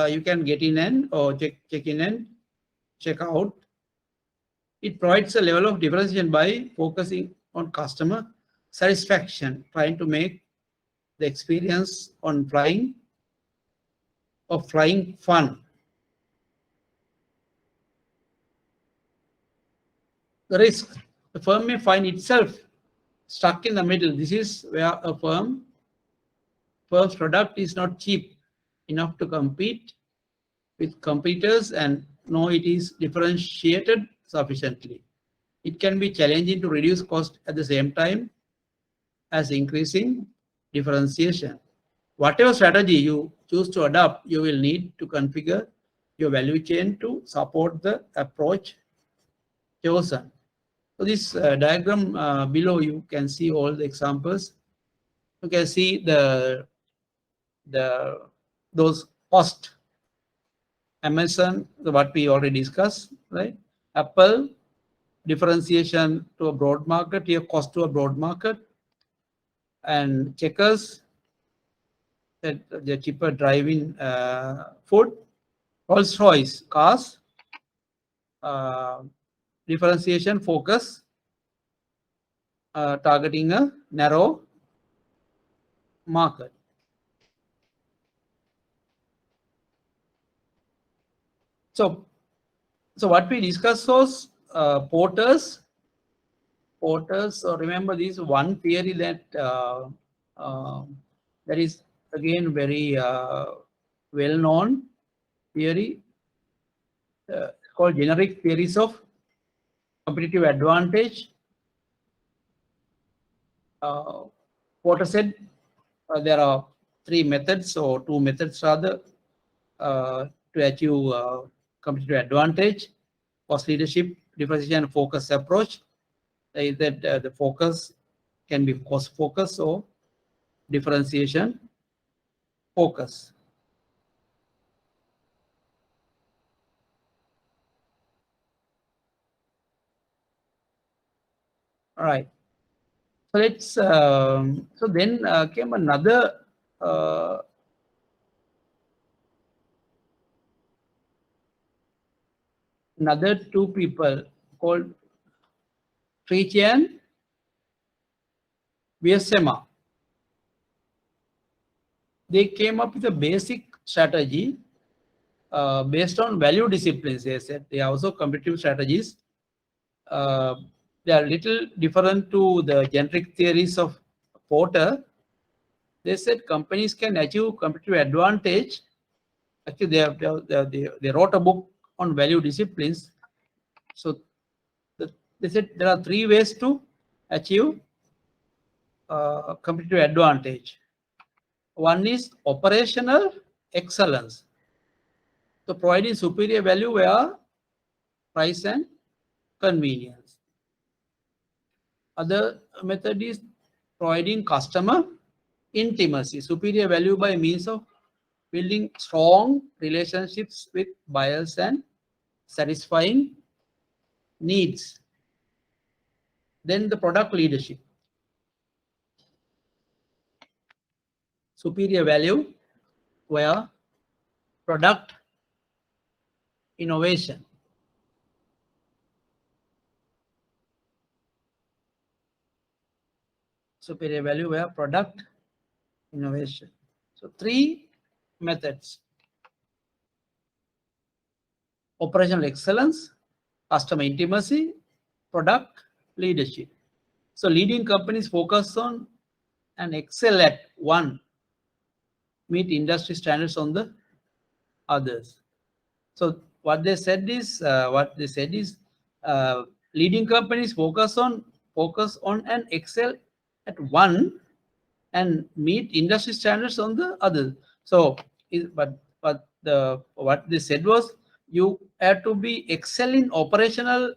you can get in and or check in and check out. It provides a level of differentiation by focusing on customer satisfaction, trying to make the experience on flying fun. The risk, the firm may find itself stuck in the middle. This is where a firm's product is not cheap enough to compete with competitors and nor it is differentiated sufficiently. It can be challenging to reduce cost at the same time as increasing differentiation. Whatever strategy you choose to adopt, you will need to configure your value chain to support the approach chosen. So this diagram below, you can see all the examples. You can see those cost. Amazon, what we already discussed, right? Apple, differentiation to a broad market, here cost to a broad market, and Checkers, that the cheaper driving food. Rolls-Royce cars, differentiation focus, targeting a narrow market. So what we discussed was Porter's. So remember, this one theory that that is again very well-known theory called generic theories of competitive advantage. Porter said there are three methods, or two methods rather, to achieve competitive advantage: cost leadership, differentiation, and focus approach. That the focus can be cost focus or differentiation focus. All right. So let's. So then came another. Another two people called Triche and Viesema. They came up with a basic strategy based on value disciplines. They said they are also competitive strategies. They are little different to the generic theories of Porter. They said companies can achieve competitive advantage. Actually, they wrote a book on value disciplines. So they said there are three ways to achieve competitive advantage. One is operational excellence. So providing superior value via price and convenience. Other method is providing customer intimacy, superior value by means of building strong relationships with buyers and satisfying needs. Then the product leadership. Superior value via product innovation. Superior value via product innovation. So three methods: operational excellence, customer intimacy, product leadership. So leading companies focus on and excel at one, meet industry standards on the others. So what they said is leading companies focus on and excel at one and meet industry standards on the other. So what they said was, you have to be excel in operational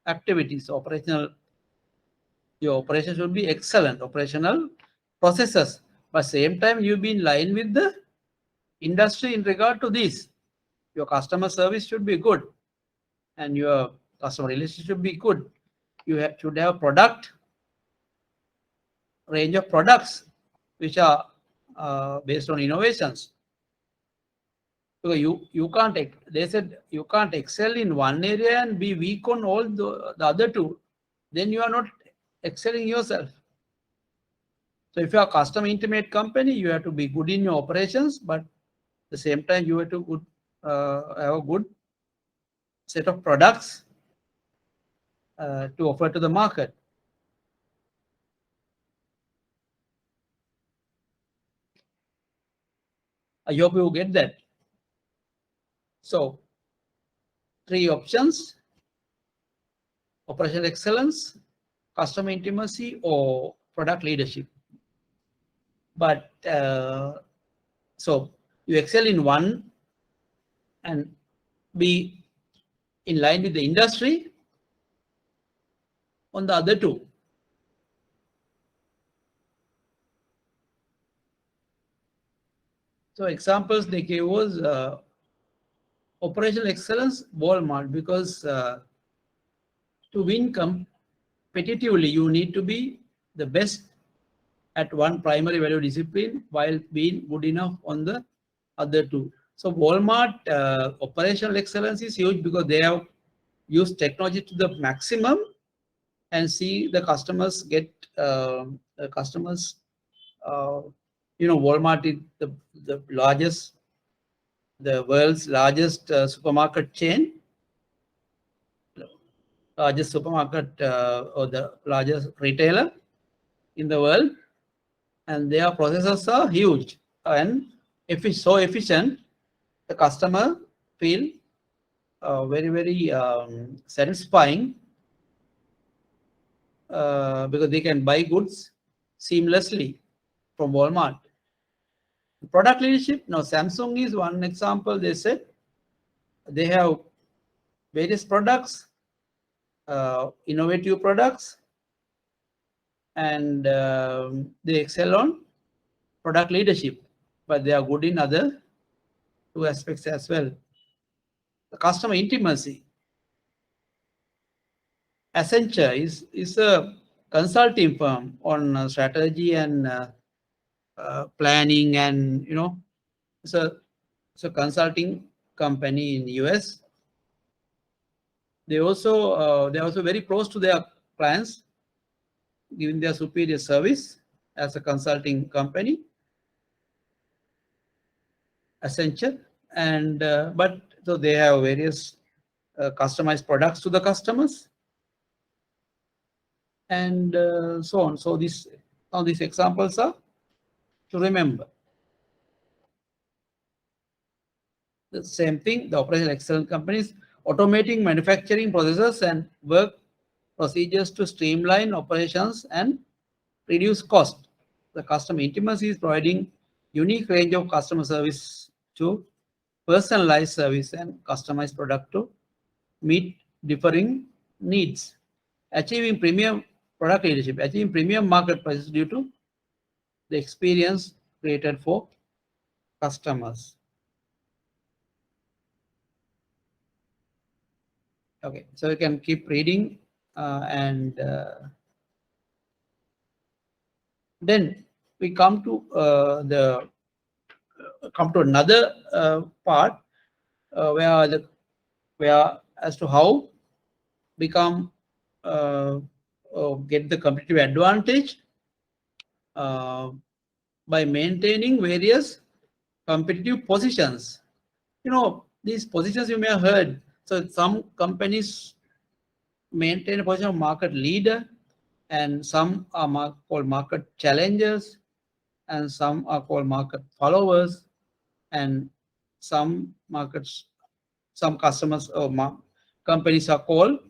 activities. Your operations should be excellent, operational processes, but same time you be in line with the industry in regard to this. Your customer service should be good and your customer relationship should be good. You should have product range of products which are based on innovations. So you can't, they said you can't excel in one area and be weak on all the other two. Then you are not excelling yourself. So if you are a customer intimate company, you have to be good in your operations, but at the same time you have to have a good set of products to offer to the market. I hope you get that. So three options: operational excellence, customer intimacy, or product leadership. But so you excel in one and be in line with the industry on the other two. So examples they gave was operational excellence, Walmart, because to win competitively, you need to be the best at one primary value discipline while being good enough on the other two. So Walmart operational excellence is huge because they have used technology to the maximum and see the customers get customers. Walmart is the largest, the world's largest supermarket chain, largest supermarket or the largest retailer in the world, and their processes are huge and so efficient. The customer feel very satisfying because they can buy goods seamlessly from Walmart. Product leadership, now Samsung is one example. They said they have various products, innovative products, and they excel on product leadership, but they are good in other two aspects as well. The customer intimacy. Accenture is a consulting firm on strategy and planning, and it's a consulting company in the US. They're also very close to their clients, giving their superior service as a consulting company, Accenture, and but so they have various customized products to the customers, and so on. So all these examples are to remember. The same thing, the operational excellence companies automating manufacturing processes and work procedures to streamline operations and reduce cost. The customer intimacy is providing unique range of customer service to personalized service and customized product to meet differing needs. Achieving premium product leadership, achieving premium market prices due to the experience created for customers. Okay, so you can keep reading and then we come to another part where as to how become get the competitive advantage by maintaining various competitive positions. These positions you may have heard. So some companies maintain a position of market leader, and some are called market challengers, and some are called market followers, and some customers or companies are called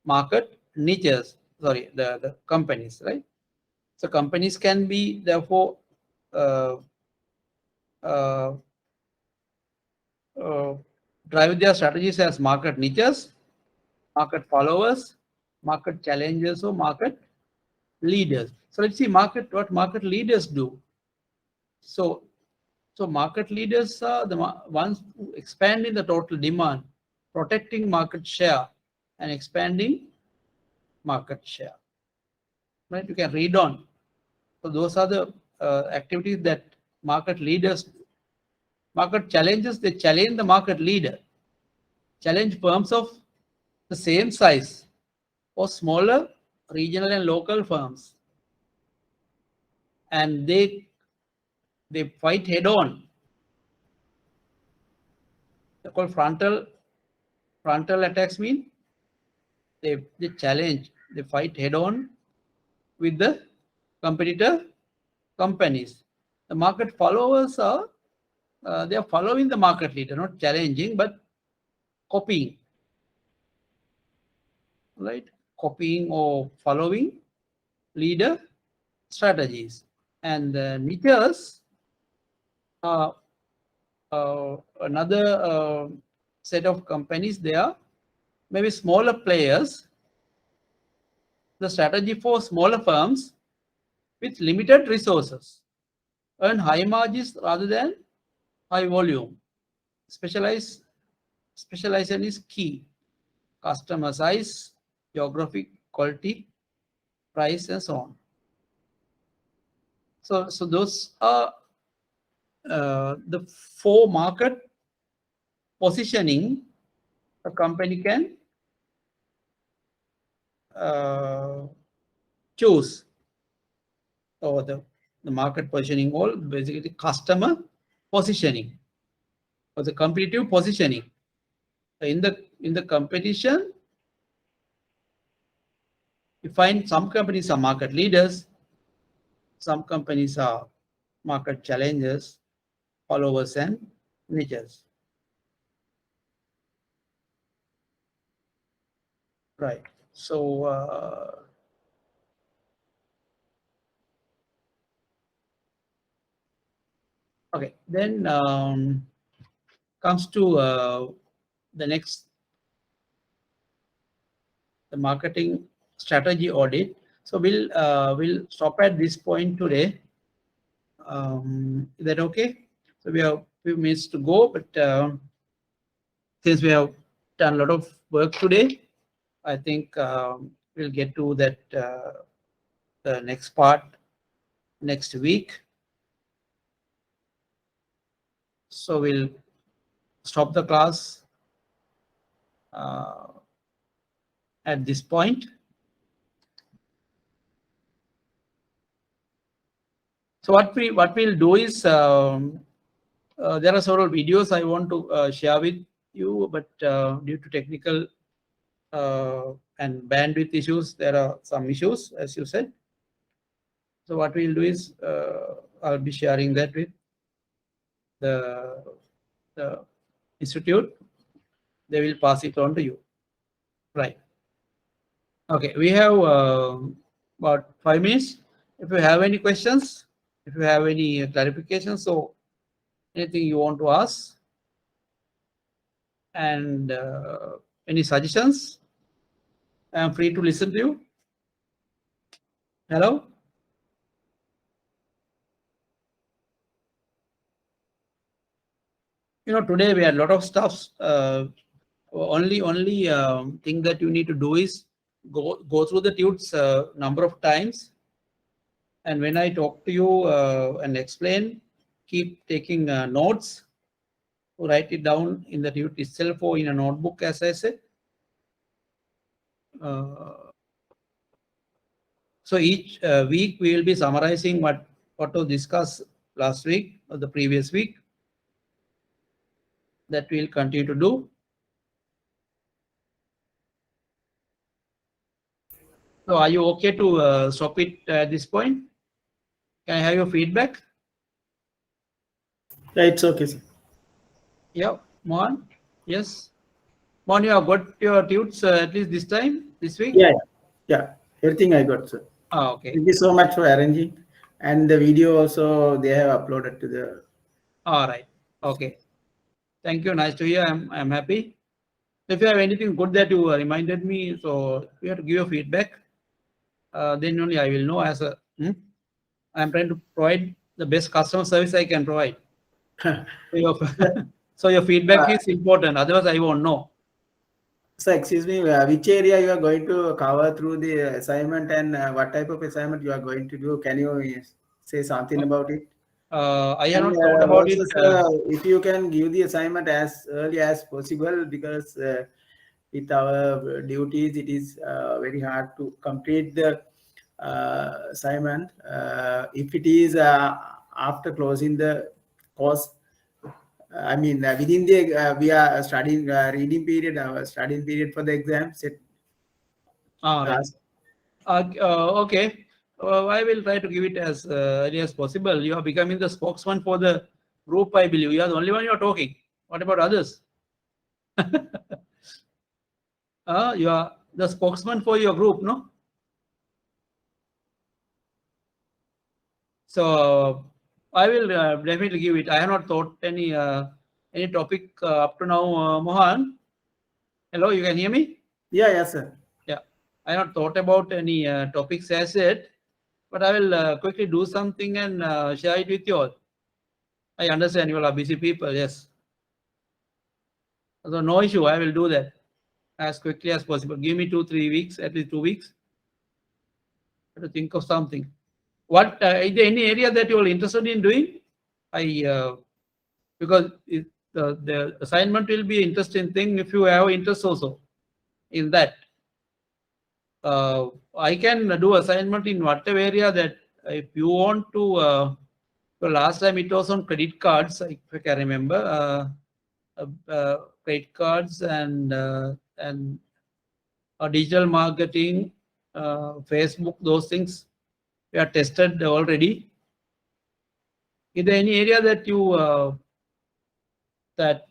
market niches. Sorry, the companies, right? So companies can be therefore drive their strategies as market niches, market followers, market challengers, or market leaders. So let's see what market leaders do. So market leaders are the ones who expanding the total demand, protecting market share, and expanding market share. Right? You can read on. So those are the activities that market leaders do. Market challengers, they challenge the market leader, challenge firms of the same size or smaller regional and local firms, and they fight head on. They're called frontal attacks. Mean they challenge, they fight head on with the competitor companies. The market followers are they are following the market leader, not challenging but copying. Right? copying or following leader strategies. And the niches are another set of companies. They are maybe smaller players. The strategy for smaller firms with limited resources earn high margins rather than high volume. Specialization is key. Customer size, geographic quality, price, and so on. So those are the 4 market positioning a company can choose. Or the market positioning, all basically customer positioning or the competitive positioning. In the competition, you find some companies are market leaders, some companies are market challengers, followers, and niches. Right. So okay, then comes to the next, the marketing strategy audit. So we'll stop at this point today. Is that okay? So we have a few minutes to go, but since we have done a lot of work today, I think we'll get to that the next part next week. So we'll stop the class at this point. So what we'll do is there are several videos I want to share with you, but due to technical and bandwidth issues, there are some issues, as you said. So what we'll do is I'll be sharing that with the institute. They will pass it on to you. Right. Okay, we have about 5 minutes. If you have any questions, if you have any clarifications, so anything you want to ask, and any suggestions, I am free to listen to you. Hello? Today we had a lot of stuff. Only thing that you need to do is go through the tutes number of times. And when I talk to you and explain, keep taking notes. Write it down in the tute itself or in a notebook, as I said. So each week we will be summarizing what was discussed last week or the previous week. That we'll continue to do. So are you okay to stop it at this point? Can I have your feedback? Yeah, it's okay, sir. Yeah, Mohan? Yes. Mohan, you have got your tutes at least this week? Yeah. Everything I got, sir. Ah, okay. Thank you so much for arranging. And the video also they have uploaded to the. All right. Okay. Thank you. Nice to hear. I'm happy. If you have anything good that you reminded me, so you have to give your feedback. Then only I will know as a. I'm trying to provide the best customer service I can provide. So your feedback is important. Otherwise, I won't know. So excuse me, which area you are going to cover through the assignment, and what type of assignment you are going to do? Can you say something about it? I have not thought about it. If you can give the assignment as early as possible, because with our duties, it is very hard to complete the assignment. If it is after closing the course, I mean, within the we are studying reading period, our studying period for the exam set. Right. Okay. I will try to give it as early as possible. You are becoming the spokesman for the group, I believe. You are the only one you are talking. What about others? You are the spokesman for your group, no? So I will definitely give it. I have not thought any topic up to now, Mohan. Hello, you can hear me? Yeah, yes, sir. Yeah, I have not thought about any topics as yet, but I will quickly do something and share it with you all. I understand you all are busy people, yes. So no issue, I will do that as quickly as possible. Give me 2-3 weeks, at least 2 weeks, to think of something. What is there any area that you are interested in doing? Because the assignment will be an interesting thing if you have interest also in that. I can do assignment in whatever area that if you want to. So last time it was on credit cards, if I can remember, credit cards and digital marketing, Facebook, those things we are tested already. Is there any area that you that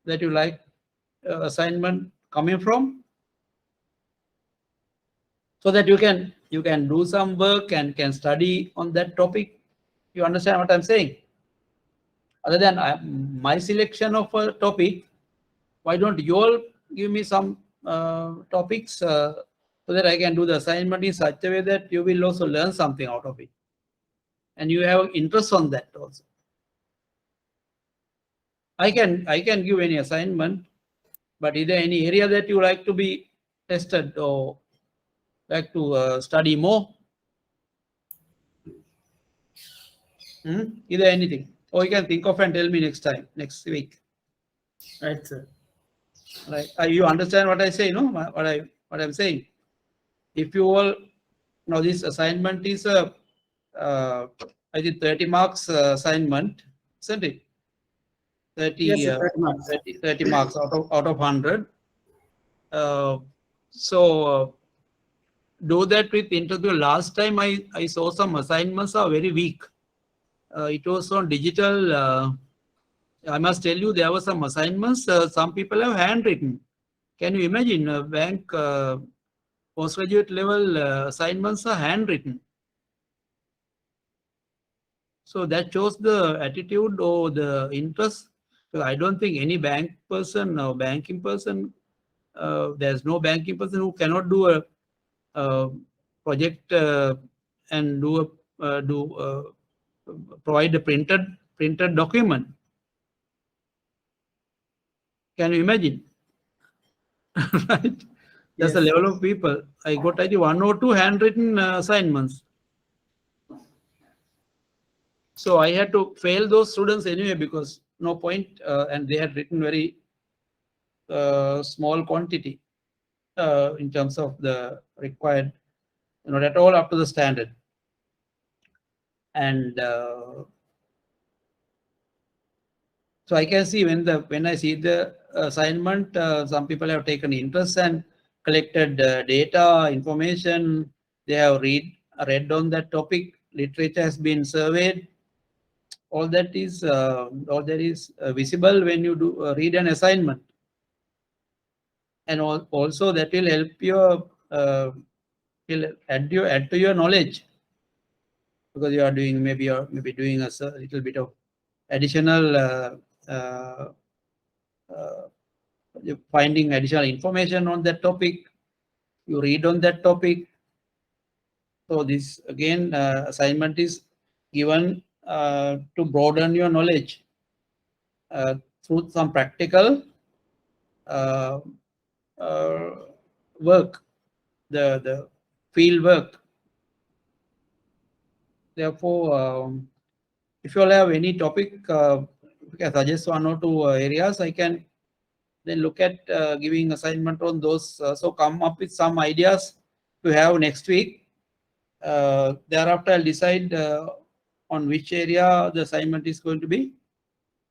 you like assignment coming from, so that you can do some work and can study on that topic? You understand what I'm saying? Other than my selection of a topic, why don't you all give me some topics so that I can do the assignment in such a way that you will also learn something out of it, and you have interest on that also. I can give any assignment, but is there any area that you like to be tested or like to study more? Is there anything? Or you can think of and tell me next week. Right, sir. Right? You understand what I say? No, what I'm saying. If you all now, this assignment is a I think 30 marks assignment, isn't it? 30, Yes, sir, 30 marks. 30 marks out of 100. So do that with interview. Last time I saw some assignments are very weak. It was on digital. I must tell you, there were some assignments. Some people have handwritten. Can you imagine? Bank postgraduate level assignments are handwritten. So that shows the attitude or the interest. So I don't think any bank person or banking person, there's no banking person who cannot do a project and provide a printed document. Can you imagine? Right? That's the Yes. level of people. I got I think 1 or 2 handwritten assignments. So I had to fail those students anyway because no point, and they had written very small quantity in terms of the required, not at all up to the standard. And so I can see when I see the assignment, some people have taken interest and collected data, information. They have read on that topic. Literature has been surveyed. All that is visible when you do read an assignment, and also that will help you will add to your knowledge, because you are doing maybe doing a little bit of additional finding additional information on that topic. You read on that topic. So this again assignment is given to broaden your knowledge through some practical work, the field work. Therefore, if you all have any topic, you can suggest 1 or 2 areas. I can then look at giving assignment on those. So come up with some ideas to have next week. Thereafter, I'll decide on which area the assignment is going to be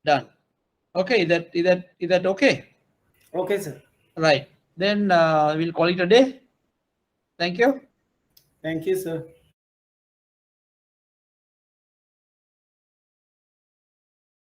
done. Okay, is that okay? Okay, sir. Right. Then we'll call it a day. Thank you. Thank you, sir.